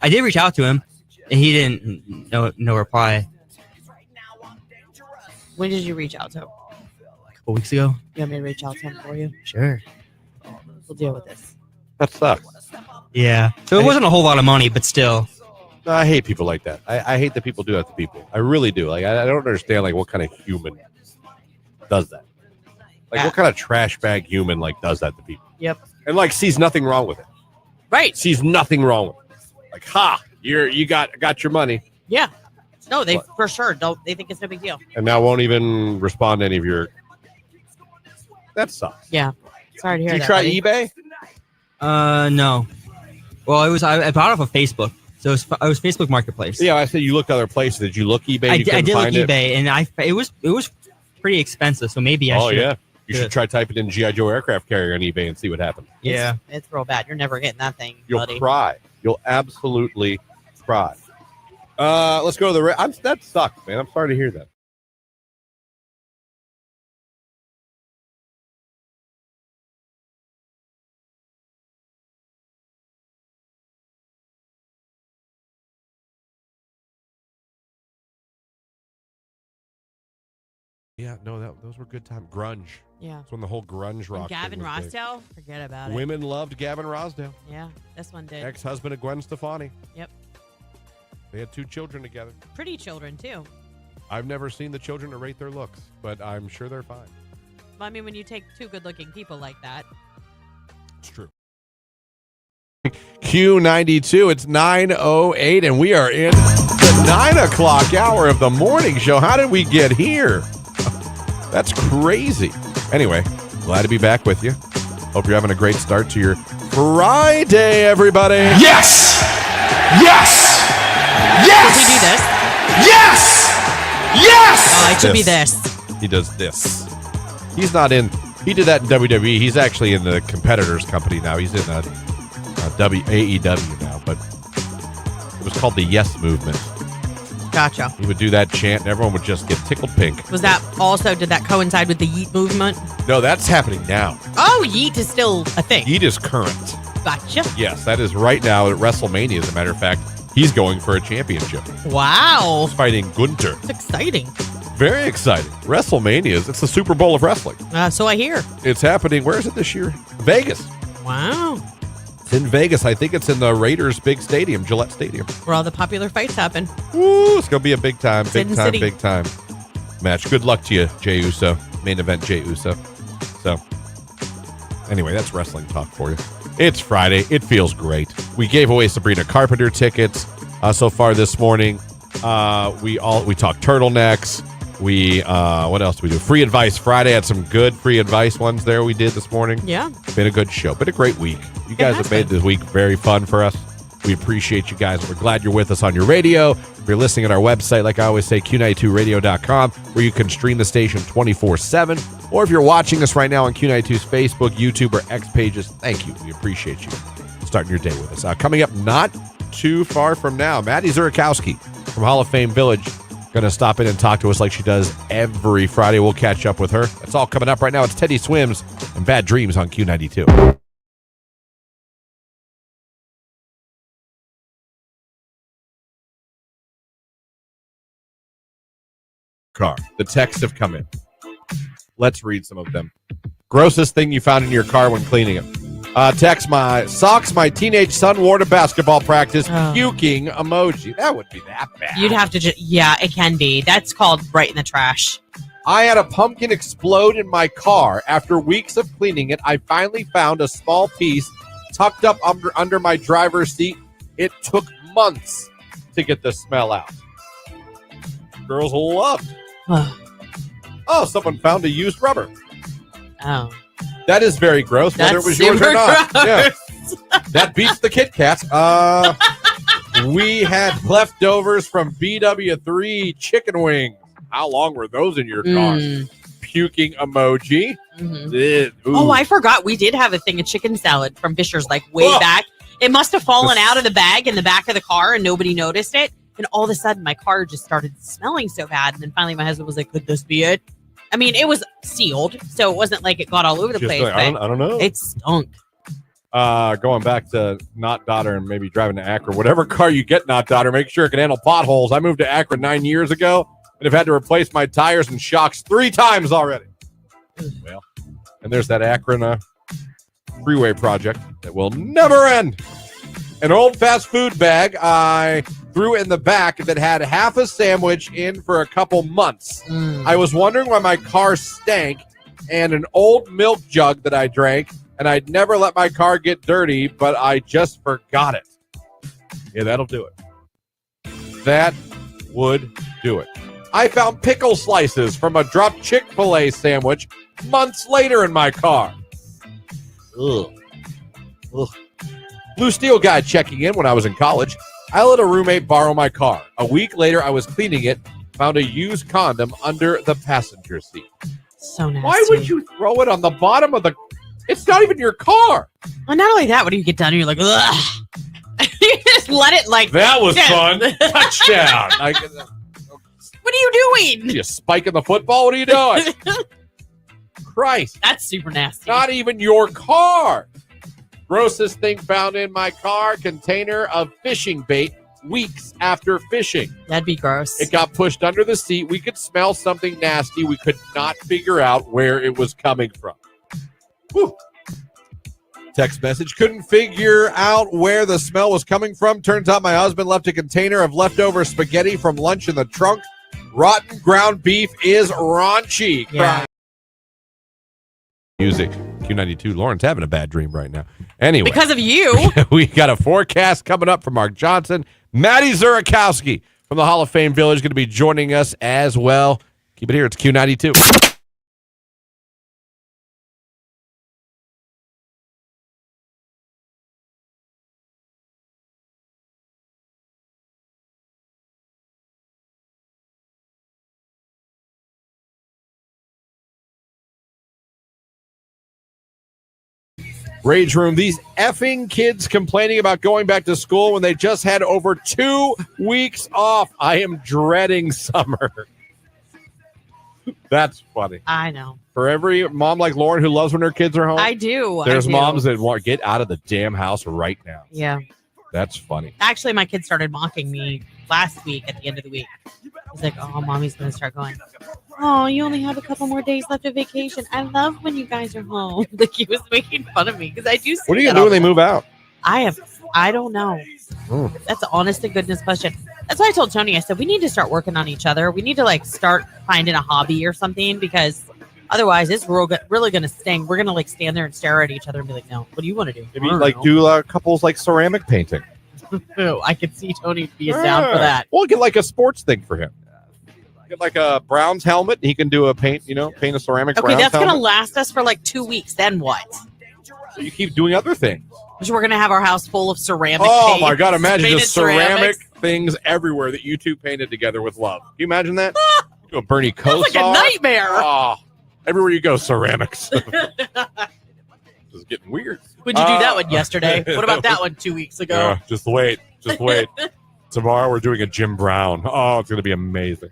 H: I did reach out to him, and he didn't. No reply.
B: When did you reach out to him?
H: A couple weeks ago.
B: You want me to reach out to him for you?
H: Sure.
B: We'll deal with this.
A: That sucks.
H: Yeah. So it wasn't a whole lot of money, but still.
A: No, I hate people like that. I hate that people do that to people. I really do. Like, I don't understand, like, what kind of human does that. Like, what kind of trash bag human, like, does that to people?
B: Yep.
A: And, like, sees nothing wrong with it.
B: Right.
A: Sees nothing wrong with it. Like, ha, you got your money.
B: Yeah. No, they for sure don't. They think it's no big deal.
A: And now won't even respond to any of your. That sucks.
B: Yeah. Sorry to hear
A: Did you
B: that.
A: try
B: buddy.
H: eBay? No. Well, I bought it off of Facebook. So it was Facebook Marketplace.
A: Yeah, I said you looked other places. Did you look eBay?
H: I
A: You
H: did
A: couldn't
H: look
A: find it?
H: eBay, and it was pretty expensive. So maybe I should.
A: Oh yeah, you should try typing in G.I. Joe aircraft carrier on eBay and see what happens.
H: Yeah,
B: It's real bad. You're never getting that thing,
A: You'll
B: buddy.
A: cry. You'll absolutely cry. Let's go to the. That sucks, man. I'm sorry to hear that. Yeah, no, those were good times. Grunge.
B: Yeah.
A: That's when the whole grunge rock.
B: And Gavin
A: thing was big.
B: Rossdale, forget about it.
A: Women loved Gavin Rossdale.
B: Yeah, this one did.
A: Ex-husband of Gwen Stefani.
B: Yep.
A: They had 2 children together.
B: Pretty children too.
A: I've never seen the children to rate their looks, but I'm sure they're fine.
B: Well, I mean, when you take 2 good-looking people like that.
A: It's true. Q92, it's 9:08, and we are in the 9 o'clock hour of the morning show. How did we get here? That's crazy. Anyway, glad to be back with you. Hope you're having a great start to your Friday, everybody.
E: Yes! Yes! Yes!
B: Did we do this?
E: Yes! Yes!
B: Oh, it should be this.
A: He does this. He's not in. He did that in WWE. He's actually in the competitors company now. He's in AEW now, but it was called the Yes Movement.
B: Gotcha.
A: He would do that chant, and everyone would just get tickled pink.
B: Was that also, did that coincide with the Yeet movement?
A: No, that's happening now.
B: Oh, Yeet is still a thing.
A: Yeet is current.
B: Gotcha.
A: Yes, that is right now at WrestleMania, as a matter of fact. He's going for a championship.
B: Wow.
A: He's fighting Gunther.
B: It's exciting.
A: Very exciting. WrestleMania, it's the Super Bowl of wrestling.
B: So I hear.
A: It's happening, where is it this year? Vegas.
B: Wow.
A: It's in Vegas. I think it's in the Raiders' big stadium, Gillette Stadium.
B: Where all the popular fights happen.
A: Woo, it's going to be a big time
B: City.
A: match. Good luck to you, Jey Uso. Main event, Jey Uso. So, anyway, that's wrestling talk for you. It's Friday. It feels great. We gave away Sabrina Carpenter tickets so far this morning. We talked turtlenecks. What else do we do? Free Advice Friday. Had some good free advice ones there we did this morning.
B: Yeah.
A: Been a good show. Been a great week. You guys have made this week very fun for us. We appreciate you guys. We're glad you're with us on your radio. If you're listening at our website, like I always say, Q92radio.com, where you can stream the station 24/7. Or if you're watching us right now on Q92's Facebook, YouTube, or X pages, thank you. We appreciate you starting your day with us. Coming up not too far from now, Maddie Zurikowski from Hall of Fame Village going to stop in and talk to us like she does every Friday. We'll catch up with her. That's all coming up right now. It's Teddy Swims and Bad Dreams on Q92. car. The texts have come in. Let's read some of them. Grossest thing you found in your car when cleaning it. Text, my socks my teenage son wore to basketball practice, puking emoji. That would be that bad.
B: You'd have to yeah, it can be. That's called right in the trash.
A: I had a pumpkin explode in my car. After weeks of cleaning it, I finally found a small piece tucked up under my driver's seat. It took months to get the smell out. Girls loved. Oh, someone found a used rubber.
B: Oh.
A: That is very gross, whether it was yours or not. Yeah. That beats the Kit Kats. We had leftovers from BW3 chicken wings. How long were those in your car? Puking emoji.
B: Oh, I forgot. We did have a thing of chicken salad from Fisher's like way back. It must have fallen out of the bag in the back of the car and nobody noticed it. And all of a sudden, my car just started smelling so bad. And then finally, my husband was like, could this be it? I mean, it was sealed, so it wasn't like it got all over the place.
A: Like, I don't know.
B: It stunk.
A: Going back to not daughter and maybe driving to Akron. Whatever car you get, not daughter, make sure it can handle potholes. I moved to Akron 9 years ago and have had to replace my tires and shocks 3 times already. Well, and there's that Akron freeway project that will never end. An old fast food bag I threw in the back that had half a sandwich in for a couple months. I was wondering why my car stank, and an old milk jug that I drank, and I'd never let my car get dirty, but I just forgot it. Yeah, that'll do it. That would do it. I found pickle slices from a dropped Chick-fil-A sandwich months later in my car. Ugh. Blue Steel guy checking in when I was in college. I let a roommate borrow my car. A week later, I was cleaning it, found a used condom under the passenger seat.
B: So nasty.
A: Why would you throw it on the bottom of the... It's not even your car.
B: Well, not only that, when you get done, you're like, ugh. You just let it like...
A: That was fun. Touchdown.
B: What are you doing?
A: You spiking the football? What are you doing? Christ.
B: That's super nasty.
A: Not even your car. Grossest thing found in my car, container of fishing bait weeks after fishing.
B: That'd be gross.
A: It got pushed under the seat. We could smell something nasty. We could not figure out where it was coming from. Whew. Text message, couldn't figure out where the smell was coming from. Turns out my husband left a container of leftover spaghetti from lunch in the trunk. Rotten ground beef is raunchy.
B: Yeah.
A: Music. Q92. Lauren's having a bad dream right now. Anyway.
B: Because of you.
A: We got a forecast coming up from Mark Johnson. Maddie Zurakowski from the Hall of Fame Village going to be joining us as well. Keep it here. It's Q92. Rage Room, these effing kids complaining about going back to school when they just had over 2 weeks off. I am dreading summer. That's funny.
B: I know.
A: For every mom like Lauren who loves when her kids are home,
B: I do.
A: There's moms that want to get out of the damn house right now.
B: Yeah.
A: That's funny.
B: Actually, my kid started mocking me last week at the end of the week. He's like, oh, mommy's going to start going, oh, you only have a couple more days left of vacation. I love when you guys are home. Like, he was making fun of me because I do.
A: What are you going to do when they move out?
B: I don't know. That's an honest to goodness question. That's why I told Tony, I said, we need to start working on each other. We need to like start finding a hobby or something, because otherwise it's really going to sting. We're going to like stand there and stare at each other and be like, no, what do you want to do?
A: Maybe like do couples like ceramic painting.
B: I could see Tony being down for that.
A: We'll get like a sports thing for him. Get like a Browns helmet. He can do a paint a ceramic.
B: Okay,
A: Browns
B: that's going to
A: helmet.
B: last us for like 2 weeks. Then what?
A: So you keep doing other things.
B: So we're going to have our house full of ceramic
A: Oh
B: paint,
A: my God, imagine
B: painted
A: just ceramic
B: ceramics.
A: things everywhere that you two painted together with love. Can you imagine that? Do a Bernie Kosar.
B: That's like a nightmare.
A: Oh, everywhere you go, ceramics. This is getting weird.
B: Would you do that one yesterday? What about that one 2 weeks ago?
A: Just wait. Tomorrow we're doing a Jim Brown. Oh, it's going to be amazing.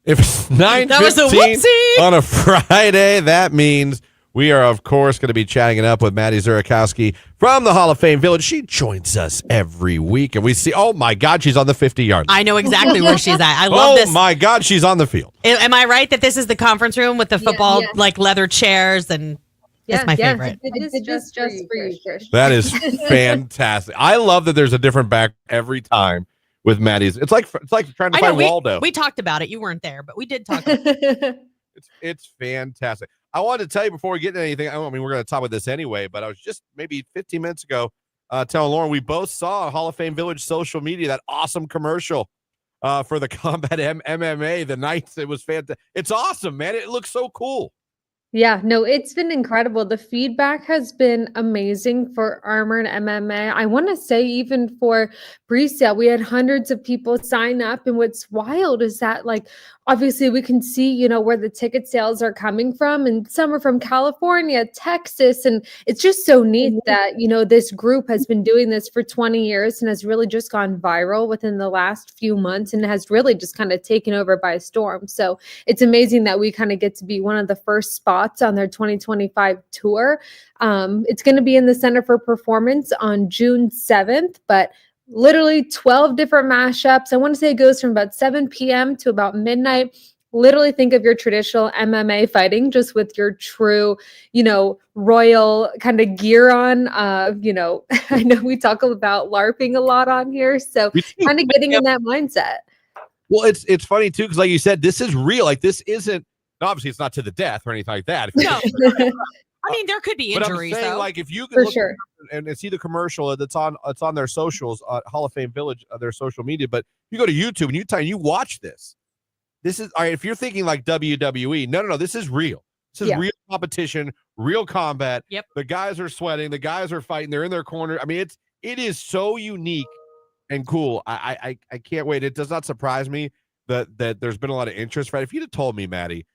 A: If it's 9:15
B: That was a whoopsie.
A: on a Friday, that means we are, of course, going to be chatting it up with Maddie Zurakowski from the Hall of Fame Village. She joins us every week, and we see, oh, my God, she's on the 50-yard line.
B: I know exactly where she's at. I love this.
A: Oh, my God, she's on the field.
B: Am I right that this is the conference room with the football, like leather chairs? And that's my favorite.
C: It is just for you, Trish.
A: That is fantastic. I love that there's a different back every time with Maddie's. It's like trying to find Waldo.
B: We talked about it. You weren't there, but we did talk about it.
A: It's fantastic. I wanted to tell you before we get into anything. I mean, we're going to talk about this anyway, but I was just maybe 15 minutes ago telling Lauren we both saw Hall of Fame Village social media, that awesome commercial for the Combat MMA, the Knights. It was fantastic. It's awesome, man. It looks so cool.
K: Yeah, no, it's been incredible. The feedback has been amazing for Armored MMA. I want to say even for pre-sale, we had hundreds of people sign up. And what's wild is that, like, obviously we can see, where the ticket sales are coming from, and some are from California, Texas. And it's just so neat that, this group has been doing this for 20 years and has really just gone viral within the last few months and has really just kind of taken over by storm. So it's amazing that we kind of get to be one of the first spots on their 2025 tour. It's going to be in the Center for Performance on June 7th, but literally 12 different mashups. I want to say it goes from about 7 p.m. to about midnight. Literally think of your traditional MMA fighting just with your true, royal kind of gear on. I know we talk about LARPing a lot on here. So kind of getting in that mindset.
A: Well, it's funny too, because like you said, this is real. Like, this isn't, obviously it's not to the death or anything like that.
B: No. I mean, there could be injuries,
A: but I'm saying,
B: though.
A: like, if you can
K: For
A: look
K: sure.
A: and see the commercial that's on their socials, Hall of Fame Village, their social media. But you go to YouTube and you watch this. This is all right. If you're thinking like WWE, no, this is real. This is real competition, real combat.
B: Yep.
A: The guys are sweating. The guys are fighting. They're in their corner. I mean, it is so unique and cool. I can't wait. It does not surprise me that there's been a lot of interest. Right? If you'd have told me, Maddie,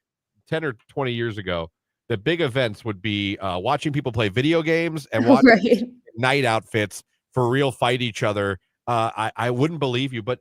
A: 10 or 20 years ago, the big events would be watching people play video games and watching night outfits for real fight each other. I wouldn't believe you, but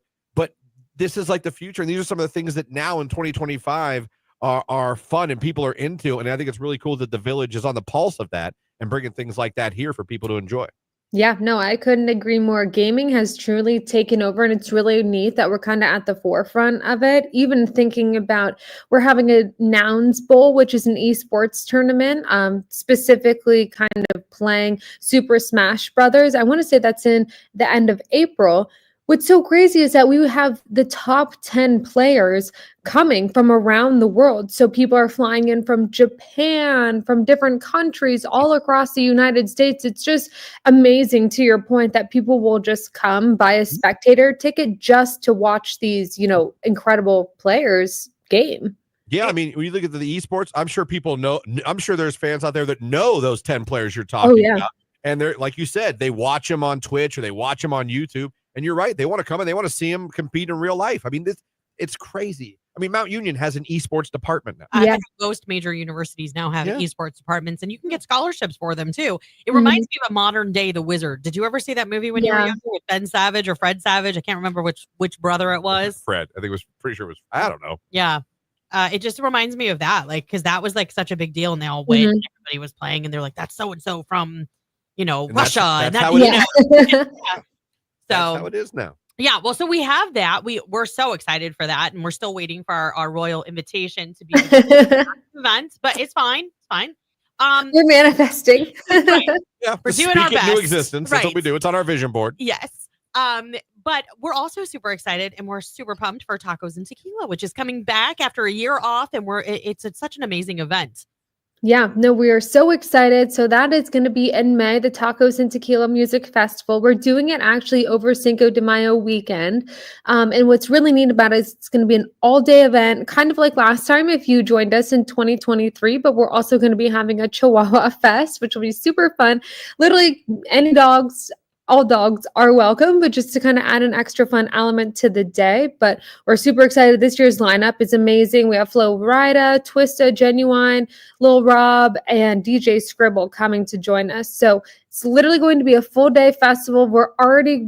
A: this is like the future. And these are some of the things that now in 2025 are fun and people are into. And I think it's really cool that the Village is on the pulse of that and bringing things like that here for people to enjoy.
K: Yeah, no, I couldn't agree more. Gaming has truly taken over, and it's really neat that we're kind of at the forefront of it. Even thinking about, we're having a Nouns Bowl, which is an esports tournament, specifically kind of playing Super Smash Brothers. I want to say that's in the end of April. What's so crazy is that we have the top 10 players coming from around the world. So people are flying in from Japan, from different countries, all across the United States. It's just amazing, to your point, that people will just come buy a spectator ticket just to watch these, incredible players game.
A: Yeah, I mean, when you look at the esports, I'm sure people know. I'm sure there's fans out there that know those 10 players you're talking about. And they're, like you said, they watch them on Twitch or they watch them on YouTube. And you're right. They want to come and they want to see him compete in real life. I mean, it's crazy. I mean, Mount Union has an esports department now.
B: I think most major universities now have esports departments, and you can get scholarships for them too. It reminds me of a modern day The Wizard. Did you ever see that movie when you were younger with Ben Savage or Fred Savage? I can't remember which brother it was.
A: Fred. I think it was, pretty sure it was, I don't know.
B: Yeah. It just reminds me of that, like, because that was like such a big deal, and they all went and everybody was playing, and they're like, that's so and so from, Russia.
A: That's how it is.
B: So
A: that's how it is now.
B: Yeah, well, so we have that. We're so excited for that, and we're still waiting for our royal invitation to be the event, but it's fine. It's fine.
K: We're manifesting.
A: Yeah,
B: we're doing our best.
A: New existence. That's what we do. It's on our vision board.
B: Yes. But we're also super excited, and we're super pumped for Tacos and Tequila, which is coming back after a year off, and it's such an amazing event.
K: Yeah, no, we are so excited. So that is going to be in May, the Tacos and Tequila Music Festival. We're doing it actually over Cinco de Mayo weekend. And what's really neat about it is it's going to be an all-day event, kind of like last time if you joined us in 2023, but we're also going to be having a Chihuahua Fest, which will be super fun. Literally any dogs, all dogs are welcome, but just to kind of add an extra fun element to the day. But we're super excited. This year's lineup is amazing. We have Flo Rida, Twista, Genuine, Lil Rob, and DJ Scribble coming to join us. So it's literally going to be a full day festival. We're already,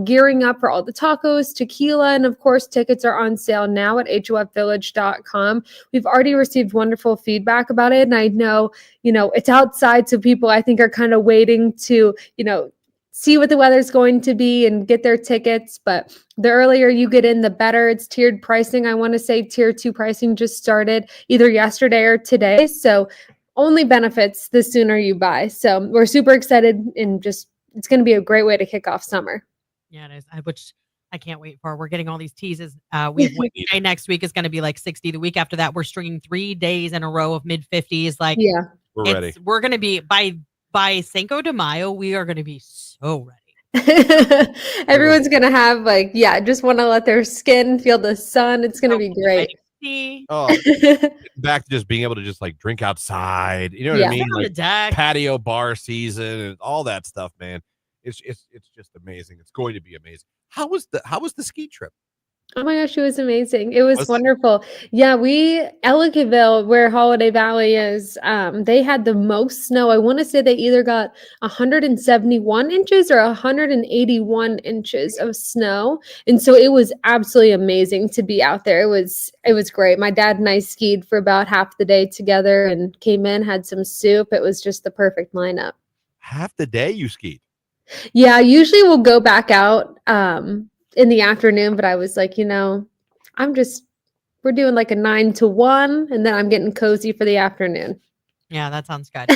K: gearing up for all the tacos, tequila, and of course, tickets are on sale now at hofvillage.com. We've already received wonderful feedback about it. And I know, it's outside. So people, I think, are kind of waiting to, see what the weather's going to be and get their tickets. But the earlier you get in, the better. It's tiered pricing. I want to say tier 2 pricing just started either yesterday or today. So only benefits the sooner you buy. So we're super excited, and just it's going to be a great way to kick off summer.
B: Yeah, it is. Which I can't wait for. We're getting all these teases. We have one day next week is going to be like 60. The week after that, we're stringing 3 days in a row of mid 50s. Like,
K: yeah,
A: we're ready.
B: We're going to be by Cinco de Mayo. We are going to be so ready.
K: Everyone's going to have just want to let their skin feel the sun. It's going to be great.
A: Oh, back to just being able to just like drink outside. You know what I mean? Like patio bar season and all that stuff, man. It's just amazing. It's going to be amazing. How was the ski trip?
K: Oh my gosh, it was amazing. It was wonderful. Yeah, Ellicottville, where Holiday Valley is, they had the most snow. I want to say they either got 171 inches or 181 inches of snow. And so it was absolutely amazing to be out there. It was great. My dad and I skied for about half the day together and came in, had some soup. It was just the perfect lineup.
A: Half the day you skied?
K: Yeah, usually we'll go back out in the afternoon, but I was like, we're doing like a 9 to 1, and then I'm getting cozy for the afternoon.
B: Yeah, that sounds good.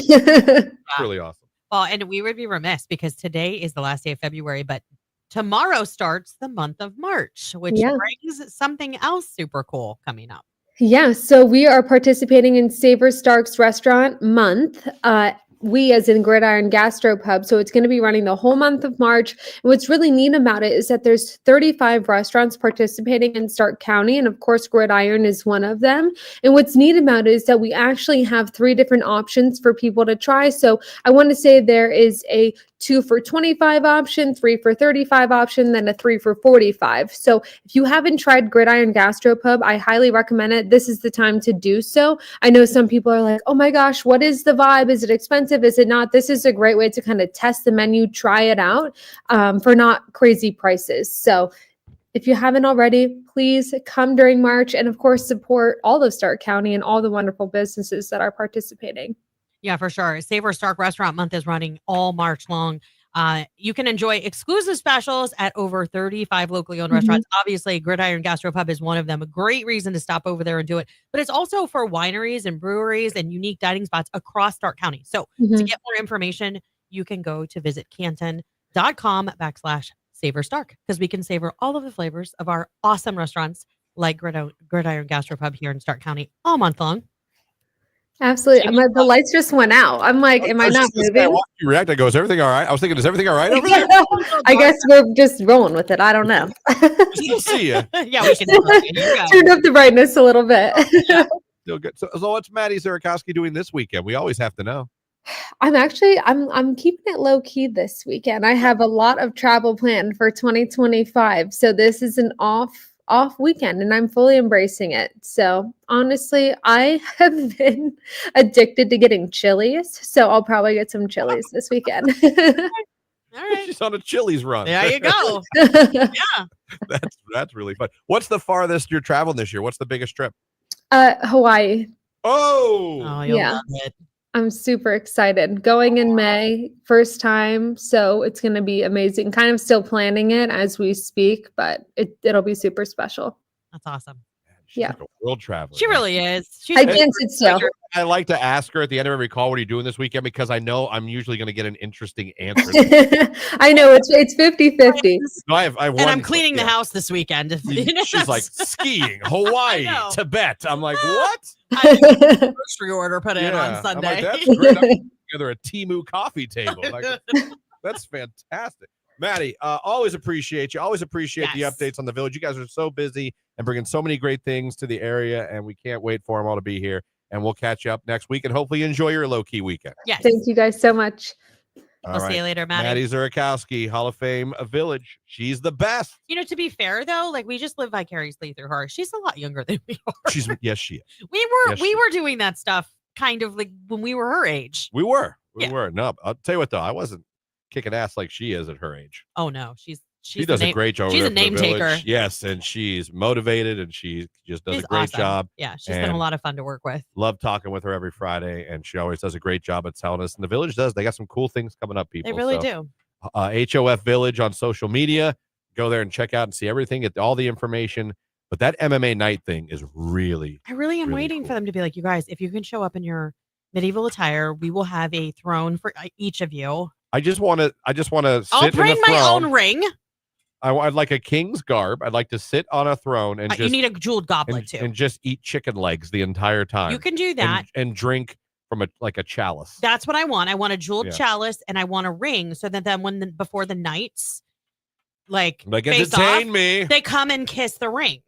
A: Really awesome.
B: Well, and we would be remiss because today is the last day of February, but tomorrow starts the month of March, which brings something else super cool coming up.
K: Yeah, so we are participating in Savor Stark's Restaurant Month. We as in Gridiron Gastropub. So it's going to be running the whole month of March. And what's really neat about it is that there's 35 restaurants participating in Stark County. And of course, Gridiron is one of them. And what's neat about it is that we actually have 3 different options for people to try. So I want to say there is a 2 for $25 option, 3 for $35 option, then a 3 for $45. So if you haven't tried Gridiron Gastropub, I highly recommend it. This is the time to do so. I know some people are like, oh my gosh, what is the vibe? Is it expensive? Is it not? This is a great way to kind of test the menu, try it out for not crazy prices. So if you haven't already, please come during March and of course support all of Stark County and all the wonderful businesses that are participating.
B: Yeah, for sure. Savor Stark Restaurant Month is running all March long. You can enjoy exclusive specials at over 35 locally owned restaurants. Obviously, Gridiron Gastropub is one of them. A great reason to stop over there and do it. But it's also for wineries and breweries and unique dining spots across Stark County. So to get more information, you can go to visit canton.com/Savor Stark because we can savor all of the flavors of our awesome restaurants like Gridiron Gastropub here in Stark County all month long.
K: Absolutely. The lights just went out. I'm like, am I not moving?
A: I watched you react. I go, is everything all right? I was thinking, is everything all right over there?
K: I guess we're just rolling with it. I don't know.
A: We'll see you.
B: Yeah, we can.
K: Turned up the brightness a little bit.
A: Still good. So what's Maddie Zarakowski doing this weekend? We always have to know.
K: I'm keeping it low key this weekend. I have a lot of travel planned for 2025. So this is an off weekend and I'm fully embracing it. So honestly, I have been addicted to getting Chili's. So I'll probably get some Chili's this weekend.
B: All right.
A: She's on a Chili's run.
B: There you go. Yeah.
A: That's really fun. What's the farthest you're traveling this year? What's the biggest trip?
K: Hawaii.
A: Oh,
B: you'll love it.
K: I'm super excited. Going in May, first time. So it's going to be amazing. Kind of still planning it as we speak, but it'll be super special.
B: That's awesome.
A: She's like a world traveler.
B: She really is.
K: I can't sit still.
A: I like to ask her at the end of every call, what are you doing this weekend? Because I know I'm usually going to get an interesting answer.
K: I know it's 50-50.
A: No, I
B: and I'm cleaning the house this weekend.
A: She's like skiing, Hawaii, Tibet. I'm like, what?
B: I have a grocery order put in on Sunday.
A: I'm like, that's great. I'm putting together a Temu coffee table. Like, that's fantastic. Maddie, always appreciate you. Always appreciate the updates on the village. You guys are so busy and bringing so many great things to the area, and we can't wait for them all to be here. And we'll catch you up next week, and hopefully you enjoy your low-key weekend.
B: Yes.
K: Thank you guys so much.
B: We'll see you later, Maddie.
A: Maddie Zurakowski, Hall of Fame Village. She's the best.
B: You know, to be fair though, like we just live vicariously through her. She's a lot younger than we are.
A: Yes, she is.
B: We were doing that stuff kind of like when we were her age.
A: We were. No, I'll tell you what though, I wasn't kicking ass like she is at her age.
B: Oh no,
A: she does a great job.
B: She's a name taker.
A: Yes, and she's motivated, and she just does a great job.
B: Yeah, she's been a lot of fun to work with.
A: Love talking with her every Friday, and she always does a great job at telling us. And the Village does. They got some cool things coming up, people.
B: They really do.
A: HOF Village on social media. Go there and check out and see everything, get all the information. But that MMA night thing is really.
B: I really am waiting
A: cool.
B: for them to be like, you guys, if you can show up in your medieval attire, we will have a throne for each of you.
A: I just want to.
B: I'll bring my own ring.
A: I'd like a king's garb. I'd like to sit on a throne and
B: you need a jeweled goblet too,
A: and just eat chicken legs the entire time.
B: You can do that
A: and drink from a chalice.
B: That's what I want. I want a jeweled chalice and I want a ring so that then before the knights like
A: entertain me,
B: they come and kiss the ring.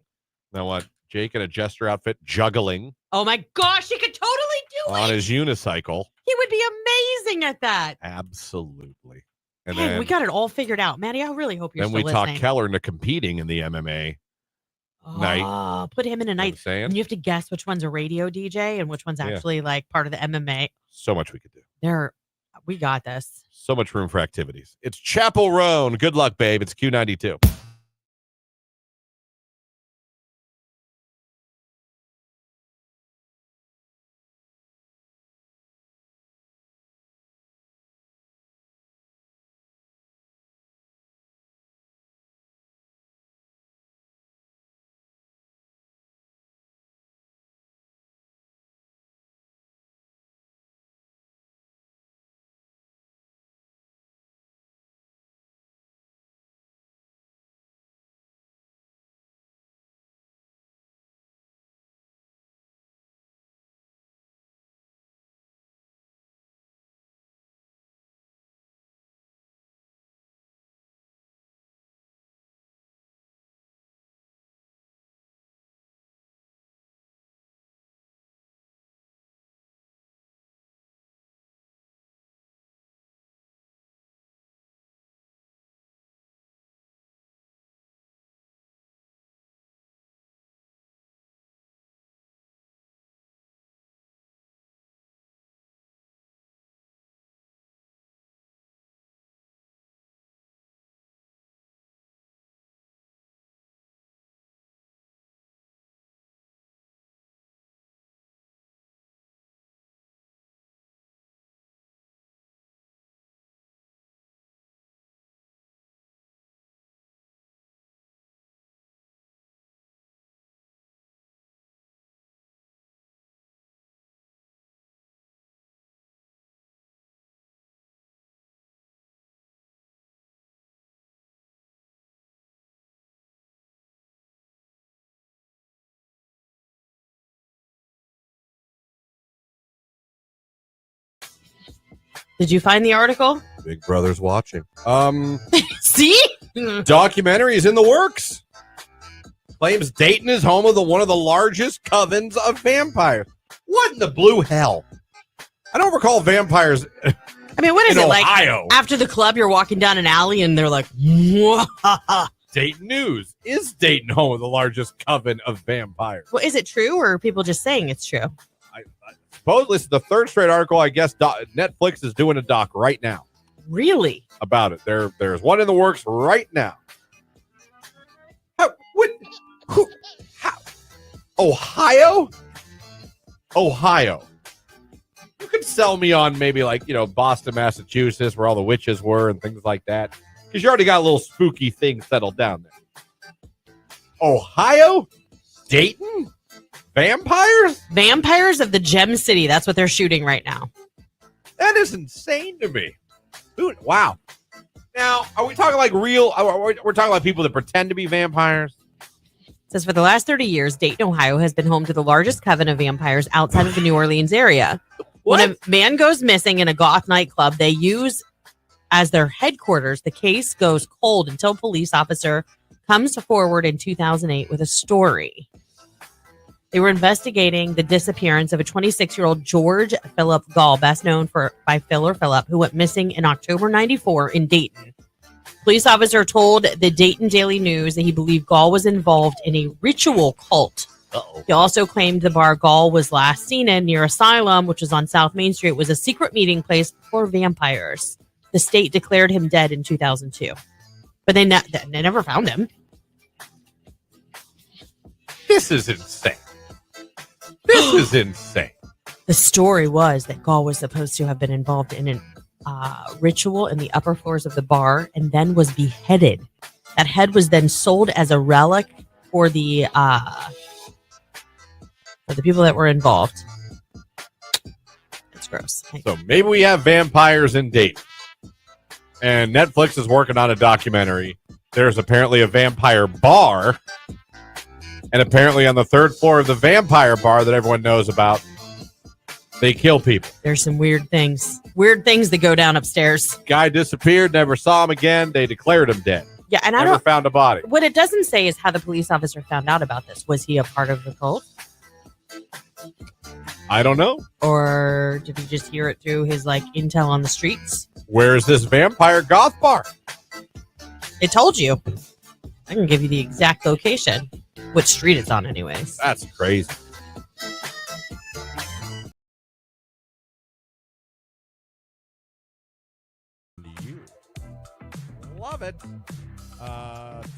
A: Now what? Jake in a jester outfit juggling.
B: Oh my gosh, he could totally do it
A: on his unicycle.
B: He would be amazing at that.
A: Absolutely. And
B: Dang,
A: then
B: we got it all figured out. Maddie, I really hope you're
A: then
B: still
A: we
B: listening.
A: talk Keller into competing in the MMA night.
B: Put him in a night. And you have to guess which one's a radio DJ and which one's actually like part of the MMA.
A: So much we could do.
B: We got this.
A: So much room for activities. It's Chapel Roan. Good luck, babe. It's Q92.
B: Did you find the article?
A: Big Brother's watching.
B: See?
A: Documentary is in the works. Claims Dayton is home of one of the largest covens of vampires. What in the blue hell? I don't recall vampires.
B: I mean, what is
A: in
B: it
A: Ohio.
B: Like? After the club, you're walking down an alley and they're like, "Mwah."
A: Dayton News. Is Dayton home of the largest coven of vampires?
B: Well, is it true or are people just saying it's true?
A: Supposedly, it's the third straight article. I guess Netflix is doing a doc right now.
B: Really?
A: About it. There's one in the works right now. How? Ohio? You could sell me on maybe Boston, Massachusetts, where all the witches were and things like that. Because you already got a little spooky thing settled down there. Ohio? Dayton? Vampires?
B: Vampires of the Gem City. That's what they're shooting right now.
A: That is insane to me. Dude, wow. Now, are we talking like real? We're talking like people that pretend to be vampires?
B: It says for the last 30 years, Dayton, Ohio has been home to the largest coven of vampires outside of the New Orleans area.
A: What?
B: When a man goes missing in a goth nightclub, they use as their headquarters. The case goes cold until a police officer comes forward in 2008 with a story. They were investigating the disappearance of a 26-year-old George Philip Gall, best known by Phil or Philip, who went missing in October 94 in Dayton. Police officer told the Dayton Daily News that he believed Gall was involved in a ritual cult.
A: Uh-oh.
B: He also claimed the bar Gall was last seen in near Asylum, which was on South Main Street, was a secret meeting place for vampires. The state declared him dead in 2002. But they never found him.
A: This is insane. This is insane.
B: The story was that Gall was supposed to have been involved in an ritual in the upper floors of the bar and then was beheaded. That head was then sold as a relic for the people that were involved. It's gross.
A: So maybe we have vampires in Dayton. And Netflix is working on a documentary. There's apparently a vampire bar. And apparently on the third floor of the vampire bar that everyone knows about, they kill people.
B: There's some weird things. Weird things that go down upstairs.
A: Guy disappeared, never saw him again. They declared him dead.
B: Yeah, and
A: never found a body.
B: What it doesn't say is how the police officer found out about this. Was he a part of the cult?
A: I don't know.
B: Or did he just hear it through his intel on the streets?
A: Where is this vampire goth bar?
B: It told you. I can give you the exact location. What street it's on anyways.
A: That's crazy. You love it.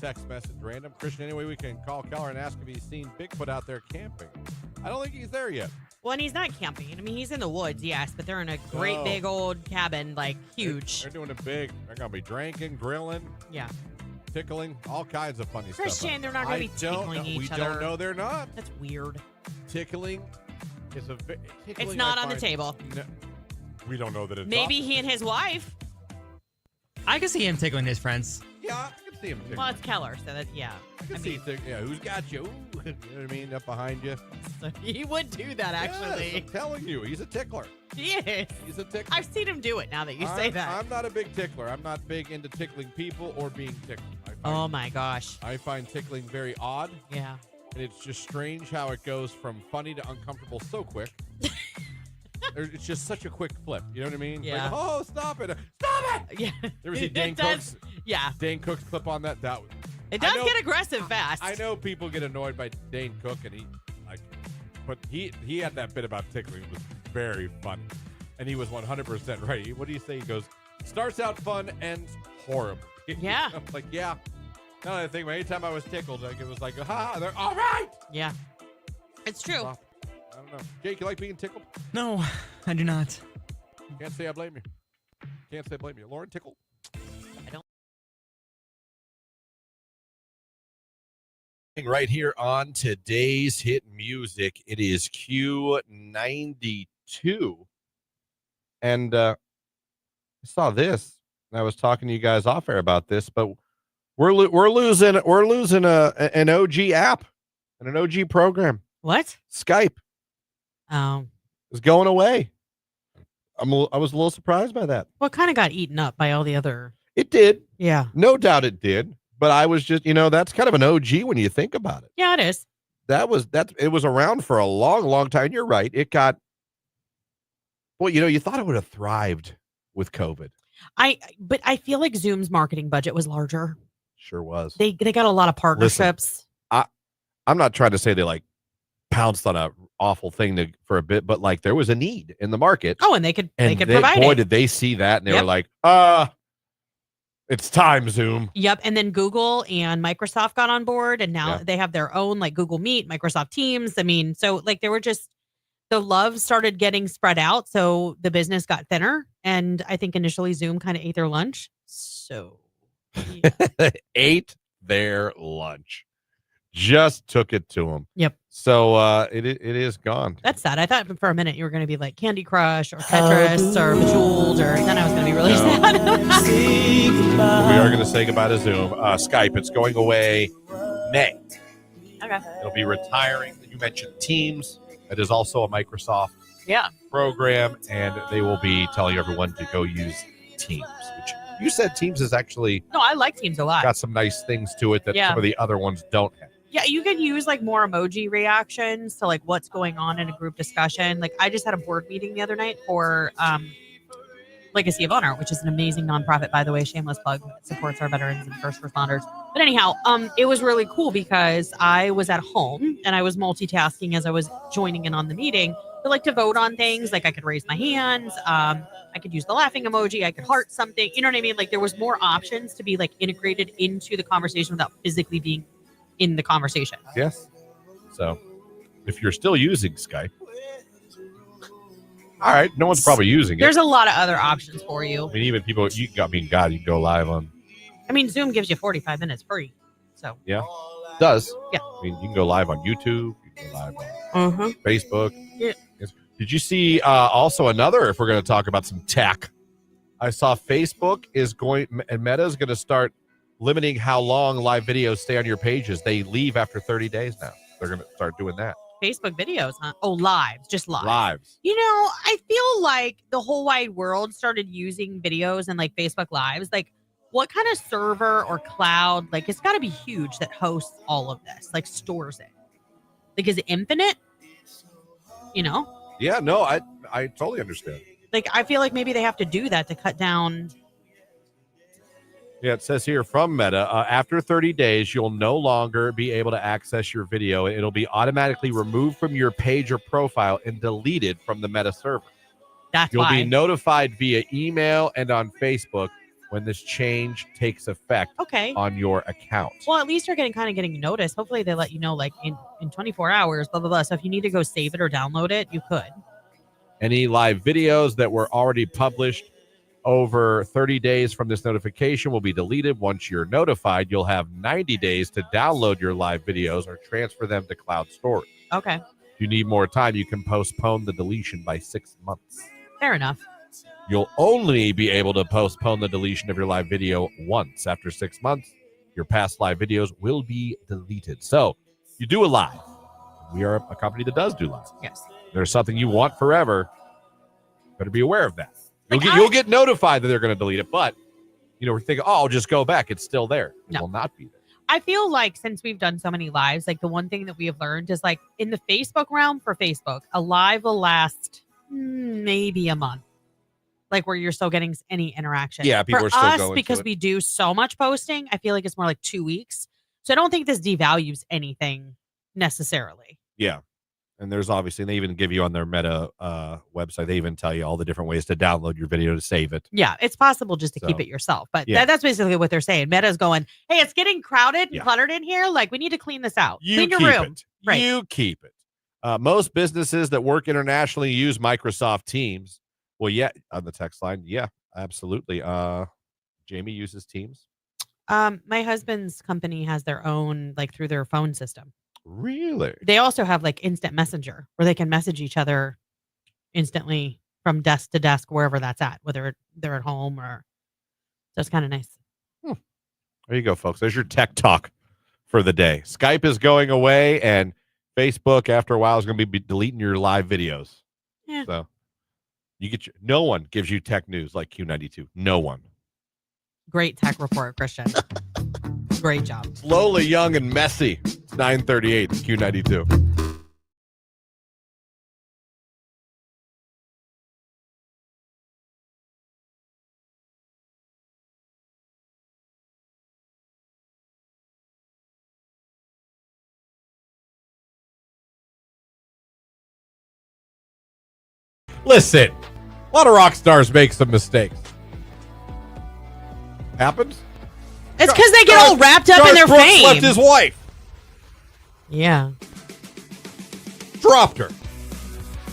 A: Text message random. Christian, anyway, we can call Keller and ask if he's seen Bigfoot out there camping. I don't think he's there yet.
B: Well, and he's not camping. I mean, he's in the woods, yes, but they're in a great big old cabin, huge.
A: They're doing it big. They're going to be drinking, grilling.
B: Yeah.
A: Tickling, all kinds of funny stuff.
B: Christian, they're not going to be tickling each other.
A: We don't know they're not.
B: That's weird.
A: Tickling is a...
B: It's not on the table.
A: No, we don't know that it's
B: Maybe he and his wife.
H: I can see him tickling his friends.
A: Yeah, I can see him tickling.
B: Well, it's Keller, so that, yeah.
A: I can see who's got you? Ooh, you know what I mean? Up behind you.
B: So he would do that, actually.
A: Yes, I'm telling you, he's a tickler.
B: He is.
A: He's a tickler.
B: I've seen him do it now that you say that.
A: I'm not a big tickler. I'm not big into tickling people or being tickled.
B: Oh, my gosh.
A: I find tickling very odd.
B: Yeah.
A: And it's just strange how it goes from funny to uncomfortable so quick. It's just such a quick flip. You know what I mean?
B: Yeah.
A: Oh, stop it. Stop it.
B: Yeah.
A: There was Dan Cook's.
B: Yeah.
A: Dan Cook's clip on that.
B: It does get aggressive fast.
A: I know people get annoyed by Dane Cook, and but he had that bit about tickling. It was very funny, and he was 100% right. What do you say? He goes, starts out fun, ends horrible.
B: Yeah.
A: I'm like, yeah. Now that I think, anytime I was tickled, it was like, they're all right.
B: Yeah. It's true.
A: I don't know. Jake, you like being tickled?
H: No, I do not.
A: Can't say I blame you. Can't say I blame you. Lauren, tickled?
B: I don't.
A: Right here on today's hit music, it is Q92. And I saw this, and I was talking to you guys off air about this, but we're losing an OG app and an OG program.
B: What?
A: Skype. Is going away. I was a little surprised by that.
B: Well, it kind of got eaten up by all the other.
A: It did.
B: Yeah.
A: No doubt it did. But I was just, that's kind of an OG when you think about it.
B: Yeah, it is.
A: It was around for a long, long time. You're right. It got, well, you thought it would have thrived with COVID.
B: But I feel like Zoom's marketing budget was larger.
A: Sure was.
B: They got a lot of partnerships.
A: Listen, I'm not trying to say they pounced on a awful thing for a bit, but there was a need in the market.
B: Oh, and they could provide
A: boy,
B: it.
A: did they see that, and they were like, it's time, Zoom.
B: Yep. And then Google and Microsoft got on board, and now they have their own Google Meet, Microsoft Teams. I mean, so they were just, the love started getting spread out. So the business got thinner. And I think initially Zoom kind of ate their lunch. So
A: yeah. Ate their lunch. Just took it to them.
B: Yep.
A: So it is gone.
B: That's sad. I thought for a minute you were going to be like Candy Crush or Tetris or Bejeweled, or then I was going to be really sad.
A: We are going to say goodbye to Zoom. Skype, it's going away May.
B: Okay.
A: It'll be retiring. You mentioned Teams. It is also a Microsoft program, and they will be telling everyone to go use Teams, which you said Teams is actually...
B: No, I like Teams a lot.
A: Got some nice things to it that some of the other ones don't have.
B: Yeah, you can use like more emoji reactions to like what's going on in a group discussion. Like I just had a board meeting the other night for Legacy of Honor, which is an amazing nonprofit, by the way, shameless plug, that supports our veterans and first responders. But anyhow, it was really cool because I was at home and I was multitasking as I was joining in on the meeting. I like to vote on things. Like I could raise my hands. I could use the laughing emoji. I could heart something. You know what I mean? Like there was more options to be like integrated into the conversation without physically being in the conversation.
A: Yes. So if you're still using Skype, all right, no one's probably using it.
B: There's a lot of other options for you.
A: I mean, even people, you can go live on.
B: I mean, Zoom gives you 45 minutes free. So
A: Yeah, it does.
B: Yeah.
A: I mean, you can go live on YouTube. You can go live on Facebook.
B: Yeah.
A: Did you see also another, if we're going to talk about some tech, I saw Facebook is going, and Meta is going to start limiting how long live videos stay on your pages. They leave after 30 days now. They're going to start doing that.
B: Facebook videos, huh? Oh, lives, just lives.
A: Lives.
B: You know, I feel like the whole wide world started using videos and like Facebook Lives. Like, what kind of server or cloud? Like, it's got to be huge that hosts all of this, like stores it. Like, is it infinite? You know?
A: Yeah, no, I totally understand.
B: Like, I feel like maybe they have to do that to cut down.
A: Yeah, it says here from Meta, after 30 days, you'll no longer be able to access your video. It'll be automatically removed from your page or profile and deleted from the Meta server. You'll be notified via email and on Facebook when this change takes effect on your account.
B: Well, at least you're getting noticed. Hopefully they let you know like in 24 hours, blah, blah, blah. So if you need to go save it or download it, you could.
A: Any live videos that were already published over 30 days from this notification will be deleted. Once you're notified, you'll have 90 days to download your live videos or transfer them to cloud storage.
B: Okay.
A: If you need more time, you can postpone the deletion by 6 months.
B: Fair enough.
A: You'll only be able to postpone the deletion of your live video once. After 6 months, your past live videos will be deleted. So you do a live. We are a company that does do live.
B: Yes.
A: There's something you want forever. Better be aware of that. You'll get notified that they're going to delete it, but we're thinking, I'll just go back. It's still there. It will not be there.
B: I feel like since we've done so many lives, like the one thing that we have learned is like in the Facebook realm for Facebook, a live will last maybe a month. Like where you're still getting any interaction.
A: Yeah, people
B: for
A: are still
B: us,
A: going
B: because
A: to it.
B: we do so much posting, I feel like it's more like 2 weeks. So I don't think this devalues anything necessarily.
A: Yeah. And there's obviously, they even give you on their Meta website, they even tell you all the different ways to download your video to save it.
B: Yeah, it's possible just to keep it yourself. But
A: Yeah.
B: that's basically what they're saying. Meta's going, hey, it's getting crowded and cluttered in here. Like, we need to clean this out. Clean your
A: keep
B: room.
A: it.
B: Right.
A: You keep it. Most businesses that work internationally use Microsoft Teams. Well, yeah, on the text line. Yeah, absolutely. Jamie uses Teams.
B: My husband's company has their own, like through their phone system.
A: Really?
B: They also have like instant messenger where they can message each other instantly from desk to desk, wherever that's at, whether they're at home or. So it's kind of nice.
A: There you go, folks. There's your tech talk for the day. Skype is going away, and Facebook, after a while, is going to be deleting your live videos.
B: Yeah.
A: So no one gives you tech news like Q92. No one.
B: Great tech report, Christian. Great job.
A: Slowly, young, and messy. It's 9:38 Q92. Listen, a lot of rock stars make some mistakes. Happens.
B: It's because they get all wrapped up in their
A: Brooks
B: fame.
A: left his wife.
B: Yeah.
A: Dropped her.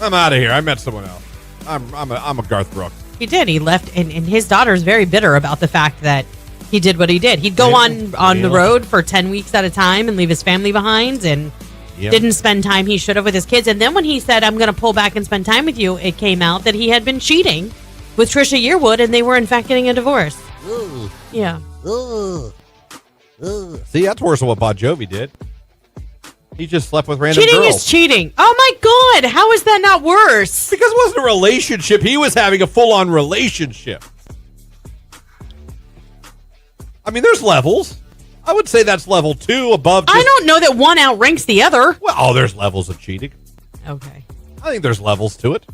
A: I'm out of here. I met someone else. I'm a Garth Brooks.
B: He did. He left, and his daughter's very bitter about the fact that he did what he did. He'd go on the road for 10 weeks at a time and leave his family behind, and didn't spend time he should have with his kids. And then when he said, I'm going to pull back and spend time with you, it came out that he had been cheating with Trisha Yearwood, and they were, in fact, getting a divorce.
A: Ooh.
B: Yeah.
A: Ooh. Ooh. See, that's worse than what Bon Jovi did. He just slept with random
B: Cheating
A: girls.
B: is cheating. Oh, my God. How is that not worse?
A: Because it wasn't a relationship. He was having a full-on relationship. I mean, there's levels. I would say that's level 2 above.
B: I don't know that one outranks the other.
A: Well, there's levels of cheating.
B: Okay.
A: I think there's levels to it.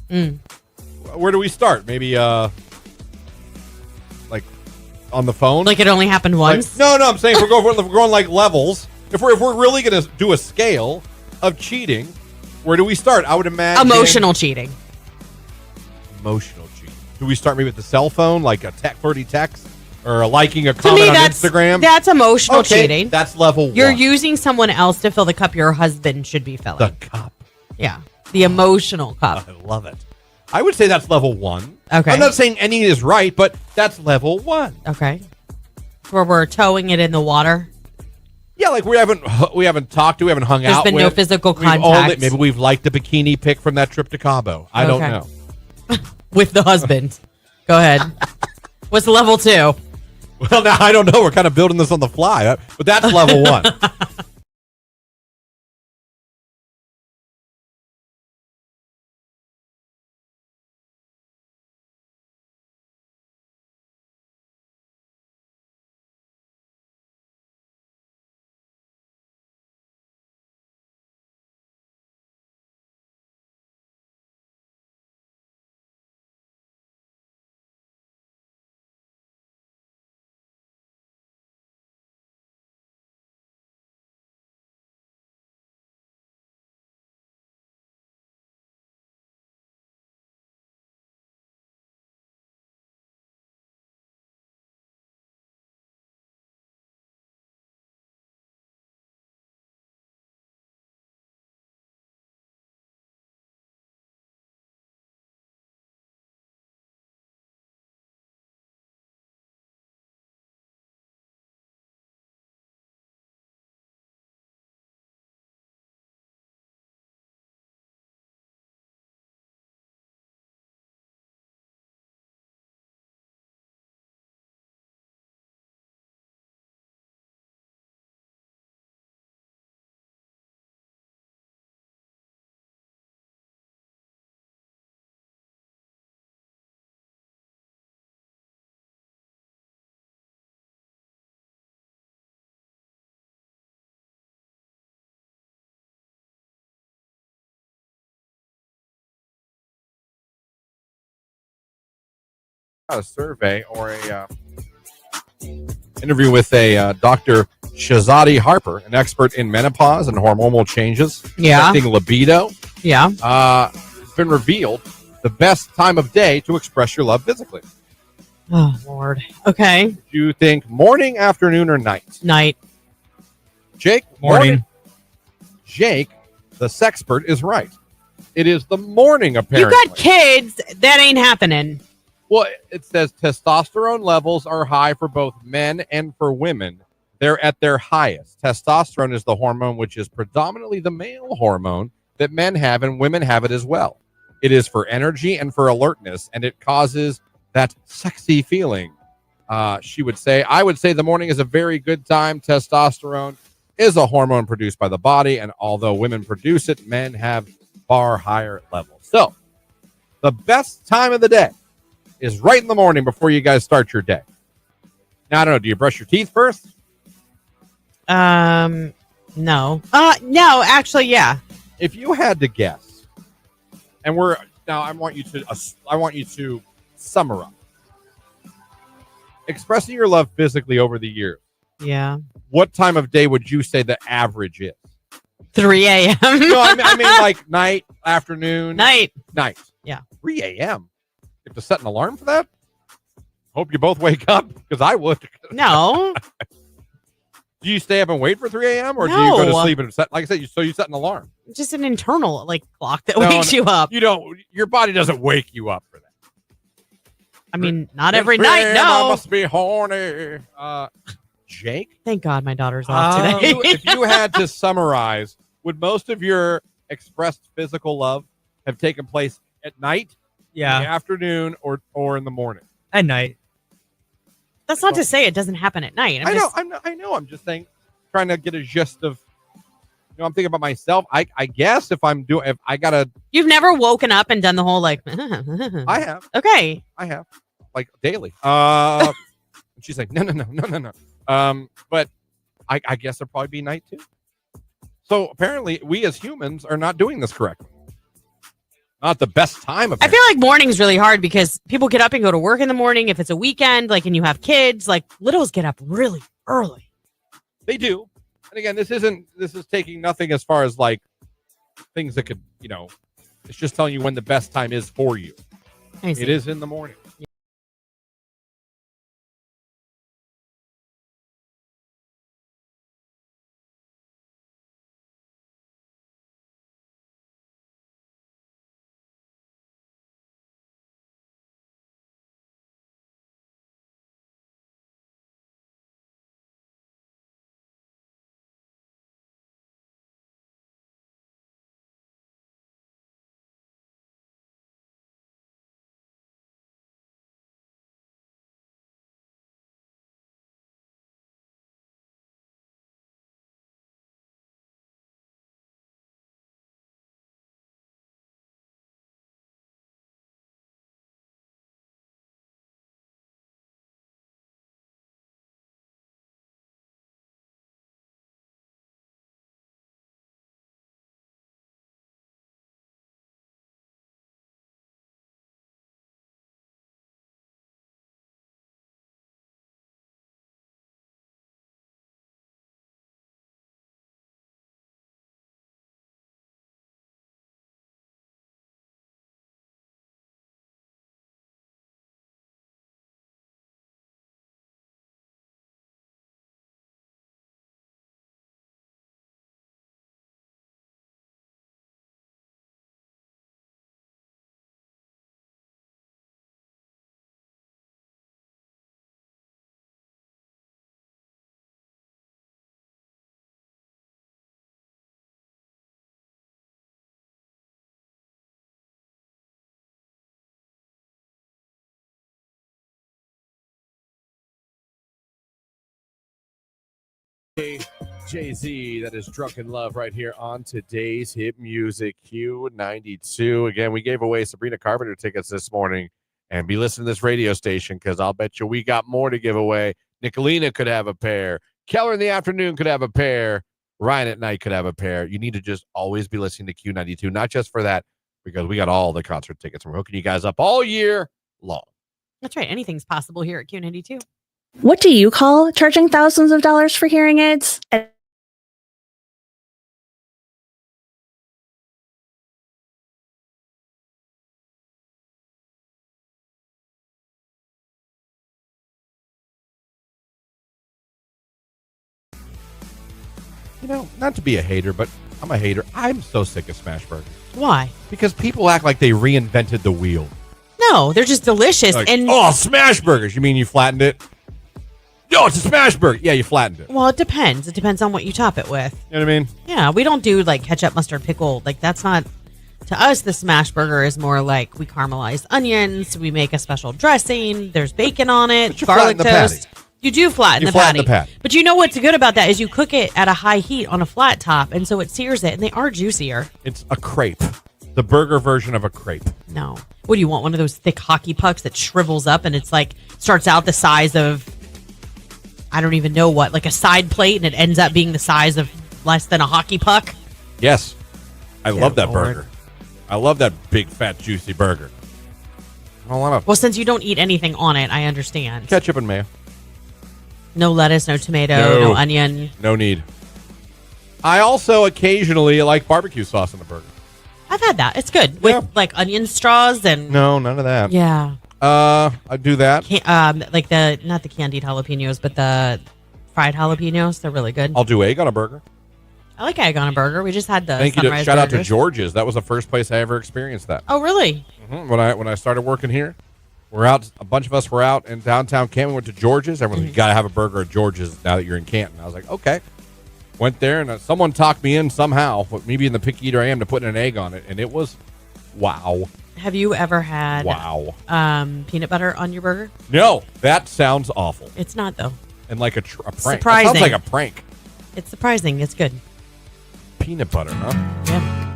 A: Where do we start? Maybe like on the phone?
B: Like it only happened once?
A: No, I'm saying if we're going like levels. If we're really going to do a scale of cheating, where do we start? I would imagine
B: Emotional cheating.
A: Emotional cheating. Do we start maybe with the cell phone, like a 30 text, or liking a comment on Instagram?
B: That's emotional cheating.
A: That's level 1.
B: You're using someone else to fill the cup your husband should be filling.
A: The cup.
B: Yeah. The emotional cup.
A: I love it. I would say that's level 1.
B: Okay.
A: I'm not saying any is right, but that's level 1.
B: Okay. Where we're towing it in the water.
A: Yeah, like we haven't talked, we haven't hung out.
B: There's been no physical contact.
A: Maybe we've liked the bikini pic from that trip to Cabo. I don't know.
B: With the husband. Go ahead. What's level 2?
A: Well, now I don't know. We're kind of building this on the fly, but that's level 1. A survey or a interview with a Dr. Shazadi Harper, an expert in menopause and hormonal changes affecting libido.
B: Yeah.
A: It's been revealed the best time of day to express your love physically.
B: Oh, Lord. Okay.
A: Do you think morning, afternoon, or night?
B: Night.
A: Jake?
H: Morning.
A: Jake, the sexpert, is right. It is the morning, apparently.
B: You got kids. That ain't happening.
A: Well, it says testosterone levels are high for both men and for women. They're at their highest. Testosterone is the hormone which is predominantly the male hormone that men have, and women have it as well. It is for energy and for alertness, and it causes that sexy feeling. She would say, I would say the morning is a very good time. Testosterone is a hormone produced by the body, and although women produce it, men have far higher levels. So, the best time of the day is right in the morning before you guys start your day. Now, I don't know. Do you brush your teeth first?
B: No. No, actually, yeah.
A: If you had to guess, and I want you to summarize. Expressing your love physically over the years.
B: Yeah.
A: What time of day would you say the average is?
B: 3 a.m.
A: No, I mean like night, afternoon.
B: Night.
A: Yeah. 3 a.m. You have to set an alarm for that? Hope you both wake up, because I would.
B: No.
A: Do you stay up and wait for 3 a.m. or do you go to sleep and set, like I said, you set an alarm?
B: Just an internal clock that wakes you up.
A: You don't. Your body doesn't wake you up for that.
B: I mean, not every night. No.
A: I must be horny. Jake?
B: Thank God my daughter's off today.
A: If you had to summarize, would most of your expressed physical love have taken place at night, in the afternoon, or in the morning?
H: At night.
B: That's not to say it doesn't happen at night.
A: I know. I'm just saying, trying to get a gist of. I'm thinking about myself. I guess if I gotta.
B: You've never woken up and done the whole like.
A: I have.
B: Okay.
A: I have, like daily. She's like, no. But I guess there'll probably be night too. So apparently, we as humans are not doing this correctly. Not the best time.
B: I feel like morning's really hard because people get up and go to work in the morning. If it's a weekend, like, and you have kids, like littles get up really early.
A: They do. And again, this is taking nothing as far as like things that could, it's just telling you when the best time is for you. It is in the morning. Jay-Z, that is Drunken Love right here on today's Hit Music Q92. Again, we gave away Sabrina Carpenter tickets this morning, and be listening to this radio station because I'll bet you we got more to give away. Nicolina could have a pair. Keller in the afternoon could have a pair. Ryan at night could have a pair. You need to just always be listening to Q92, not just for that, because we got all the concert tickets. We're hooking you guys up all year long.
B: That's right. Anything's possible here at Q92.
L: What do you call charging thousands of dollars for hearing aids?
A: Not to be a hater, but I'm a hater. I'm so sick of smash burgers.
B: Why?
A: Because people act like they reinvented the wheel.
B: No, they're just delicious.
A: Like,
B: and
A: smash burgers. You mean you flattened it? No, it's a smash burger. Yeah, you flattened it.
B: Well, it depends. It depends on what you top it with.
A: You know what I mean?
B: Yeah, we don't do like ketchup, mustard, pickle. Like that's not, to us, the smash burger is more like we caramelize onions. We make a special dressing. There's bacon on it.
A: But you
B: garlic
A: flatten the
B: toast.
A: patty.
B: You do flatten the
A: flatten
B: patty.
A: the patty.
B: But you know what's good about that is you cook it at a high heat on a flat top. And so it sears it and they are juicier.
A: It's a crepe. The burger version of a crepe.
B: No. What do you want? One of those thick hockey pucks that shrivels up and it's like starts out the size of, I don't even know what, like a side plate, and it ends up being the size of less than a hockey puck?
A: Yes. I love that
B: Lord.
A: burger. I love that big, fat, juicy burger. I don't want to.
B: Well, since you don't eat anything on it, I understand.
A: Ketchup and mayo.
B: No lettuce, no tomato, no onion.
A: No need. I also occasionally like barbecue sauce in the burger.
B: I've had that. It's good. With like onion straws and...
A: No, none of that.
B: Yeah.
A: I do that.
B: Like not the candied jalapenos, but the fried jalapenos. They're really good.
A: I'll do egg on a burger.
B: I like egg on a burger. We just had the
A: Thank you.
B: sunrise
A: Shout out to
B: burgers.
A: George's. That was the first place I ever experienced that.
B: Oh, really?
A: When I started working here, we're out. A bunch of us were out in downtown Canton. We went to George's. Everyone's like, you got to have a burger at George's now that you're in Canton. I was like, okay. Went there, and someone talked me in somehow, me being the picky eater I am, to putting an egg on it, and it was wow.
B: Have you ever had peanut butter on your burger?
A: No, that sounds awful.
B: It's not, though.
A: And like a prank.
B: Surprising.
A: That sounds like a prank.
B: It's surprising. It's good.
A: Peanut butter, huh?
B: Yeah.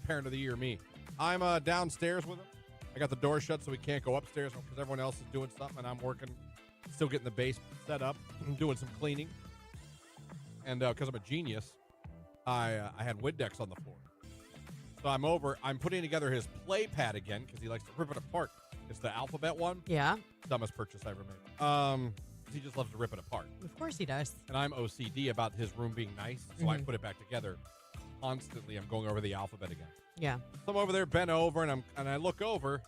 A: parent of the year, me. I'm downstairs with him. I got the door shut so we can't go upstairs because everyone else is doing something, and I'm working, still getting the base set up, doing some cleaning. And because I'm a genius, I had Windex on the floor. So I'm putting together his play pad again because he likes to rip it apart. It's the alphabet one.
B: Yeah.
A: Dumbest purchase I ever made. He just loves to rip it apart.
B: Of course he does.
A: And I'm OCD about his room being nice, so I put it back together. Constantly, I'm going over the alphabet again.
B: Yeah.
A: So I'm over there, bent over, and I look over.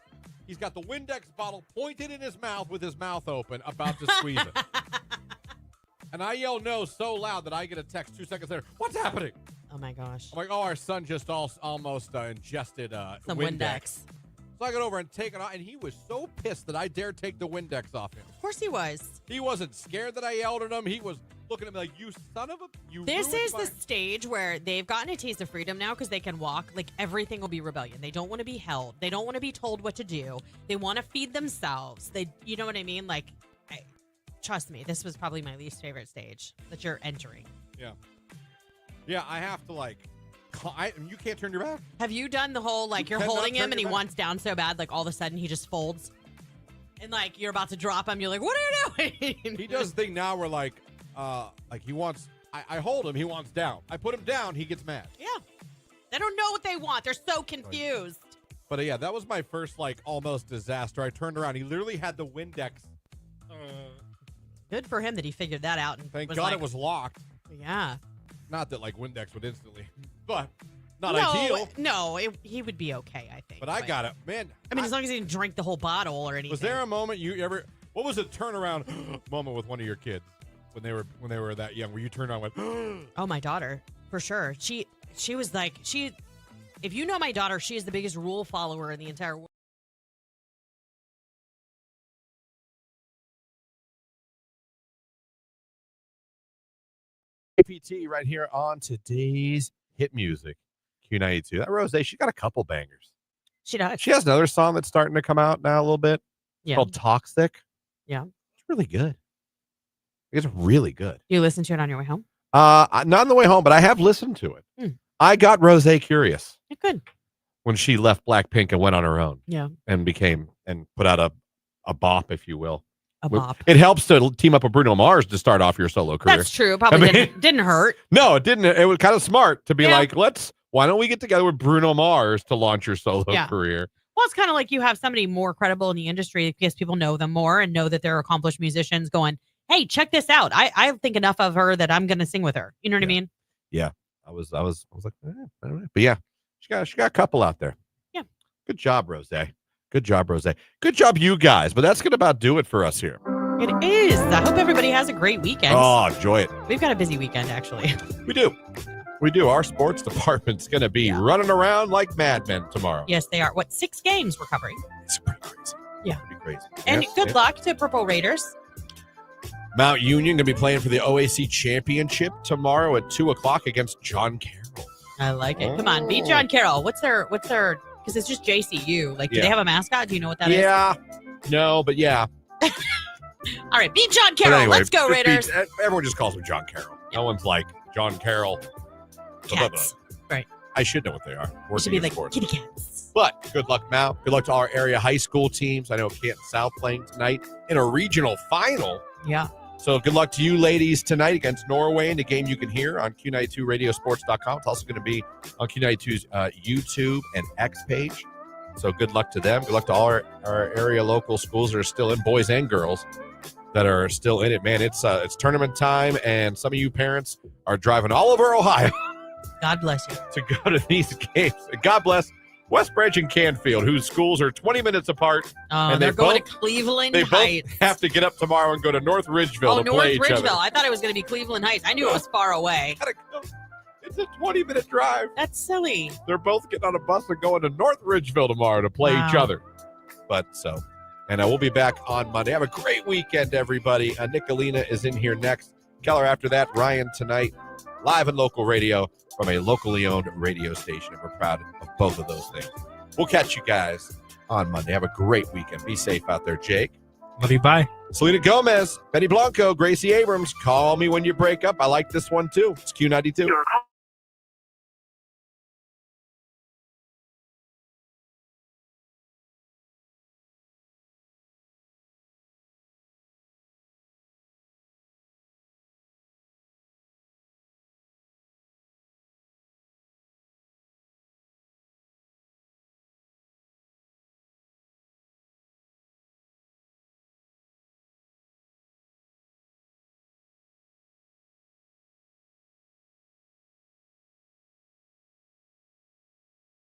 A: He's got the Windex bottle pointed in his mouth with his mouth open, about to squeeze it. And I yell no so loud that I get a text 2 seconds later. What's happening?
B: Oh, my gosh.
A: I'm like, our son just almost ingested
B: some Windex.
A: So I got over and take it off, and he was so pissed that I dared take the Windex off him.
B: Of course he was.
A: He wasn't scared that I yelled at him. He was looking at me like, you son of a...
B: This is the stage where they've gotten a taste of freedom now because they can walk. Like, everything will be rebellion. They don't want to be held. They don't want to be told what to do. They want to feed themselves. You know what I mean? Like, trust me, this was probably my least favorite stage that you're entering.
A: Yeah. Yeah, I have to, you can't turn your back.
B: Have you done the whole, you're holding him and he wants down so bad, all of a sudden he just folds? And, you're about to drop him. You're like, what are you doing?
A: He does the thing now where, he wants... I hold him, he wants down. I put him down, he gets mad.
B: Yeah. They don't know what they want. They're so confused.
A: But, yeah, that was my first, almost disaster. I turned around. He literally had the Windex.
B: Good for him that he figured that out. And
A: Thank God it was locked.
B: Yeah.
A: Not that, Windex would instantly, but not ideal.
B: No, he would be okay, I think.
A: But I got it. Man.
B: I mean, as long as he didn't drink the whole bottle or anything.
A: Was there a moment what was a turnaround moment with one of your kids when they were that young, where you turned around and went,
B: oh, my daughter, for sure. She was if you know my daughter, she is the biggest rule follower in the entire world.
A: APT right here on today's hit music, Q92. That Rose, she got a couple bangers.
B: She does.
A: She has another song that's starting to come out now a little bit.
B: Yeah.
A: Called Toxic.
B: Yeah.
A: It's really good. It's really good.
B: You listen to it on your way home?
A: Not on the way home, but I have listened to it. I got Rose curious.
B: Good.
A: When she left Blackpink and went on her own.
B: Yeah.
A: And put out a bop, if you will.
B: A bop.
A: It helps to team up with Bruno Mars to start off your solo career.
B: That's true. Probably didn't hurt.
A: No, it didn't. It was kind of smart to be why don't we get together with Bruno Mars to launch your solo career?
B: Well, it's kind of like you have somebody more credible in the industry because people know them more and know that they're accomplished musicians going, hey, check this out. I think enough of her that I'm going to sing with her. You know what I mean?
A: Yeah. I was like, I don't know. But yeah, she got a couple out there.
B: Yeah.
A: Good job, Rose. Good job, Rose. Good job, you guys. But that's going to about do it for us here.
B: It is. I hope everybody has a great weekend.
A: Oh, enjoy it.
B: We've got a busy weekend, actually.
A: We do. Our sports department's going to be running around like madmen tomorrow.
B: Yes, they are. 6 games we're covering?
A: It's pretty crazy.
B: Yeah.
A: It'll be crazy.
B: And good luck to Purple Raiders.
A: Mount Union going to be playing for the OAC Championship tomorrow at 2 o'clock against John Carroll.
B: I like it. Come on, beat John Carroll. What's their? Because it's just JCU. Do they have a mascot? Do you know what that is?
A: Yeah. No, but yeah.
B: All right, beat John Carroll.
A: Anyway,
B: let's go, Raiders.
A: Everyone just calls him John Carroll. No one's like John Carroll.
B: Cats. Right.
A: I should know what they are.
B: It should be like kitty cats.
A: But good luck, Mount. Good luck to our area high school teams. I know Canton South playing tonight in a regional final.
B: Yeah.
A: So good luck to you ladies tonight against Norway in the game you can hear on Q92radiosports.com. It's also going to be on Q92's YouTube and X page. So good luck to them. Good luck to all our area local schools that are still in, boys and girls that are still in it. Man, it's tournament time, and some of you parents are driving all over Ohio.
B: God bless you.
A: To go to these games. God bless West Branch and Canfield, whose schools are 20 minutes apart.
B: And they're going to Cleveland Heights.
A: They both have to get up tomorrow and go to North Ridgeville to play each other.
B: North Ridgeville. I thought it was going to be Cleveland Heights. I knew it was far away.
A: It's a 20-minute drive.
B: That's silly.
A: They're both getting on a bus and going to North Ridgeville tomorrow to play each other. And we'll be back on Monday. Have a great weekend, everybody. Nicolina is in here next. Keller after that. Ryan tonight. Live and local radio from a locally owned radio station. And we're proud of both of those things. We'll catch you guys on Monday. Have a great weekend. Be safe out there, Jake.
H: Love you. Bye.
A: Selena Gomez, Benny Blanco, Gracie Abrams. Call me when you break up. I like this one, too. It's Q92.